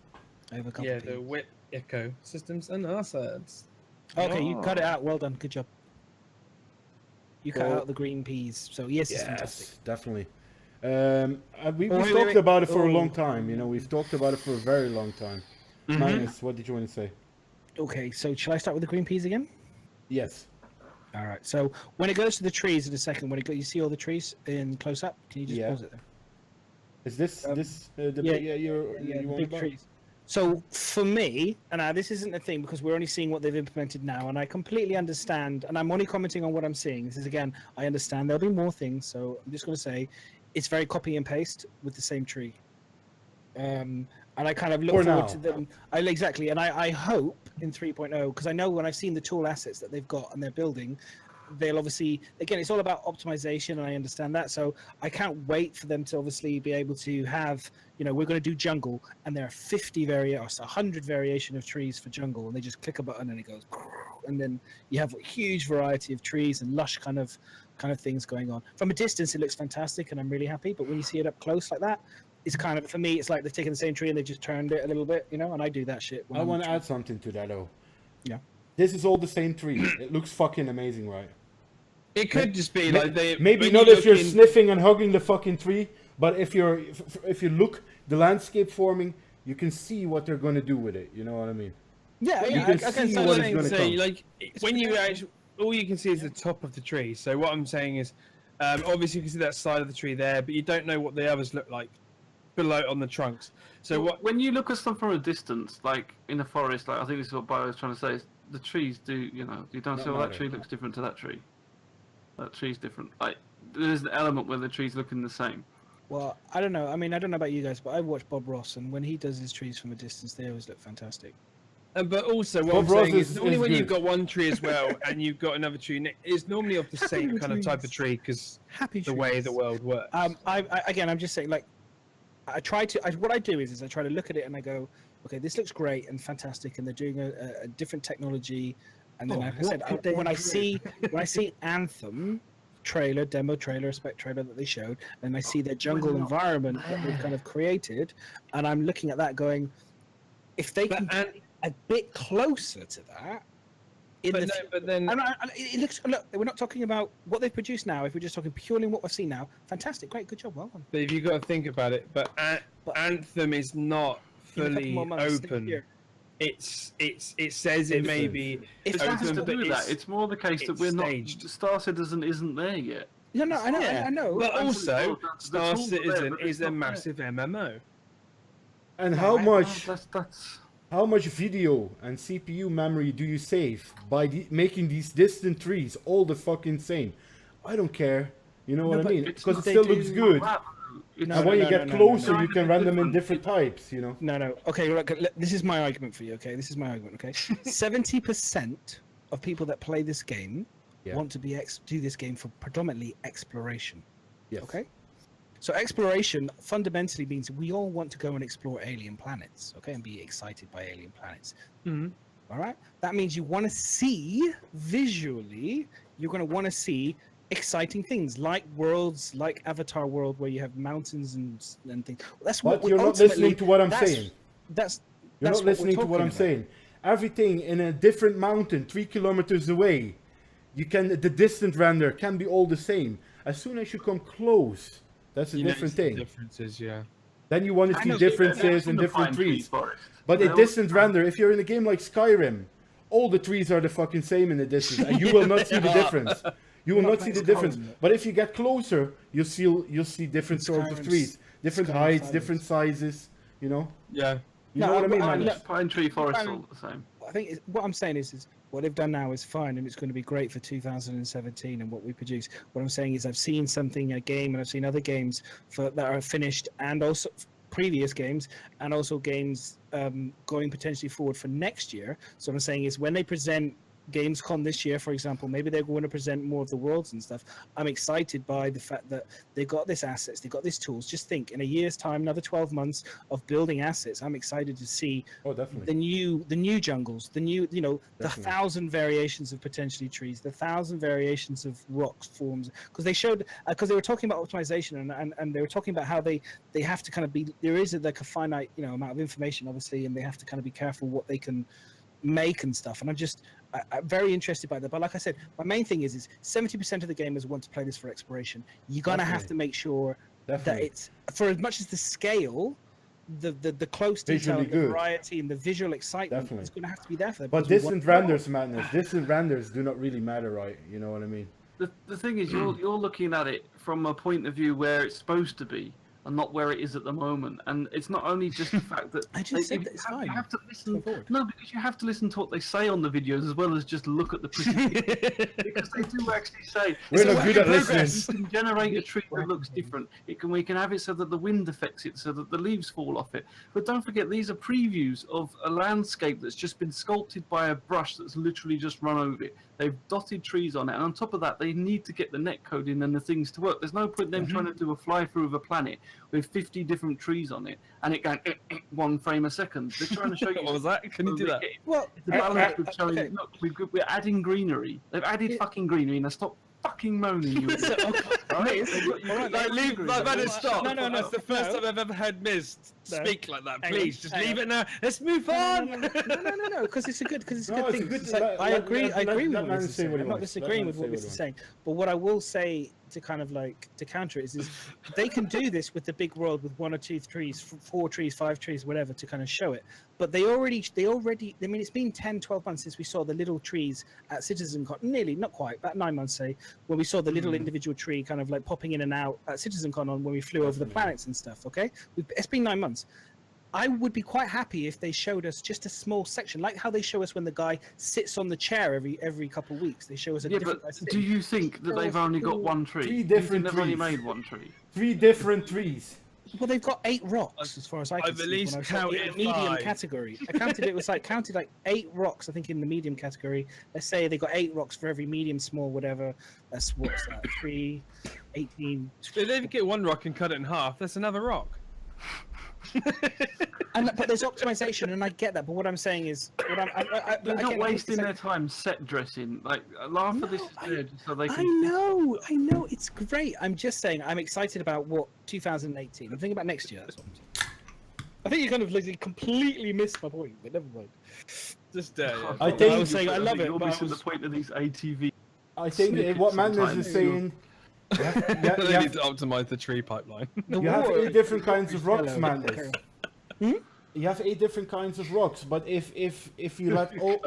I have a couple Yeah, the wet ecosystems and assets. Okay, you cut it out. Well done. Good job. You cut Well, out the green peas. So yes, it's fantastic. Yes, definitely. We've talked about it for a long time. You know, we've talked about it for a very long time. Magnus, what did you want to say? Okay, so shall I start with the green peas again? Yes. All right. So when it goes to the trees in a second, you see all the trees in close up. Can you just pause it there? Is this the big trees? So for me, and this isn't a thing because we're only seeing what they've implemented now, and I completely understand, and I'm only commenting on what I'm seeing. This is, again, I understand there'll be more things, so I'm just going to say it's very copy and paste with the same tree. And I kind of look forward to them. Exactly, and I hope in 3.0, because I know when I've seen the tool assets that they've got and they're building, they'll obviously, again, it's all about optimization, and I understand that. So I can't wait for them to obviously be able to have, you know, we're going to do jungle, and there are 100 variation of trees for jungle, and they just click a button and it goes, and then you have a huge variety of trees and lush kind of things going on. From a distance, it looks fantastic, and I'm really happy. But when you see it up close like that, it's kind of, for me, it's like they've taken the same tree and they just turned it a little bit, you know. And I do that shit. I want to add something to that, though. Yeah. This is all the same tree. It looks fucking amazing, right? It could just be like they maybe not if you're sniffing and hugging the fucking tree, but if you look the landscape forming, you can see what they're going to do with it. You know what I mean? Yeah, you can see what is going to come. Like when you actually, all you can see is the top of the tree. So what I'm saying is, obviously you can see that side of the tree there, but you don't know what the others look like below on the trunks. So when you look at stuff from a distance, like in a forest, like I think this is what Bio was trying to say, is the trees do, you know, you don't say, well, that tree looks different to that tree. That tree's different. Like there's an element where the trees looking the same. Well, I don't know. I mean, I don't know about you guys, but I watch Bob Ross, and when he does his trees from a distance, they always look fantastic. But also, what I'm saying is normally when you've got one tree as well, and you've got another tree, it's normally of the same kind of type of tree because the way the world works. I'm just saying, like, what I do is I try to look at it and I go, okay, this looks great and fantastic, and they're doing a different technology. And then, like I said, when I see Anthem demo trailer, spec trailer that they showed, and I see their jungle environment that they've kind of created, and I'm looking at that going, if they can get a bit closer to that, it looks. Look, we're not talking about what they've produced now. If we're just talking purely what we've seen now, fantastic, great, good job, well done. But if you've got to think about it, but Anthem is not fully open. it says it may be It's nothing to do with that. It's more the case that we're staged. not. Star Citizen isn't there yet. No, I know, I know. But also, the Star tools are there, Citizen but it's is a not there. massive MMO. And how much That's how much video and CPU memory do you save by making these distant trees all the fucking same? I don't care. You know what I mean? Because it still looks good. And when you get closer, you can run them in different types, you know? No. Okay, look, this is my argument for you, okay? This is my argument, okay? 70% of people that play this game want to do this game for predominantly exploration. Yes. Okay? So exploration fundamentally means we all want to go and explore alien planets, okay? And be excited by alien planets. Mm-hmm. All right? That means you want to see, visually, you're going to want to see exciting things like worlds, like Avatar World, where you have mountains and things. That's what. But you're not listening to what I'm saying. You're not what listening we're to what I'm talking saying. Everything in a different mountain, 3 kilometers away, the distant render can be all the same. As soon as you come close, that's a different thing. Differences, yeah. Then you want to see differences in different trees. But a They'll- distant render, if you're in a game like Skyrim, all the trees are the fucking same in the distance, and you will not see the difference. You will not see the difference. But if you get closer, you'll see different sorts of trees, different heights, different sizes. You know. Yeah. You know what I mean, man? Look, Pine Tree Forest all the same. I think what I'm saying is what they've done now is fine, and it's going to be great for 2017 and what we produce. What I'm saying is I've seen a game, and I've seen other games that are finished, and also previous games, and also games going potentially forward for next year. So what I'm saying is when they present Gamescom this year, for example, maybe they're going to present more of the worlds and stuff. I'm excited by the fact that they got this assets, they got these tools. Just think, in a year's time, another 12 months of building assets, I'm excited to see the new jungles, the new, the 1,000 variations of potentially trees, the 1,000 variations of rocks, forms. Because they showed, because they were talking about optimization, and they were talking about how they have to kind of be, there is like a finite amount of information, obviously, and they have to kind of be careful what they can make and stuff. And I'm very interested by that. But like I said, my main thing is 70% of the gamers want to play this for exploration. You're gonna have to make sure that it's, for as much as the scale, the close detail, the variety, and the visual excitement is going to have to be there for them. But distant renders, madness. Distant renders do not really matter, right? You know what I mean? The thing is, you're looking at it from a point of view where it's supposed to be, and not where it is at the moment. And it's not only just the fact that I just said that it's fine. You have to listen. No, because you have to listen to what they say on the videos as well as just look at the pretty pictures. Because they do actually say we're not good at listening. You can generate a tree that looks different. We can have it so that the wind affects it, so that the leaves fall off it. But don't forget, these are previews of a landscape that's just been sculpted by a brush that's literally just run over it. They've dotted trees on it, and on top of that, they need to get the net code in and the things to work. There's no point in them trying to do a fly through of a planet with 50 different trees on it and it going 1 frame a second. They're trying to show you. What was that? Can you do that? Well, the balance with showing. Okay. Look, we're adding greenery. They've added fucking greenery, and stop fucking moaning. You. Stop. No. That's the first time I've ever heard Miz speak like that. Please, just leave it now. Let's move on. No, because it's a good thing. I agree with what Miz is saying. I'm not disagreeing with what Miz is saying. But what I will say to kind of like to counter it is they can do this with the big world with 1 or 2 trees, 4 trees, 5 trees, whatever, to kind of show it. But they already I mean, it's been 10, 12 months since we saw the little trees at CitizenCon, nearly, not quite, about 9 months, say, when we saw the little individual tree kind of like popping in and out at CitizenCon when we flew over the planets and stuff, okay? It's been 9 months. I would be quite happy if they showed us just a small section, like how they show us when the guy sits on the chair every couple of weeks. They show us a different. But do you think that they've only got 1 tree? 3 different trees. They've only made 1 tree. 3 different trees. Well, they've got 8 rocks, as far as I can see. I've at least counted medium 5. category. I counted counted like 8 rocks, I think, in the medium category. Let's say they got 8 rocks for every medium, small, whatever. That's what's that? 3, 18. If they get 1 rock and cut it in half, that's another rock. But there's optimization, and I get that. But what I'm saying is, they're not wasting their time set dressing. Like, half of this is there just so they can. I know, it's great. I'm just saying, I'm excited about what 2018. I'm thinking about next year. That's what I'm saying. I think you kind of like completely missed my point, but never mind. Just I think I was saying I love it. You're missing the point of these ATV. I think what Madness is saying. They need to optimize the tree pipeline. You have 8 different kinds of rocks, Madness. you have 8 different kinds of rocks, but if you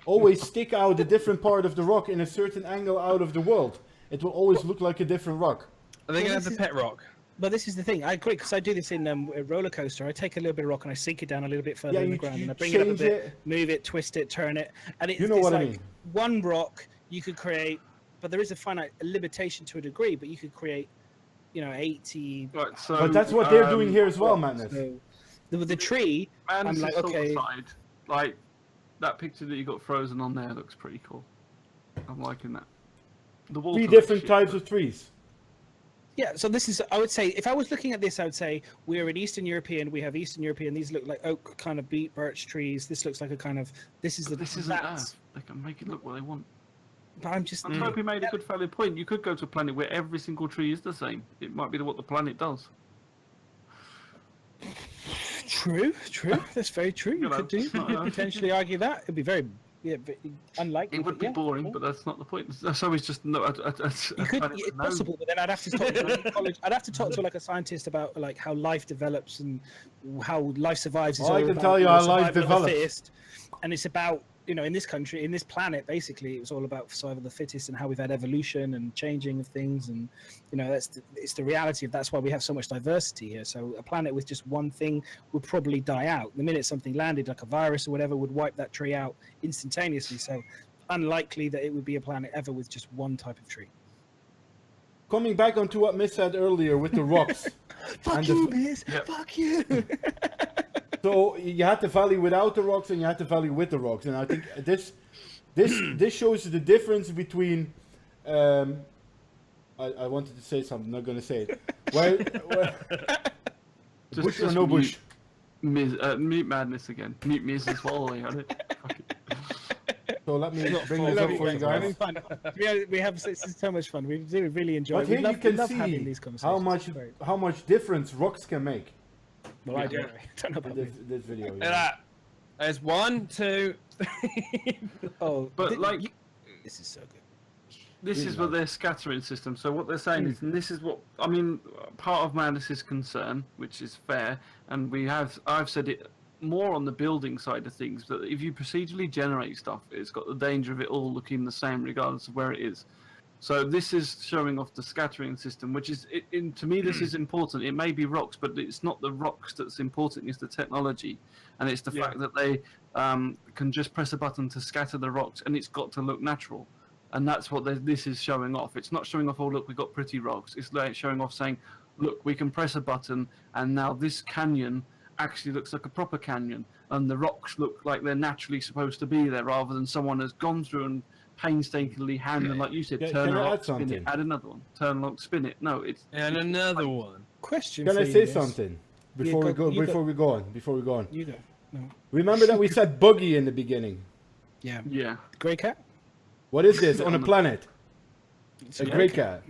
always stick out a different part of the rock in a certain angle out of the world, it will always look like a different rock. Are they going to have the pet rock? But this is the thing. I agree because I do this in a roller coaster. I take a little bit of rock and I sink it down a little bit further in the ground, and I bring it up a bit, move it, twist it, turn it, and it's, what I mean. One rock you could create, but there is a finite limitation to a degree. But you could create, 80. Right, so, But that's what they're doing here as well, Madness. So, the tree, I'm like, okay. Like that picture that you got frozen on there looks pretty cool. I'm liking that. The 3 different types of trees. Yeah, so this is, I would say, if I was looking at this, I would say we're in Eastern European, we have Eastern European, these look like oak kind of birch trees, this looks like a kind of, this isn't Earth. They can make it look what they want. But I'm just... Toby made a good valid point. You could go to a planet where every single tree is the same. It might be what the planet does. True. That's very true. You could potentially argue that. It'd be very unlikely. It would be boring, but that's not the point. That's always just it's possible, but then I'd have to talk to college. I'd have to talk to like a scientist about like how life develops and how life survives. I can tell you how life develops, and it's about in this country, in this planet, basically, it was all about survival of the fittest and how we've had evolution and changing of things, and it's the reality of that's why we have so much diversity here. So a planet with just one thing would probably die out. The minute something landed, like a virus or whatever, would wipe that tree out instantaneously. So unlikely that it would be a planet ever with just one type of tree. Coming back onto what Miss said earlier with the rocks. Fuck you, Miss. Yep. Fuck you. So you had the valley without the rocks and you had the valley with the rocks, and I think this shows the difference between. I wanted to say something, not going to say it. Where bush or no bush? Mute Madness again. Mute me as well. So let me bring this up for you guys. We have this is so much fun. We do really enjoy. But here you can see these conversations. how much difference rocks can make. Well, I don't know about this video. Look at that. There's 1, 2, 3. Oh, but this is so good. This is what their scattering system. So what they're saying is, and this is what I mean. Part of Madness's concern, which is fair, and I've said it more on the building side of things, that if you procedurally generate stuff, it's got the danger of it all looking the same regardless of where it is. So this is showing off the scattering system, which is, to me, this is important. It may be rocks, but it's not the rocks that's important. It's the technology, and it's the fact that they can just press a button to scatter the rocks, and it's got to look natural. And that's what this is showing off. It's not showing off, oh, look, we've got pretty rocks. It's like showing off saying, look, we can press a button, and now this canyon actually looks like a proper canyon, and the rocks look like they're naturally supposed to be there, rather than someone has gone through and painstakingly and like you said, turn a lock, spin it, add another one, turn a lock, spin it. No, it's and another one. Question. Can I say something before we go on? You go. No. Remember that we said buggy in the beginning. Yeah. Yeah. Grey cat. What is this on a planet? It's a grey cat.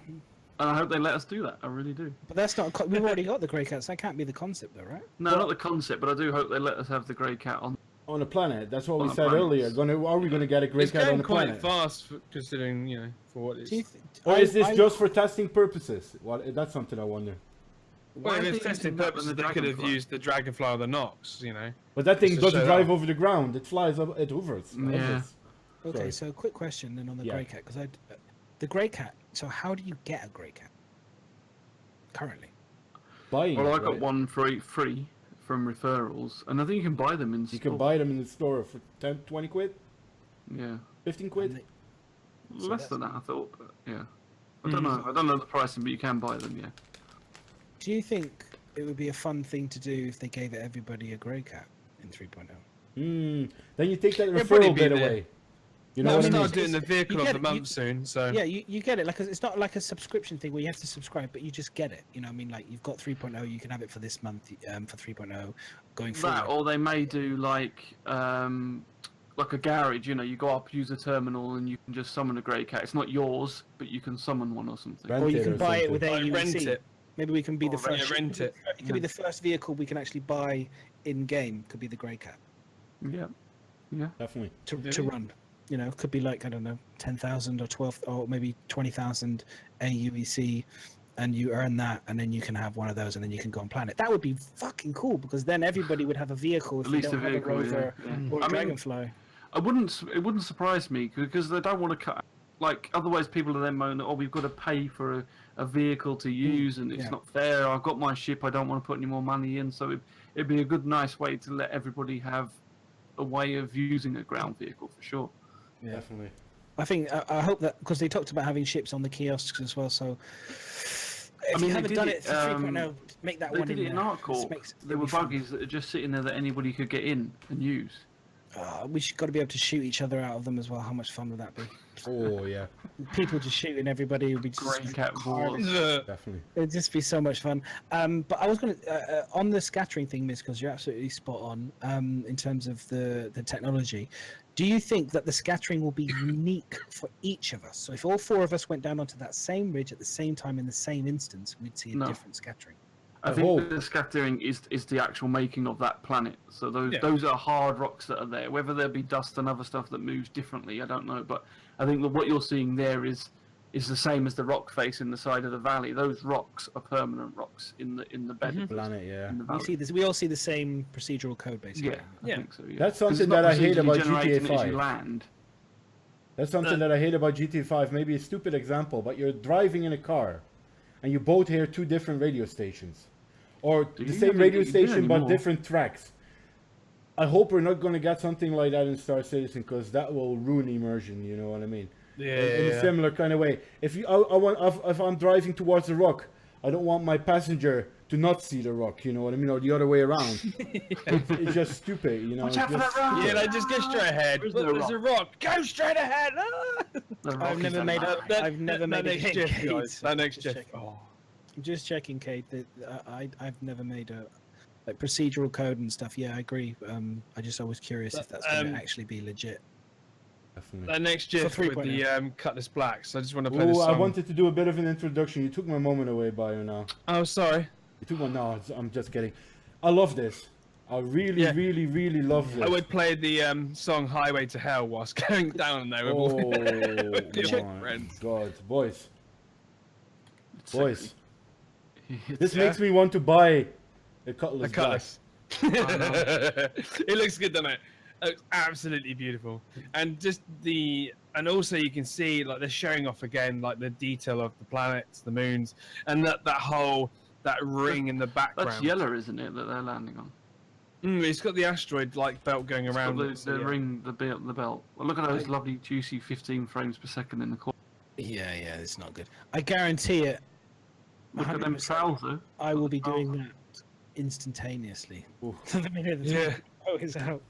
And I hope they let us do that. I really do. But that's not. We've already got the grey cats. That can't be the concept, though, right? No, not the concept. But I do hope they let us have the grey cat on a planet. That's what we said earlier. Are we going to get a grey cat on a planet? It's going quite fast, considering for what it is. Or is this just for testing purposes? Well, that's something I wonder. Well, if it's testing purposes, they could have used the dragonfly or the Nox, But that thing doesn't drive over the ground. It flies up. It hovers. Yeah. Okay, so quick question then on the grey cat, because the grey cat. So how do you get a grey cat currently? Buying. Well, I got one free from referrals, and I think you can buy them in. You can buy them in the store for 10, 20 quid. Yeah. 15 quid. Less than that, I thought. But yeah. I don't know. I don't know the pricing, but you can buy them. Yeah. Do you think it would be a fun thing to do if they gave everybody a grey cat in 3.0? Then you take that referral bit away. You know, we'll start doing the vehicle of the month soon. So yeah, you get it. Like it's not like a subscription thing where you have to subscribe, but you just get it. You know, what I mean, like you've got 3.0, you can have it for this month for 3.0 going forward. That, or they may do like a garage. You go up, use a terminal, and you can just summon a grey cat. It's not yours, but you can summon one or something. Or you can buy it with AUC. Rent it. Maybe we can be the first. Rent it. It could be the first vehicle we can actually buy in game. Could be the grey cat. Yeah. Definitely. To run. Could be like, I don't know, 10,000 or 12, or maybe 20,000 AUEC and you earn that, and then you can have one of those, and then you can go on planet. That would be fucking cool, because then everybody would have a vehicle if At they least don't a have a vehicle, rover or a I mean, dragonfly. It wouldn't surprise me because they don't want to cut. Like otherwise, people are then moaning, "Oh, we've got to pay for a vehicle to use, and it's not fair. I've got my ship. I don't want to put any more money in." So it'd be a good, nice way to let everybody have a way of using a ground vehicle for sure. Yeah. Definitely. I think I hope that, because they talked about having ships on the kiosks as well. So if you haven't done it for 3.0, make that one. They did it in Artcore. There were buggies that are just sitting there that anybody could get in and use. We should got to be able to shoot each other out of them as well. How much fun would that be? Oh yeah. People just shooting everybody would be just Great cat balls. Definitely. It'd just be so much fun. But I was going to on the scattering thing, Miss, because you're absolutely spot on in terms of the technology. Do you think that the scattering will be unique for each of us? So if all four of us went down onto that same ridge at the same time in the same instance, we'd see a different scattering. I think the scattering is the actual making of that planet. So those are hard rocks that are there. Whether there be dust and other stuff that moves differently, I don't know. But I think that what you're seeing there is the same as the rock face in the side of the valley. Those rocks are permanent rocks in the bed of the planet. Yeah. We see this. We all see the same procedural code, basically. Yeah, I think so. Yeah. That's something that I hate about GTA GTA 5. Land. That's something that I hate about GTA 5. Maybe a stupid example, but you're driving in a car, and you both hear two different radio stations, or the same radio station but different tracks. I hope we're not going to get something like that in Star Citizen, because that will ruin immersion. You know what I mean? In a similar kind of way. If I'm driving towards the rock, I don't want my passenger to not see the rock. You know what I mean, or the other way around. It's just stupid. You know. Watch out for that rock! Yeah, like, just go straight ahead. There's a rock. Go straight ahead. I've never made a. I've never made a hit, Kate. That next Jeff. I'm just checking, Kate. That I've never made a like procedural code and stuff. Yeah, I agree. I just always curious if that's going to actually be legit. Definitely. That next GIF with the Cutlass Blacks. I just want to play this song. I wanted to do a bit of an introduction. You took my moment away, Bio, now. Oh, sorry. You took one. No, I'm just kidding. I love this. I really, really love this. I would play the song "Highway to Hell" whilst going down there with all my friends. God, boys. This makes me want to buy a Cutlass. It looks good, doesn't it? It's absolutely beautiful, and also you can see like they're showing off again like the detail of the planets, the moons, and that ring in the background. That's yellow, isn't it? That they're landing on. It's got the asteroid like belt going around. The ring, the belt. Well, look at those lovely juicy 15 frames per second in the corner. Yeah, it's not good. I guarantee it. Look at them trousers. I will be doing that instantaneously. The minute the video is out,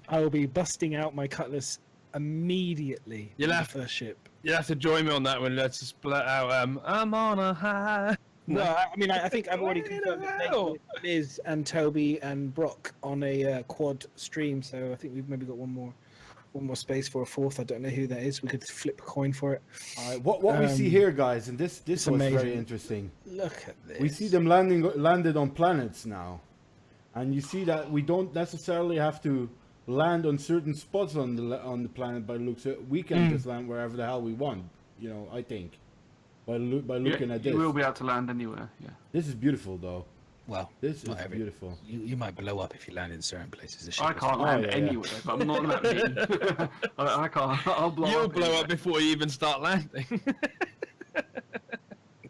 I will be busting out my Cutlass immediately. First ship. You'll have to join me on that one. Let's split out. I'm on a high. No, I mean, I think I've already confirmed with Liz and Toby and Brock on a quad stream, so I think we've maybe got one more space for a fourth. I don't know who that is. We could flip a coin for it. What we see here, guys, and this was amazing. Very interesting. Look at this. We see them landed on planets now, and you see that we don't necessarily have to land on certain spots on the planet by looks. We can just land wherever the hell we want. You know, I think by looking at this, you will be able to land anywhere. Yeah. This is beautiful, though. Well, this is beautiful. You might blow up if you land in certain places. I can't land anywhere, but I'm not that mean. I can't. I'll blow up. You'll blow up before you even start landing.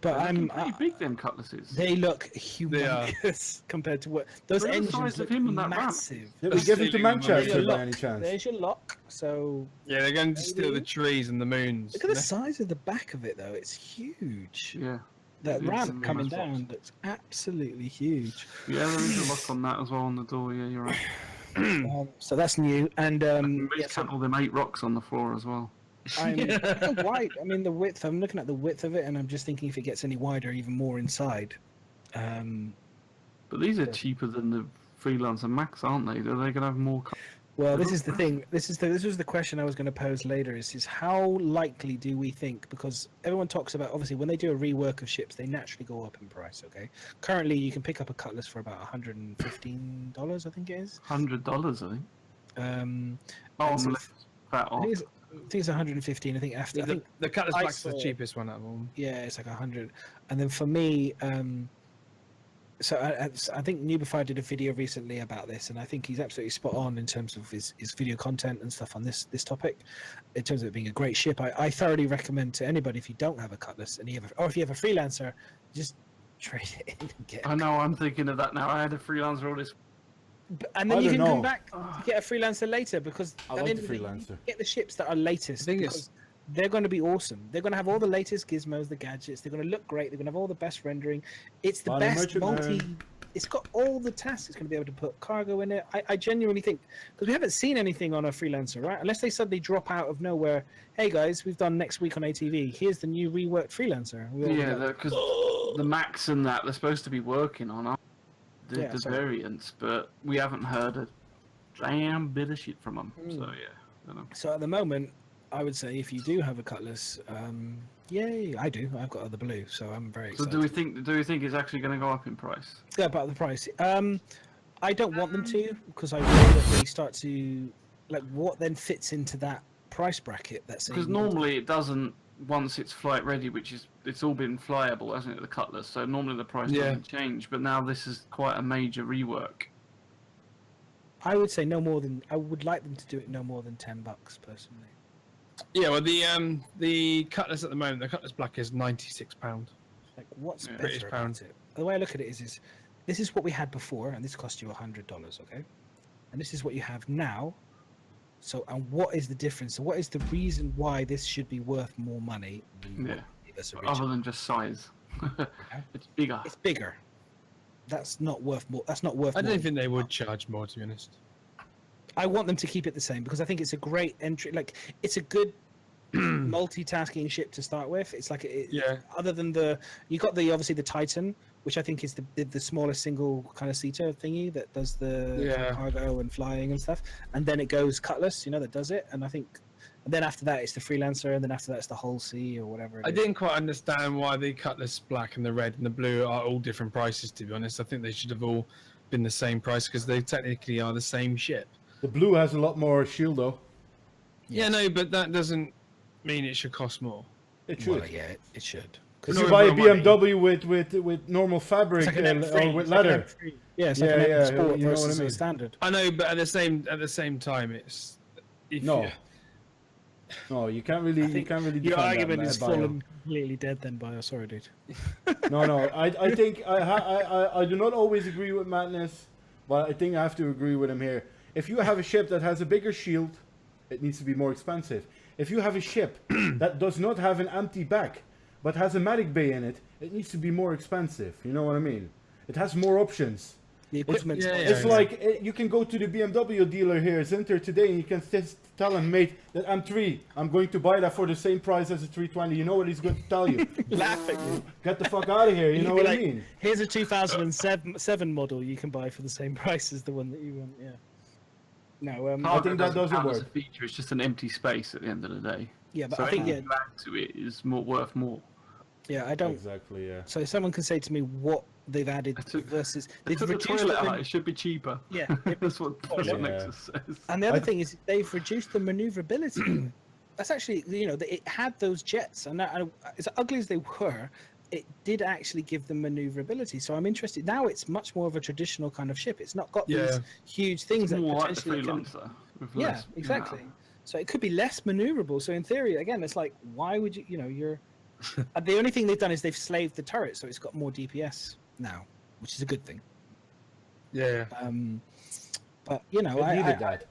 But I'm pretty big. Them Cutlasses. They look humongous compared to what those engines look massive. Did we give it to Manchester by any chance? There's your lock. So yeah, they're going to steal the trees and the moons. Look at the size of the back of it, though. It's huge. Yeah. That ramp coming down looks absolutely huge. Yeah, there is a lock on that as well on the door. Yeah, you're right. So that's new, and count all them 8 rocks on the floor as well. Wide. I mean, the width. I'm looking at the width of it, and I'm just thinking if it gets any wider, even more inside. But these are cheaper than the Freelancer Max, aren't they? Are they going to have more? Well, this is the thing. This was the question I was going to pose later. Is how likely do we think? Because everyone talks about, obviously when they do a rework of ships, they naturally go up in price. Okay. Currently, you can pick up a Cutlass for about $115. I think it is. $100, I think. I'm that off. I think it's 115. I think after. I think the Cutlass I Black's the saw- cheapest one out of all. Yeah, it's like 100. And then for me, so I think Nubify did a video recently about this, and I think he's absolutely spot on in terms of his video content and stuff on this topic. In terms of it being a great ship, I thoroughly recommend to anybody, if you don't have a Cutlass and or if you have a freelancer, just trade it in and get. I know, I'm thinking of that now. I had a freelancer all this. And then I you don't can come know. back to get a freelancer later, because I at the like end the of the day, freelancer. you get the ships that are latest. The thing is- because they're going to be awesome. They're going to have all the latest gizmos, the gadgets. They're going to look great. They're going to have all the best rendering. It's the Lot of best merchandise. It's got all the tasks. It's going to be able to put cargo in it. I genuinely think, because we haven't seen anything on a freelancer, right? Unless they suddenly drop out of nowhere. Hey guys, we've done next week on ATV. Here's the new reworked freelancer. We all Yeah, go, because the Max and that they're supposed to be working on the Yeah, sorry. variants, but we haven't heard a damn bit of shit from them. So yeah, I don't know. So at the moment, I would say if you do have a Cutlass, yay, I do. I've got the blue, so I'm very So excited. do we think it's actually going to go up in price? Yeah, about the price. I don't want them to, because I worry that they start to what then fits into that price bracket. That's Because normally it doesn't once it's flight ready, which is it's all been flyable, hasn't it? The Cutlass. So normally the price Yeah. doesn't change, but now this is quite a major rework. I would say no more than I would like them to do it no more than $10 personally. Yeah, well, the Cutlass at the moment, the Cutlass Black is £96. Like, what's Yeah. better British about pound. it? The way I look at it is this is what we had before, and this cost you $100, okay? And this is what you have now. So, and what is the difference? So, what is the reason why this should be worth more money than Yeah. what it was Other originally? than just size, it's bigger. It's bigger. That's not worth more. That's not worth. I more. don't think they would charge more, to be honest. I want them to keep it the same, because I think it's a great entry. Like, it's a good multitasking ship to start with. It's like Yeah. Other than you got obviously the Titan, which I think is the smallest single kind of seater thingy that does the Yeah. cargo and flying and stuff, and then it goes Cutlass, that does it. And I think, and then after that it's the Freelancer, and then after that it's the Hull C or whatever. I didn't quite understand why the Cutlass Black and the red and the blue are all different prices, to be honest. I think they should have all been the same price, because they technically are the same ship. The blue has a lot more shield though. Yeah, no, but that doesn't mean it should cost more. It should. Well, yeah, it should. If No, you buy a real money. BMW with normal fabric It's like an and, M3, or with it's like an leather, M3. Yeah, it's like Yeah, an yeah, M Sport you know what I versus mean. a standard. I know, but at the same time, it's no, no, you can't really, I think defend Your that, argument man, is bio. fallen completely dead then, Bio. Sorry, dude. No, I think I do not always agree with Madness, but I think I have to agree with him here. If you have a ship that has a bigger shield, it needs to be more expensive. If you have a ship that does not have an empty back, but has a medic bay in it, it needs to be more expensive. You know what I mean? It has more options. The equipment. yeah, It's like you can go to the BMW dealer here, Zinter, today, and you can tell him, mate, that M3, I'm going to buy that for the same price as a 320. You know what he's going to tell you? Laugh at you. Get the fuck out of here. You know You'd be what I like, mean? Here's a 2007 model you can buy for the same price as the one that you want. Yeah. No. I think that doesn't count as a work. feature. It's just an empty space at the end of the day. Yeah, but So I think anything you add to it is worth more. Yeah, I don't. Exactly, yeah. So someone can say to me what they've added I took- versus They they've took the reduced toilet the out. It should be cheaper. Yeah, that's what Yeah. Nexus says. and the other I- thing is they've reduced the maneuverability. That's actually, it had those jets, and as ugly as they were, it did actually give them maneuverability. So I'm interested. Now it's much more of a traditional kind of ship. It's not got these Yeah. huge things It's that more like the potentially can. freelancer. With Yeah, less, exactly. So it could be less maneuverable. So in theory, again, it's like, why would you're. The only thing they've done is they've slaved the turret, so it's got more DPS now, which is a good thing. Yeah. But It needed that.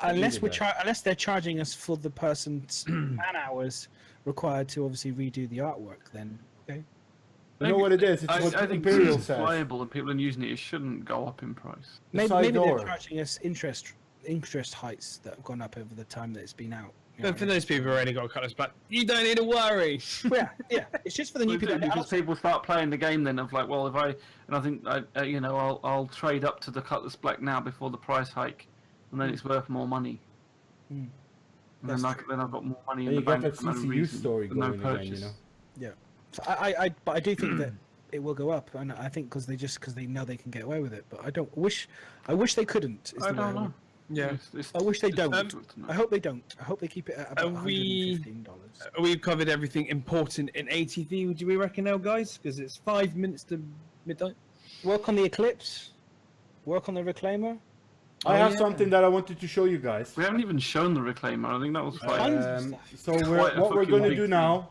unless needed unless they're charging us for the person's man hours required to obviously redo the artwork, then okay. You know what it is? It's I what think Imperial it's says. viable and people are using it. It shouldn't go up in price. The Maybe, side maybe they're door. charging us interest heights that have gone up over the time that it's been out. But for those people who already got a Cutlass Black, you don't need to worry. yeah, it's just for the new people. Because people start playing the game then of like, well, if I think I'll trade up to the Cutlass Black now before the price hike, and then it's worth more money. Mm. And That's then I've got more money And in you the get bank that for no CCU reason, story for no going again, purchase. So but I do think that it will go up, and I think because they know they can get away with it. But I wish they couldn't. Is I the way don't know. Yeah. I wish they don't. difficult to know. I hope they don't. I hope they keep it at about $115. We've covered everything important in ATV. Do we reckon now, guys? Because it's 5 minutes to midnight. Work on the Eclipse. Work on the Reclaimer. I have something that I wanted to show you guys. We haven't even shown the Reclaimer. I think that was fine. Tons of stuff. So Quite a what we're fucking going to big do thing. now,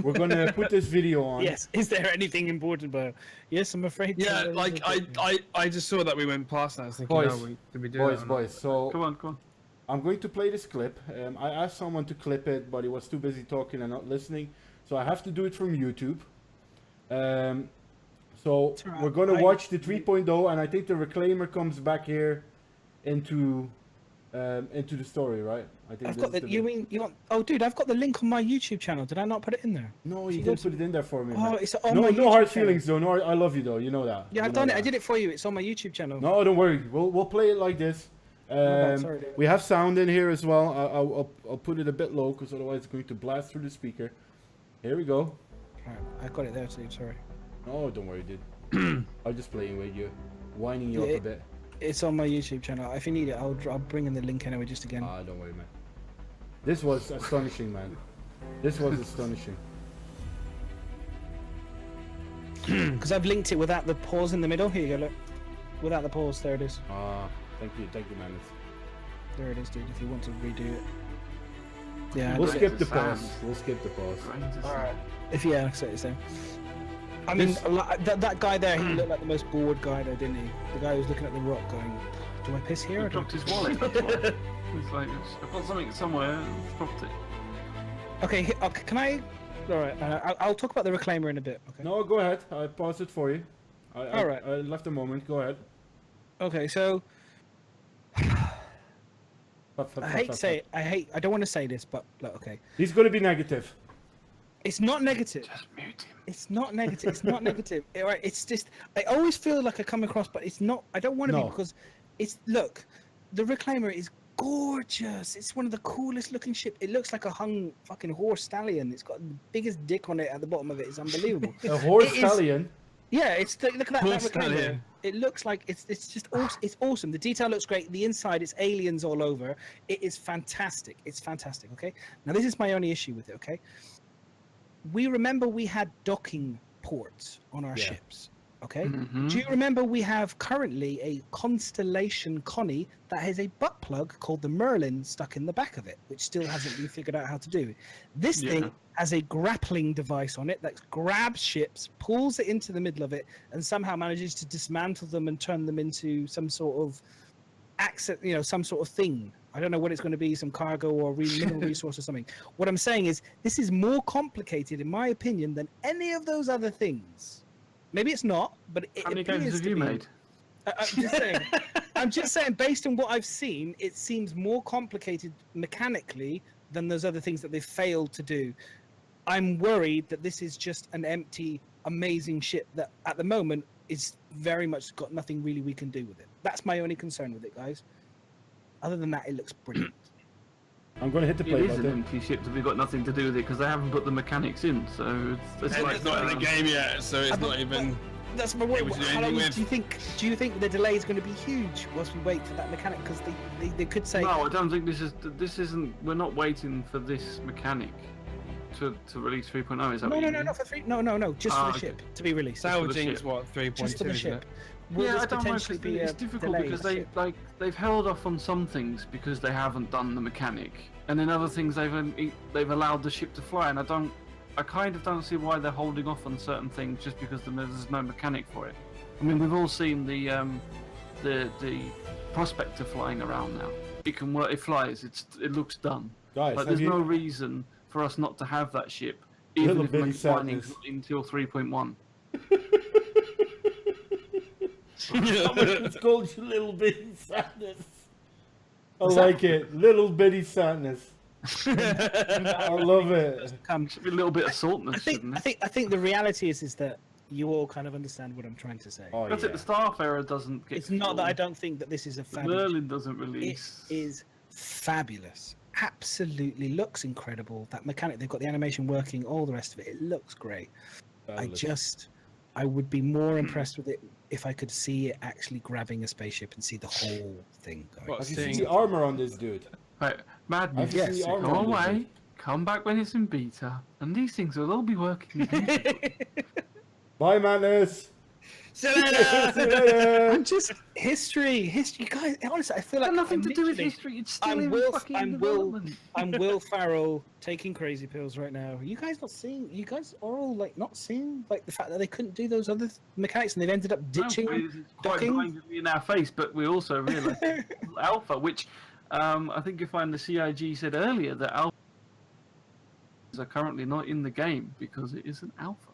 we're going to put this video on. Yes. Is there anything important about it? Yes, I'm afraid. Yeah, there is like a bit. I just saw that we went past that. I was thinking, Boys, oh, did we do that or not? Boys. So Come on. I'm going to play this clip. I asked someone to clip it, but he was too busy talking and not listening. So I have to do it from YouTube. So It's all right. we're going to watch the 3.0, and I think the Reclaimer comes back here into the story, right? I think I've this got is the. the You link. mean you want? Oh, dude, I've got the link on my YouTube channel. Did I not put it in there? No, So you you didn't go put it in there for me. Oh, man. it's on No, my no YouTube hard channel. feelings though. No, I love you though. You know that. Yeah, You I've know done it. that. I did it for you. It's on my YouTube channel. No, don't worry. We'll play it like this. bad, sorry, David. We have sound in here as well. I'll put it a bit low because otherwise it's going to blast through the speaker. Here we go. Right, I got it there too. Sorry. No, don't worry, dude. I'm just playing with you, winding you Yeah, up a bit. It's on my YouTube channel. If you need it, I'll bring in the link anyway, just again. Don't worry, man. This was astonishing, man. This was astonishing. Because I've linked it without the pause in the middle. Here you go, look. Without the pause, there it is. Thank you, man. There it is, dude. If you want to redo it. Yeah. We'll I did skip it. the pause. Sound. We'll skip the pause. Alright. If yeah, so it's there. I mean, that guy there, he looked like the most bored guy there, didn't he? The guy who was looking at the rock going, do I piss here? He Or do I dropped his wallet. That's why. It's like, I've got something somewhere. I've dropped it. Okay, can I... Alright, I'll talk about the Reclaimer in a bit, okay? No, go ahead. I paused it for you. Alright. I left a moment. Go ahead. Okay, so... I don't want to say this, but look, okay. He's going to be negative. It's not negative. Just mute him. It's not negative. It's not negative. Right, it's just... I always feel like I come across, but it's not... I don't want to No. be because... It's... Look, the Reclaimer is gorgeous. It's one of the coolest looking ship. It looks like a hung fucking horse stallion. It's got the biggest dick on it at the bottom of it. It's unbelievable. A horse It is- stallion. Yeah, it's look at that Horse Reclaimer. stallion. It looks like it's just awesome. It's awesome. The detail looks great. The inside, it's aliens all over. It is fantastic. It's fantastic. Okay. Now this is my only issue with it. Okay. We remember we had docking ports on our Yeah. ships. Okay. Mhm. Do you remember we have currently a Constellation Connie that has a butt plug called the Merlin stuck in the back of it, which still hasn't been figured out how to do. This Yeah. thing has a grappling device on it that grabs ships, pulls it into the middle of it, and somehow manages to dismantle them and turn them into some sort of access, some sort of thing. I don't know what it's going to be, some cargo or mineral resource or something. What I'm saying is this is more complicated, in my opinion, than any of those other things. Maybe it's not, but it How many appears games have to you be. made? I'm just saying. I'm just saying, based on what I've seen, it seems more complicated mechanically than those other things that they've failed to do. I'm worried that this is just an empty, amazing ship that, at the moment, is very much got nothing really we can do with it. That's my only concern with it, guys. Other than that, it looks brilliant. I'm going to hit the It play is an button. empty ship that we've got nothing to do with it because they haven't put the mechanics in. So it's And like it's not in the game yet, so it's But- not even. That's my worry. It was the How only long with- do you think the delay is going to be huge whilst we wait for that mechanic? Because they could say No, I don't think this isn't. We're not waiting for this mechanic to release 3.0. Is that no, what no, you no, mean? not for 3. No, just for the okay. ship to be released. Salvaging ship. is what 3.2 Just for the isn't ship. it? Will Yeah, this I don't know. potentially be It's a difficult delay because in the ship? they've held off on some things because they haven't done the mechanic, and then other things they've allowed the ship to fly, and I kind of don't see why they're holding off on certain things just because there's no mechanic for it. I mean, we've all seen the Prospector flying around now. It can work. It flies. It looks done. Guys, Like have there's you- no reason for us not to have that ship, even Little if bitty mining's sadness. not until 3.1. It's called little bitty sadness. I What's like it. Little bitty sadness. I love it. Come. Should be a little bit of saltness, shouldn't it? I think the reality is that you all kind of understand what I'm trying to say. Oh, That's yeah. it. The Starfarer doesn't get. It's not that I full. don't think that this is a The fabulous. Merlin doesn't It release. is fabulous. Absolutely looks incredible. That mechanic, they've got the animation working, all the rest of it. It looks great. I Fabulous. just, I would be more impressed with it if I could see it actually grabbing a spaceship and see the whole thing going. What, Have you seeing- seen the armor on this dude? Right, Madness, Have you seen the armor go on this away, dude? come back when it's in beta, and these things will all be working. beautifully. Bye, Madness. See you later! See you later. I'm just history, guys. Honestly, I feel It's like got nothing I'm to do with literally- history. It's still I'm in Will- fucking I'm Will- development. I'm Will Farrell taking crazy pills right now. You guys not seeing? You guys are all like not seeing like the fact that they couldn't do those other mechanics and they've ended up ditching. No, it's quite docking. blindingly in our face, but we also realise alpha, which I think you find the CIG said earlier that alpha are currently not in the game because it is an alpha.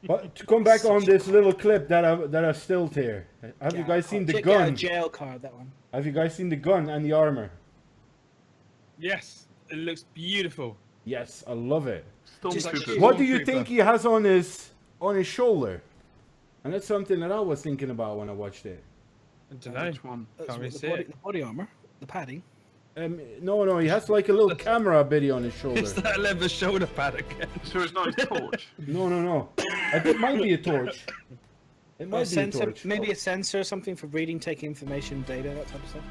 But to come back on this little clip that I stilled here. Have you guys seen the Check out gun? jail card, that one. Have you guys seen the gun and the armor? Yes, it looks beautiful. Yes, I love it. Stormtroopers. What do you Stormtrooper. think he has on his shoulder? And that's something that I was thinking about when I watched it. I don't know. Which one? That's Can't really the see body, it. the body armor, the padding. No, he has like a little camera bitty on his shoulder. It's that leather shoulder pad again. Sure, it's not his torch. No. I think it might be a torch. It might be a Sensor, torch. maybe a sensor, something for reading, taking information, data, that type of stuff.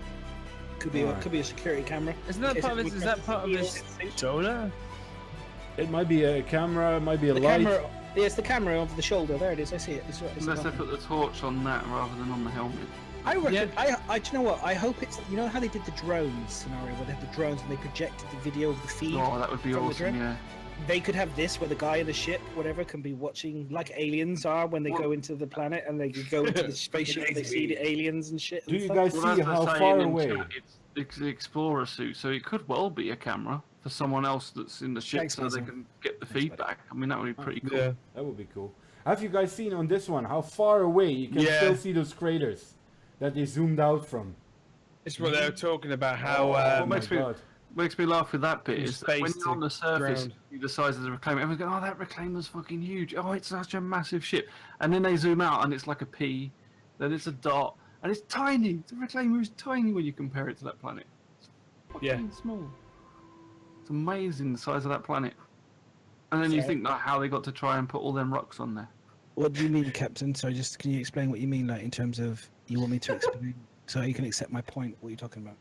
Could be Alright. a security camera. Isn't that part of his? Is that part of his shoulder? It might be a camera, it might be a The light. camera, yeah, it's the camera over the shoulder. There it is. I see it. It's Unless they above. put the torch on that rather than on the helmet. I reckon. Yeah. I. Do you know what? I hope it's. You know how they did the drones scenario where they had the drones and they projected the video of the feed. Oh, that would be From the awesome, drone? yeah. They could have this where the guy in the ship, whatever, can be watching like aliens are when they go into the planet and they go into the spaceship and they see the aliens and shit. Do and you stuff. guys Well, see as how they're far saying in away? chat, it's the explorer suit, so it could well be a camera for someone else that's in the ship, Thanks, so they Mason. can get the Thanks, buddy. feedback. I mean, that would be pretty cool. Yeah. That would be cool. Have you guys seen on this one how far away you can Yeah. still see those craters that they zoomed out from? It's what they were talking about. How What Oh my makes me- god. Makes me laugh with that bit From is that when space you're on to the surface, ground. you the size of the reclaimer, everyone's going, oh, that reclaimer's fucking huge. Oh, it's such a massive ship. And then they zoom out and it's like a pea, then it's a dot, and it's tiny. The reclaimer is tiny when you compare it to that planet. It's fucking Yeah. small. It's amazing the size of that planet. And then you So- think like, how they got to try and put all them rocks on there. What do you mean, Captain? Sorry, just can you explain what you mean, like in terms of you want me to explain so you can accept my point? What are you talking about?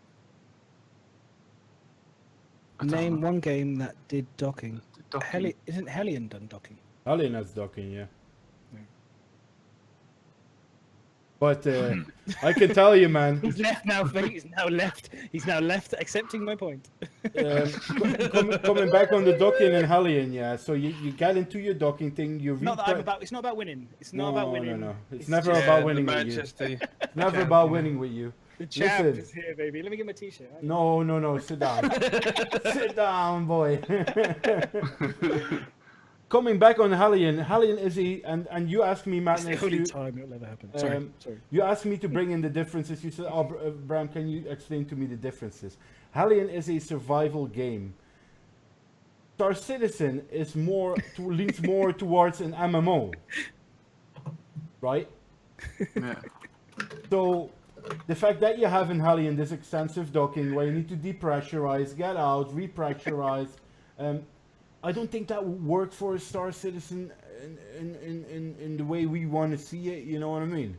I don't Name know. one game that did docking. Docking. Isn't Hellion done docking? Alien has docking, yeah. Yeah. But I can tell you, man. He's left now. He's now left. He's now left, accepting my point. Coming back on the docking and Hellion, yeah. So you get into your docking thing, you Not that I'm repre- about. It's not about winning. It's not about winning. No. It's never just- about winning with you. Manchester. It's never about winning with you. The champ Listen. is here, baby. Let me get my t-shirt. No. Sit down. Sit down, boy. Coming back on Hellion is and you asked me, It's Madness, the only you, time it'll ever happen. Sorry. Sorry. you asked me to bring in the differences. You said, Bram, can you explain to me the differences? Hellion is a survival game. Star Citizen is leans more towards an MMO, right? Yeah. So the fact that you have in Hellion this extensive docking where you need to depressurize, get out, repressurize, I don't think that would work for a Star Citizen in the way we want to see it. You know what I mean?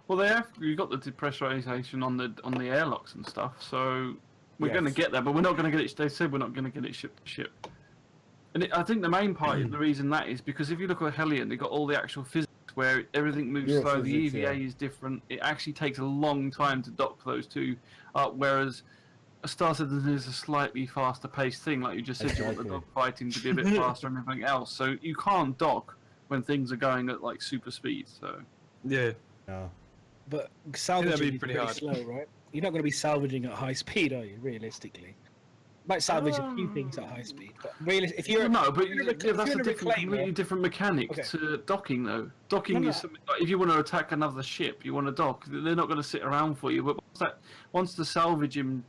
Well, you got the depressurization on the airlocks and stuff, so we're going to Yes. get there, but we're not going to get it. They said we're not going to get it ship to ship. And I think the main part, the reason that is because if you look at Hellion, they got all the actual physics where everything moves slow. The Neurophysics, EVA yeah. is different. It actually takes a long time to dock those two up, whereas a Star Citizen is a slightly faster paced thing. Like you just said, you want the Exactly. dog fighting to be a bit faster and everything else. So you can't dock when things are going at like super speed. So Yeah. Yeah. But salvaging be is pretty pretty hard. slow, right? You're not going to be salvaging at high speed, are you? Realistically, might salvage a few things at high speed, but really, if you're no, but if you're yeah, that's if a you're completely reclaimer- different mechanic Okay. to docking, though. Docking No, is something like if you want to attack another ship, you want to dock. They're not going to sit around for you. But once the salvaging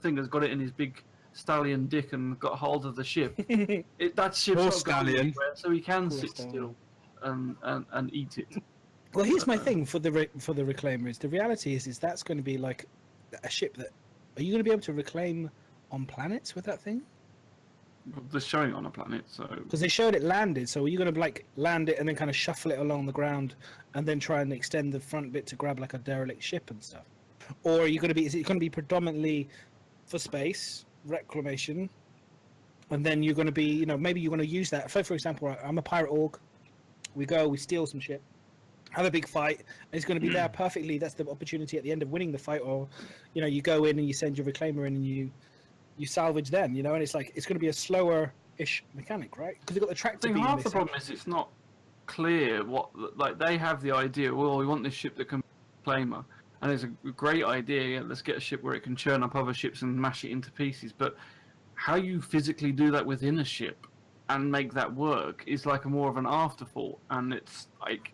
thing has got it in his big stallion dick and got hold of the ship, that ship's Poor not going stallion. anywhere, so he can Poor sit stallion. still and eat it. Well, here's my thing for the reclaimer is the reality is that's going to be like a ship that are you going to be able to reclaim on planets with that thing? they're showing it on a planet. So Because they showed it landed, so are you going to like land it and then kind of shuffle it along the ground and then try and extend the front bit to grab like a derelict ship and stuff? Or are you going to be? Is it going to be predominantly for space reclamation, and then you're going to be, you know, maybe you're going to use that. For example, I'm a pirate org. We go, we steal some ship, have a big fight, and it's going to be there perfectly. That's the opportunity at the end of winning the fight, or, you know, you go in and you send your reclaimer in and you salvage them, you know, and it's like it's going to be a slower-ish mechanic, right? Because you've got the tractor I think beam. half the problem is it's not clear what, like, they have the idea. Well, we want this ship that can reclaimer, and it's a great idea. Yeah, let's get a ship where it can churn up other ships and mash it into pieces. But how you physically do that within a ship and make that work is like a more of an afterthought. And it's like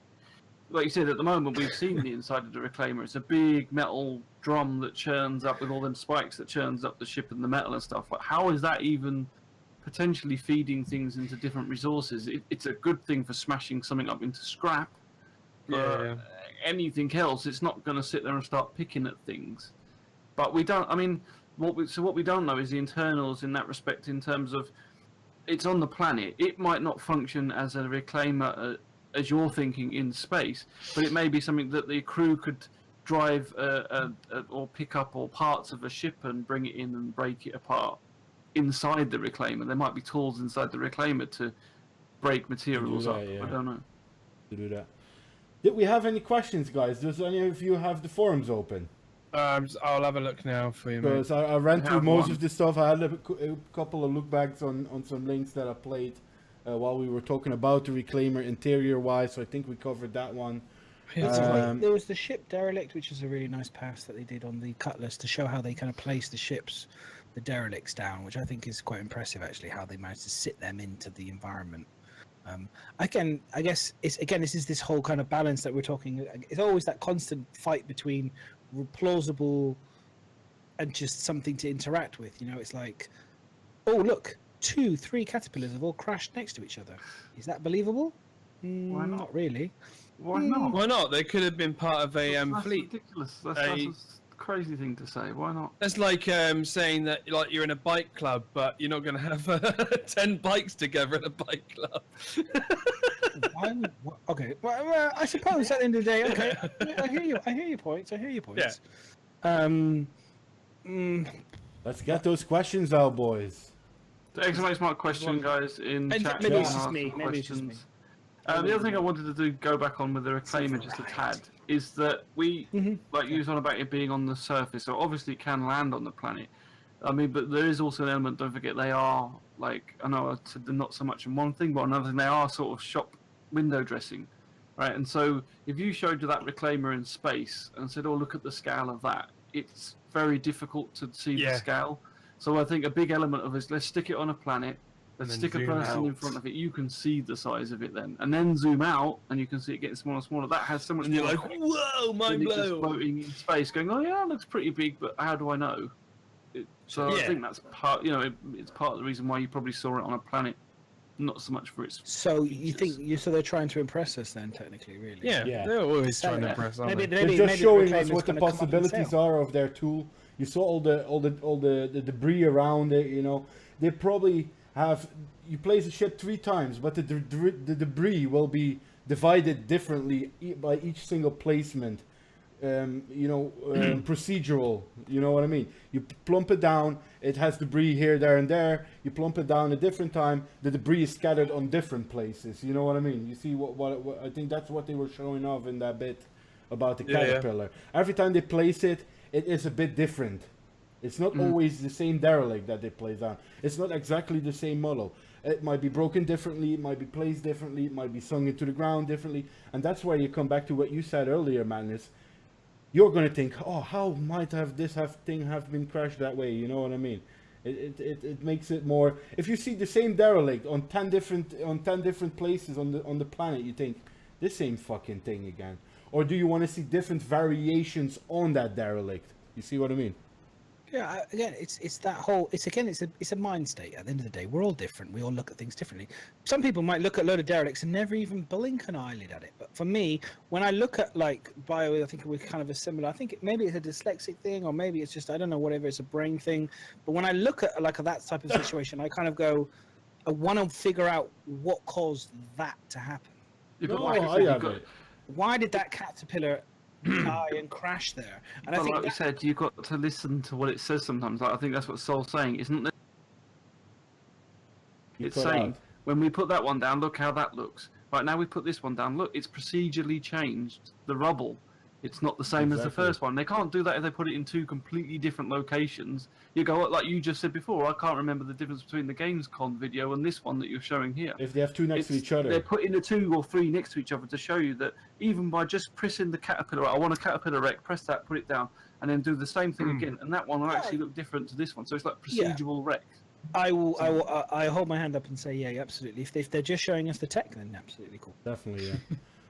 you said, at the moment we've seen the inside of the reclaimer. It's a big metal drum that churns up with all them spikes that churns up the ship and the metal and stuff. Like, how is that even potentially feeding things into different resources? It's a good thing for smashing something up into scrap. Yeah. Anything else, it's not going to sit there and start picking at things. But we don't. I mean, what we don't know is the internals in that respect. In terms of, it's on the planet. It might not function as a reclaimer as you're thinking in space, but it may be something that the crew could drive or pick up or parts of a ship and bring it in and break it apart inside the reclaimer. There might be tools inside the reclaimer to break materials up. Yeah. I don't know. To do that. Did we have any questions, guys? Does any of you have the forums open? I'll have a look now for you, mate. Because I ran I through have most one. of this stuff. I had a couple of look backs on some links that I played while we were talking about the reclaimer interior wise. So I think we covered that one. There was the ship derelict, which is a really nice pass that they did on the Cutlass to show how they kind of place the ships, the derelicts down, which I think is quite impressive actually, how they managed to sit them into the environment. Again, I guess this is this whole kind of balance that we're talking. It's always that constant fight between plausible and just something to interact with. You know, it's like, oh look, 2-3 caterpillars have all crashed next to each other. Is that believable? Why not? Not really. Why not? Why not? They could have been part of a That's fleet. ridiculous. That's a crazy thing to say. Why not? That's like saying that like you're in a bike club, but you're not going to have 10 bikes together in a bike club. Okay, well, I suppose at the end of the day, okay, I hear you. I hear your points. Yeah. Let's get those questions out, boys. The exclamation mark question, guys, in chat. Maybe it's you can just ask me. the Maybe it's just me. questions. The other thing I wanted to do, go back on with the reclaimer just a tad, is that we, like you was on about it being on the surface, so obviously it can land on the planet. I mean, but there is also an element, don't forget, they are, like, I know I said they're not so much in one thing, but another thing, they are sort of shop window dressing, right? And so if you showed you that reclaimer in space and said, oh, look at the scale of that, it's very difficult to see the scale. So I think a big element of it is, let's stick it on a planet, let's stick a person in front of it, you can see the size of it then. And then zoom out, and you can see it getting smaller and smaller. That has so much And you're more like, whoa, mind just blown. floating in space, going, oh yeah, it looks pretty big, but how do I know? So I think that's part, it's part of the reason why you probably saw it on a planet, not so much for its So features. you think so? They're trying to impress us then, technically, really? Yeah, they're always trying to impress, aren't they? They're just showing us Reclaimer's what the gonna come up and possibilities sail. are of their tool. You saw all the debris around it. You know, they probably have. You place a ship 3 times, but the debris will be divided differently by each single placement. Procedural. You know what I mean? You plump it down. It has debris here, there, and there. You plump it down a different time. The debris is scattered on different places. You know what I mean? You see what I think that's what they were showing off in that bit about the caterpillar. Every time they place it, it is a bit different. It's not always the same derelict that they place down. It's not exactly the same model. It might be broken differently. It might be placed differently. It might be sunk into the ground differently. And that's where you come back to what you said earlier, Magnus. You're going to think, oh, how might this thing have been crashed that way? You know what I mean? It makes it more. If you see the same derelict on 10 different places on the planet, you think this same fucking thing again. Or do you want to see different variations on that derelict? You see what I mean? Yeah, again, it's that whole. It's a mind state. At the end of the day, we're all different. We all look at things differently. Some people might look at a load of derelicts and never even blink an eyelid at it. But for me, when I look at like bio, I think we're kind of a similar. I think maybe it's a dyslexic thing, or maybe it's just I don't know, whatever. It's a brain thing. But when I look at like that type of situation, I kind of go, I want to figure out what caused that to happen. Why did that caterpillar die and crash there? And I think, like you said, you've got to listen to what it says sometimes. Like, I think that's what Sol's saying, isn't it? It's saying, when we put that one down, look how that looks. Right, now we put this one down, look, it's procedurally changed the rubble. It's not the same as the first one. They can't do that if they put it in two completely different locations. You go, like you just said before, I can't remember the difference between the Gamescom video and this one that you're showing here. If they have two next to each other. They're putting the 2 or 3 next to each other to show you that even by just pressing the caterpillar, I want a caterpillar wreck, press that, put it down, and then do the same thing again. And that one will actually look different to this one. So it's like procedural wreck. I hold my hand up and say, yeah, absolutely. If they're just showing us the tech, then absolutely cool. Definitely, yeah.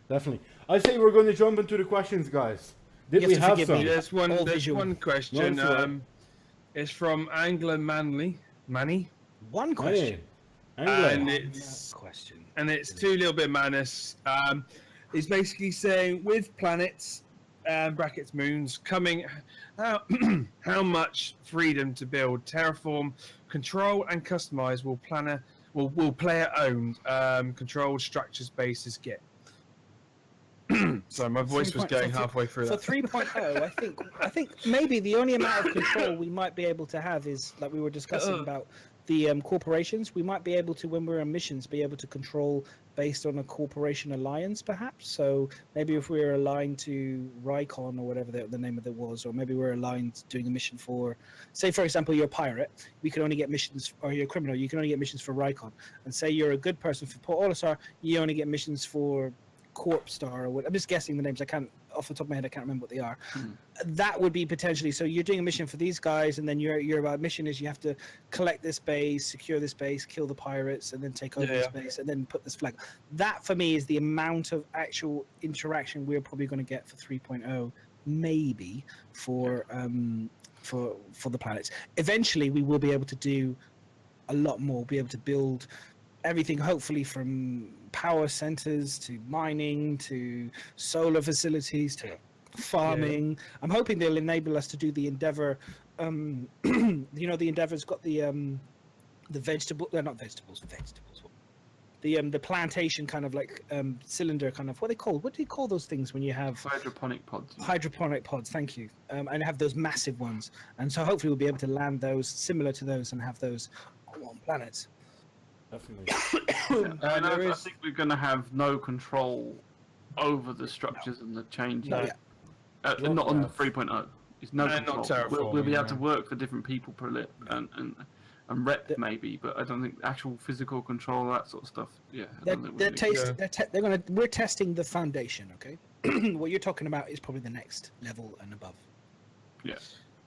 Definitely. I say we're going to jump into the questions, guys. Did we have some? There's one question. It's from Angler Manny. One question. And it's to Little Bit Manus. He's basically saying, with planets, brackets moons, coming, how much freedom to build, terraform, control, and customize will player-owned controlled structures bases get? Sorry, my voice was going halfway through that. For 3.0, I think maybe the only amount of control we might be able to have is, like we were discussing about the corporations. We might be able to, when we're on missions, be able to control based on a corporation alliance, perhaps. So maybe if we're aligned to Rycon or whatever the name of it was, or maybe we're aligned doing a mission for, say, for example, you're a pirate, we can only get missions, or you're a criminal, you can only get missions for Rycon. And say you're a good person for Port Olisar, you only get missions for Corp Star or what. I'm just guessing the names. I can't, off the top of my head, I can't remember what they are. That would be potentially, so you're doing a mission for these guys, and then your mission is you have to collect this base, secure this base, kill the pirates, and then take over this base, and then put this flag. That for me is the amount of actual interaction we're probably going to get for 3.0, maybe for the planets. Eventually, we will be able to do a lot more. Be able to build everything, hopefully, from power centers to mining to solar facilities to farming. I'm hoping they'll enable us to do the Endeavor. The Endeavor's got the vegetable. They're not vegetables. The plantation kind of like cylinder kind of, what are they called? What do you call those things when you have hydroponic pods? Hydroponic pods. Thank you. And have those massive ones. And so hopefully we'll be able to land those similar to those and have those on planets. Definitely. I think we're going to have no control over the structures and the change. Not on the 3.0. It's no control. We'll be able to work for different people per lit and rep maybe, but I don't think actual physical control, that sort of stuff. Yeah, we're testing the foundation. Okay, what you're talking about is probably the next level and above. Yeah.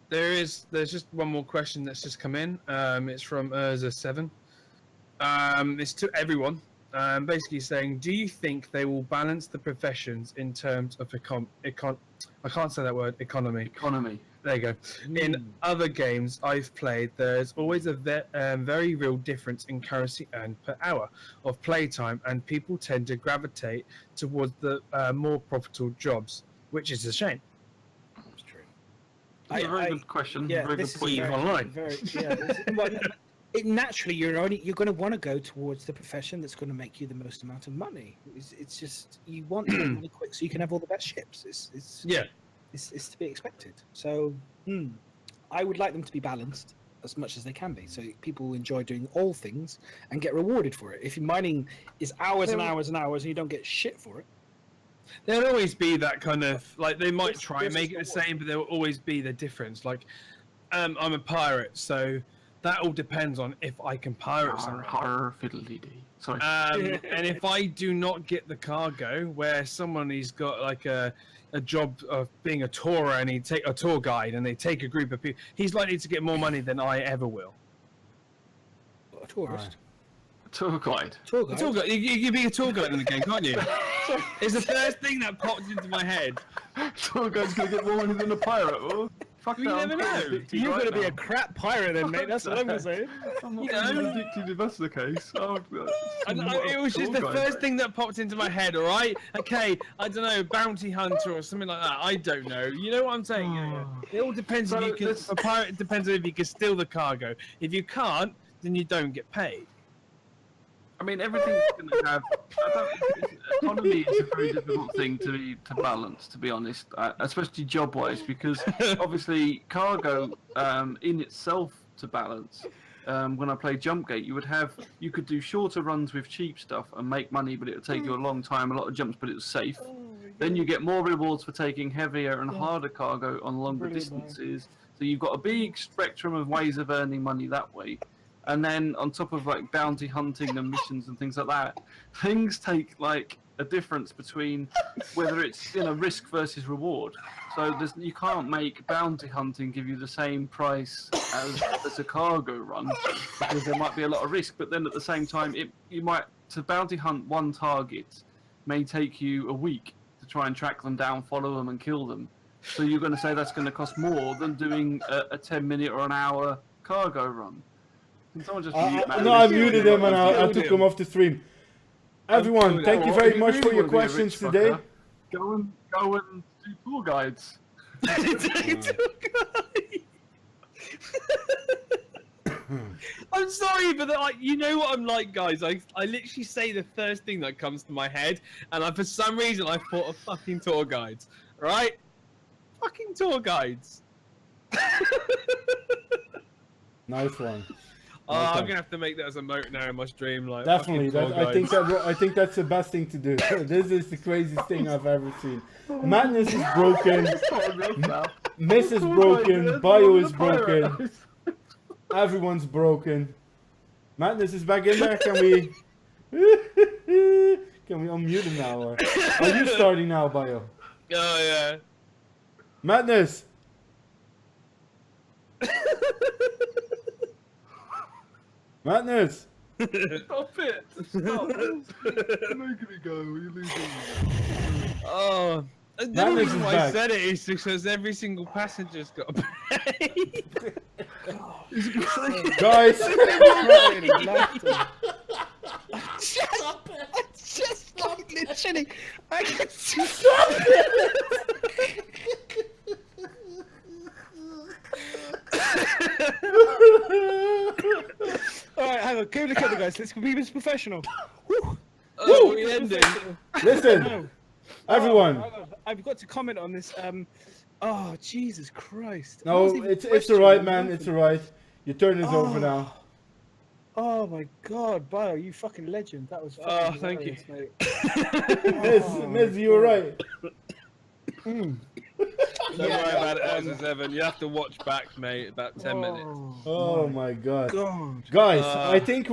There's just one more question that's just come in. It's from Urza7. It's to everyone, basically saying, do you think they will balance the professions in terms of I can't say that word, economy. There you go. In other games I've played, there's always a very real difference in currency earned per hour of playtime, and people tend to gravitate towards the more profitable jobs, which is a shame. That's true. That's a very good question. Yeah, very good point online. Naturally, you're going to want to go towards the profession that's going to make you the most amount of money. It's just you want to get really quick so you can have all the best ships. It's to be expected. So I would like them to be balanced as much as they can be, so people enjoy doing all things and get rewarded for it. If your mining is hours and hours and hours and you don't get shit for it, there'll always be that kind of, like, they might try and make it the same, but there will always be the difference. Like, I'm a pirate, so that all depends on if I can pirate something. Fiddly-dee. Sorry. And if I do not get the cargo, where someone who's got like a job of being a tourer and he take a tour guide and they take a group of people, he's likely to get more money than I ever will. A tourist. Tour guide. Tour guide. You can be a tour guide in the game, can't you? It's the first thing that popped into my head. Tour guide's gonna get more money than a pirate. Well, Fuck You that, never I'm know. addicted You're right going to be now. a crap pirate then, mate. That's what I'm going to say. I'm not You gonna be know. addicted if that's the case. It was just the first thing that popped into my head, all right? Okay, I don't know, bounty hunter or something like that. I don't know. You know what I'm saying? Yeah. It all depends So if you can. this- A pirate it depends on if you can steal the cargo. If you can't, then you don't get paid. I mean, everything's going to have. Economy is a very difficult thing to balance, to be honest, especially job-wise, because obviously cargo in itself to balance. When I play Jumpgate, you could do shorter runs with cheap stuff and make money, but it would take you a long time, a lot of jumps, but it was safe. Then you get more rewards for taking heavier and harder cargo on longer distances. So you've got a big spectrum of ways of earning money that way. And then on top of like bounty hunting and missions and things like that, things take like a difference between whether it's risk versus reward. So you can't make bounty hunting give you the same price as a cargo run because there might be a lot of risk. But then at the same time, to bounty hunt one target may take you a week to try and track them down, follow them, and kill them. So you're going to say that's going to cost more than doing a 10-minute or an hour cargo run. Can someone just mute No, I muted him and I took him off the stream. Everyone, thank you very much for your questions today. Go and do tour guides. I'm sorry, but you know what I'm like, guys. I literally say the first thing that comes to my head, and for some reason I thought of fucking tour guides. Right? Fucking tour guides. Nice one. I'm gonna have to make that as a moat now in my stream. Like Definitely, I think that's the best thing to do. This is the craziest thing I've ever seen. Madness is broken. Miss is broken. Bio is broken. Everyone's broken. Madness is back in there. Can we unmute him now? Or are you starting now, Bio? Oh yeah. Madness. Madness. Stop it! Stop it! You're making me go. You're losing. Oh. The Madness only is reason why I back. said it is because every single passenger's got to pay. Guys. Just like literally. I can Alright, hang on. Go look at the guys. Let's be this professional. Oh, we ending. Listen, everyone. I've got to comment on this. Oh, Jesus Christ. No, it's alright, man. It's alright. Your turn is over now. Oh my God, Bio, you fucking legend. That was. Oh, Fucking thank you. mate. Miss, you were right. Don't worry about it, as Evan. You have to watch back, mate. About 10 minutes. Oh my God, God. guys! I think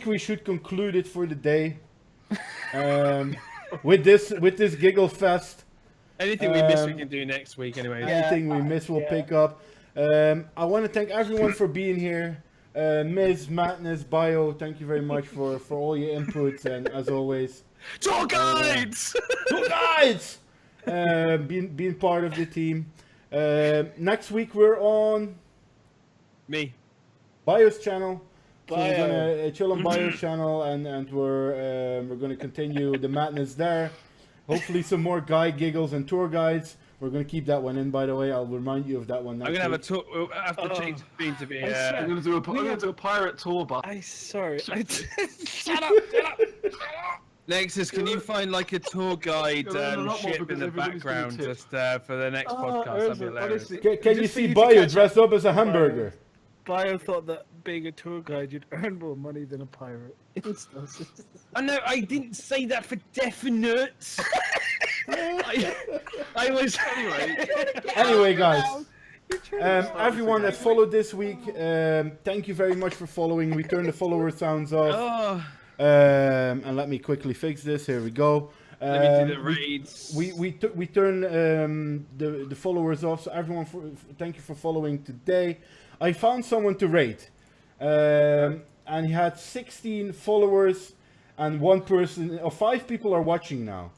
we should conclude it for the day. With this giggle fest. Anything we miss, we can do next week, anyway. Anything we miss, we'll pick up. I want to thank everyone for being here. Ms. Madness, Bio, thank you very much for all your inputs, and as always, Tour guides. Tour guides! Being part of the team. Next week we're on Me. Bio's channel. So we're Bio. gonna chill on Bio's channel, and we're gonna continue the madness there. Hopefully some more guy giggles and tour guides. We're gonna keep that one in, by the way. I'll remind you of that one. I'm gonna have a week. tour. We'll have to change the theme to be. I'm gonna do a pirate tour bus. Sorry. Shut up! Nexus, can you find like a tour guide There's a lot more ship in because the everybody's gonna background tip. just for the next podcast? That'd be hilarious. Can you Just for see you to Bio catch dressed up as a hamburger? Bio thought that being a tour guide, you'd earn more money than a pirate. I know. I didn't say that for definite. I was Anyway, guys. Everyone that followed this week, thank you very much for following. We turned the follower sounds off. Oh, And let me quickly fix this. Here we go. let me do the raids. We turn the followers off. So everyone, thank you for following today. I found someone to rate, and he had 16 followers, and 5 people are watching now.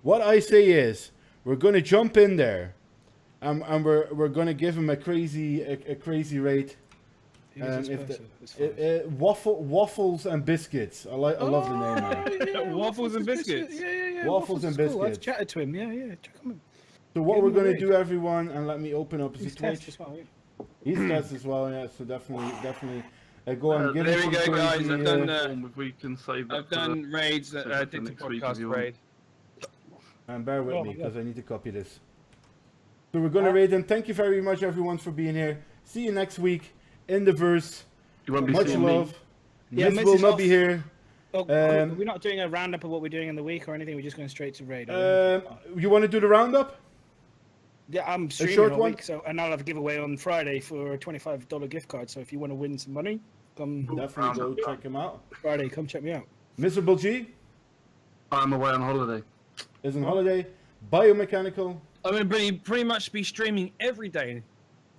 What I say is, we're gonna jump in there, and we're gonna give him a crazy rate. Waffles and biscuits. I love the name. Man. Waffles and biscuits. Yeah. Waffles and biscuits. I've chatted to him. Yeah. Check him. So what Give we're him a gonna read. do, everyone, and let me open up his He's Twitch. test as well. Yeah. He's test as well. Yeah. So definitely. Go on. Give there him we some go, guys. crazy, I've done. If we can save that. I've done raids. for Did the next week if podcast you want. raid. And bear with Oh, me my because I need to copy this. So we're gonna raid them. Thank you very much, everyone, for being here. See you next week in the verse. You won't be Much seeing love. Yeah, Miss will Miss is not off. be here. Oh, we're not doing a roundup of what we're doing in the week or anything. We're just going straight to raid. You want to do the roundup? Yeah, I'm streaming short all one? week, and I'll have a giveaway on Friday for a $25 gift card. So if you want to win some money, come Definitely go check him out. Friday. Come check me out. Miserable G I'm away on holiday. is on holiday. Biomechanical. I'm going to pretty much be streaming every day.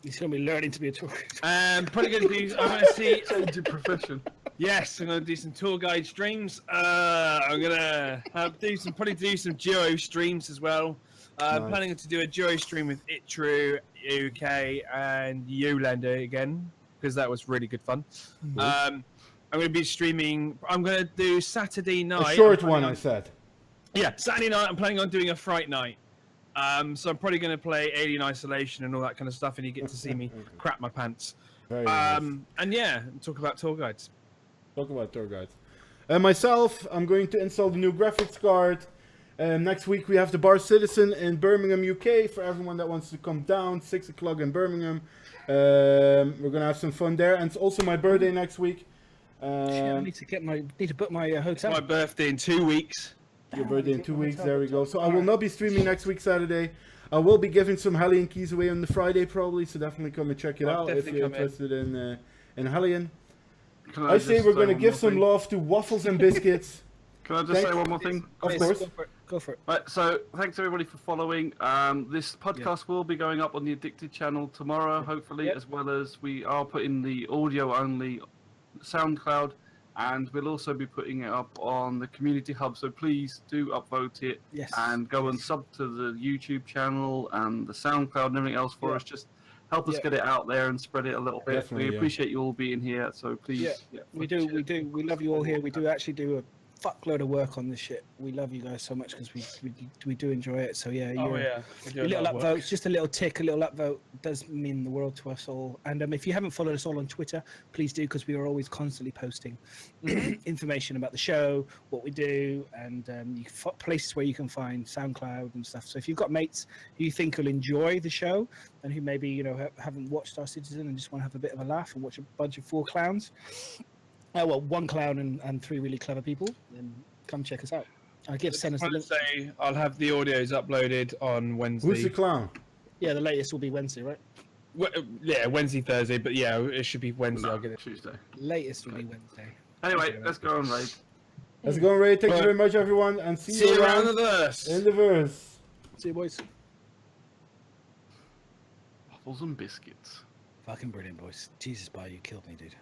He's going to be learning to be a tour guide. Probably going to do. I'm going to see. Change your profession. Yes, I'm going to do some tour guide streams. I'm going to probably do some duo streams as well. Nice. Planning to do a duo stream with Itru, UK, and Yolanda again because that was really good fun. I'm going to be streaming. I'm going to do Saturday night. A short one, I said. Yeah, Saturday night. I'm planning on doing a fright night. So I'm probably going to play Alien Isolation and all that kind of stuff, and you get to see me crap my pants. Very nice. And yeah, talk about tour guides. Talk about tour guides. Myself, I'm going to install the new graphics card. Next week we have the Bar Citizen in Birmingham, UK. For everyone that wants to come down, 6 o'clock in Birmingham. We're gonna have some fun there, and it's also my birthday next week. I need to book my hotel. My birthday in 2 weeks. Your birthday in 2 weeks. There we go. So I will not be streaming next week Saturday. I will be giving some Hellion keys away on the Friday probably. So definitely come and check it out if definitely you're come in. interested in Hellion. Can I say just we're gonna one give more some thing? love to Waffles and Biscuits. Can I just say one more thing? Of Yes, course. Go for it. Right, so thanks everybody for following. This podcast will be going up on the Addicted channel tomorrow, hopefully, Yep. as well as we are putting the audio only SoundCloud, and we'll also be putting it up on the community hub. So please do upvote it Yes. and go and sub to the YouTube channel and the SoundCloud and everything else for Yeah. us. Just help us Yeah. get it out there and spread it a little bit. Definitely, We yeah. appreciate you all being here. So please, Yeah, we do. We love you all here. We do actually do a fuckload of work on this shit. We love you guys so much because we do enjoy it. So yeah, Oh you're, yeah. your little upvotes, just a little tick, a little upvote does mean the world to us all. And if you haven't followed us all on Twitter, please do, because we are always constantly posting information about the show, what we do, and places where you can find SoundCloud and stuff. So if you've got mates who you think will enjoy the show and who maybe haven't watched Our Citizen and just want to have a bit of a laugh and watch a bunch of 4 clowns. Well, 1 clown and 3 really clever people, then come check us out. Send us a link. Say I'll have the audios uploaded on Wednesday. Who's the clown? Yeah, the latest will be Wednesday, right? Yeah, Wednesday, Thursday, but yeah, it should be Wednesday. I'll get it. Tuesday. Latest will be Wednesday. Anyway, let's go on raid. Let's go, Ray. Thank you very much, everyone, and see you around the verse. in the verse. See you, boys. Waffles and biscuits. Fucking brilliant, boys. Jesus, you killed me, dude.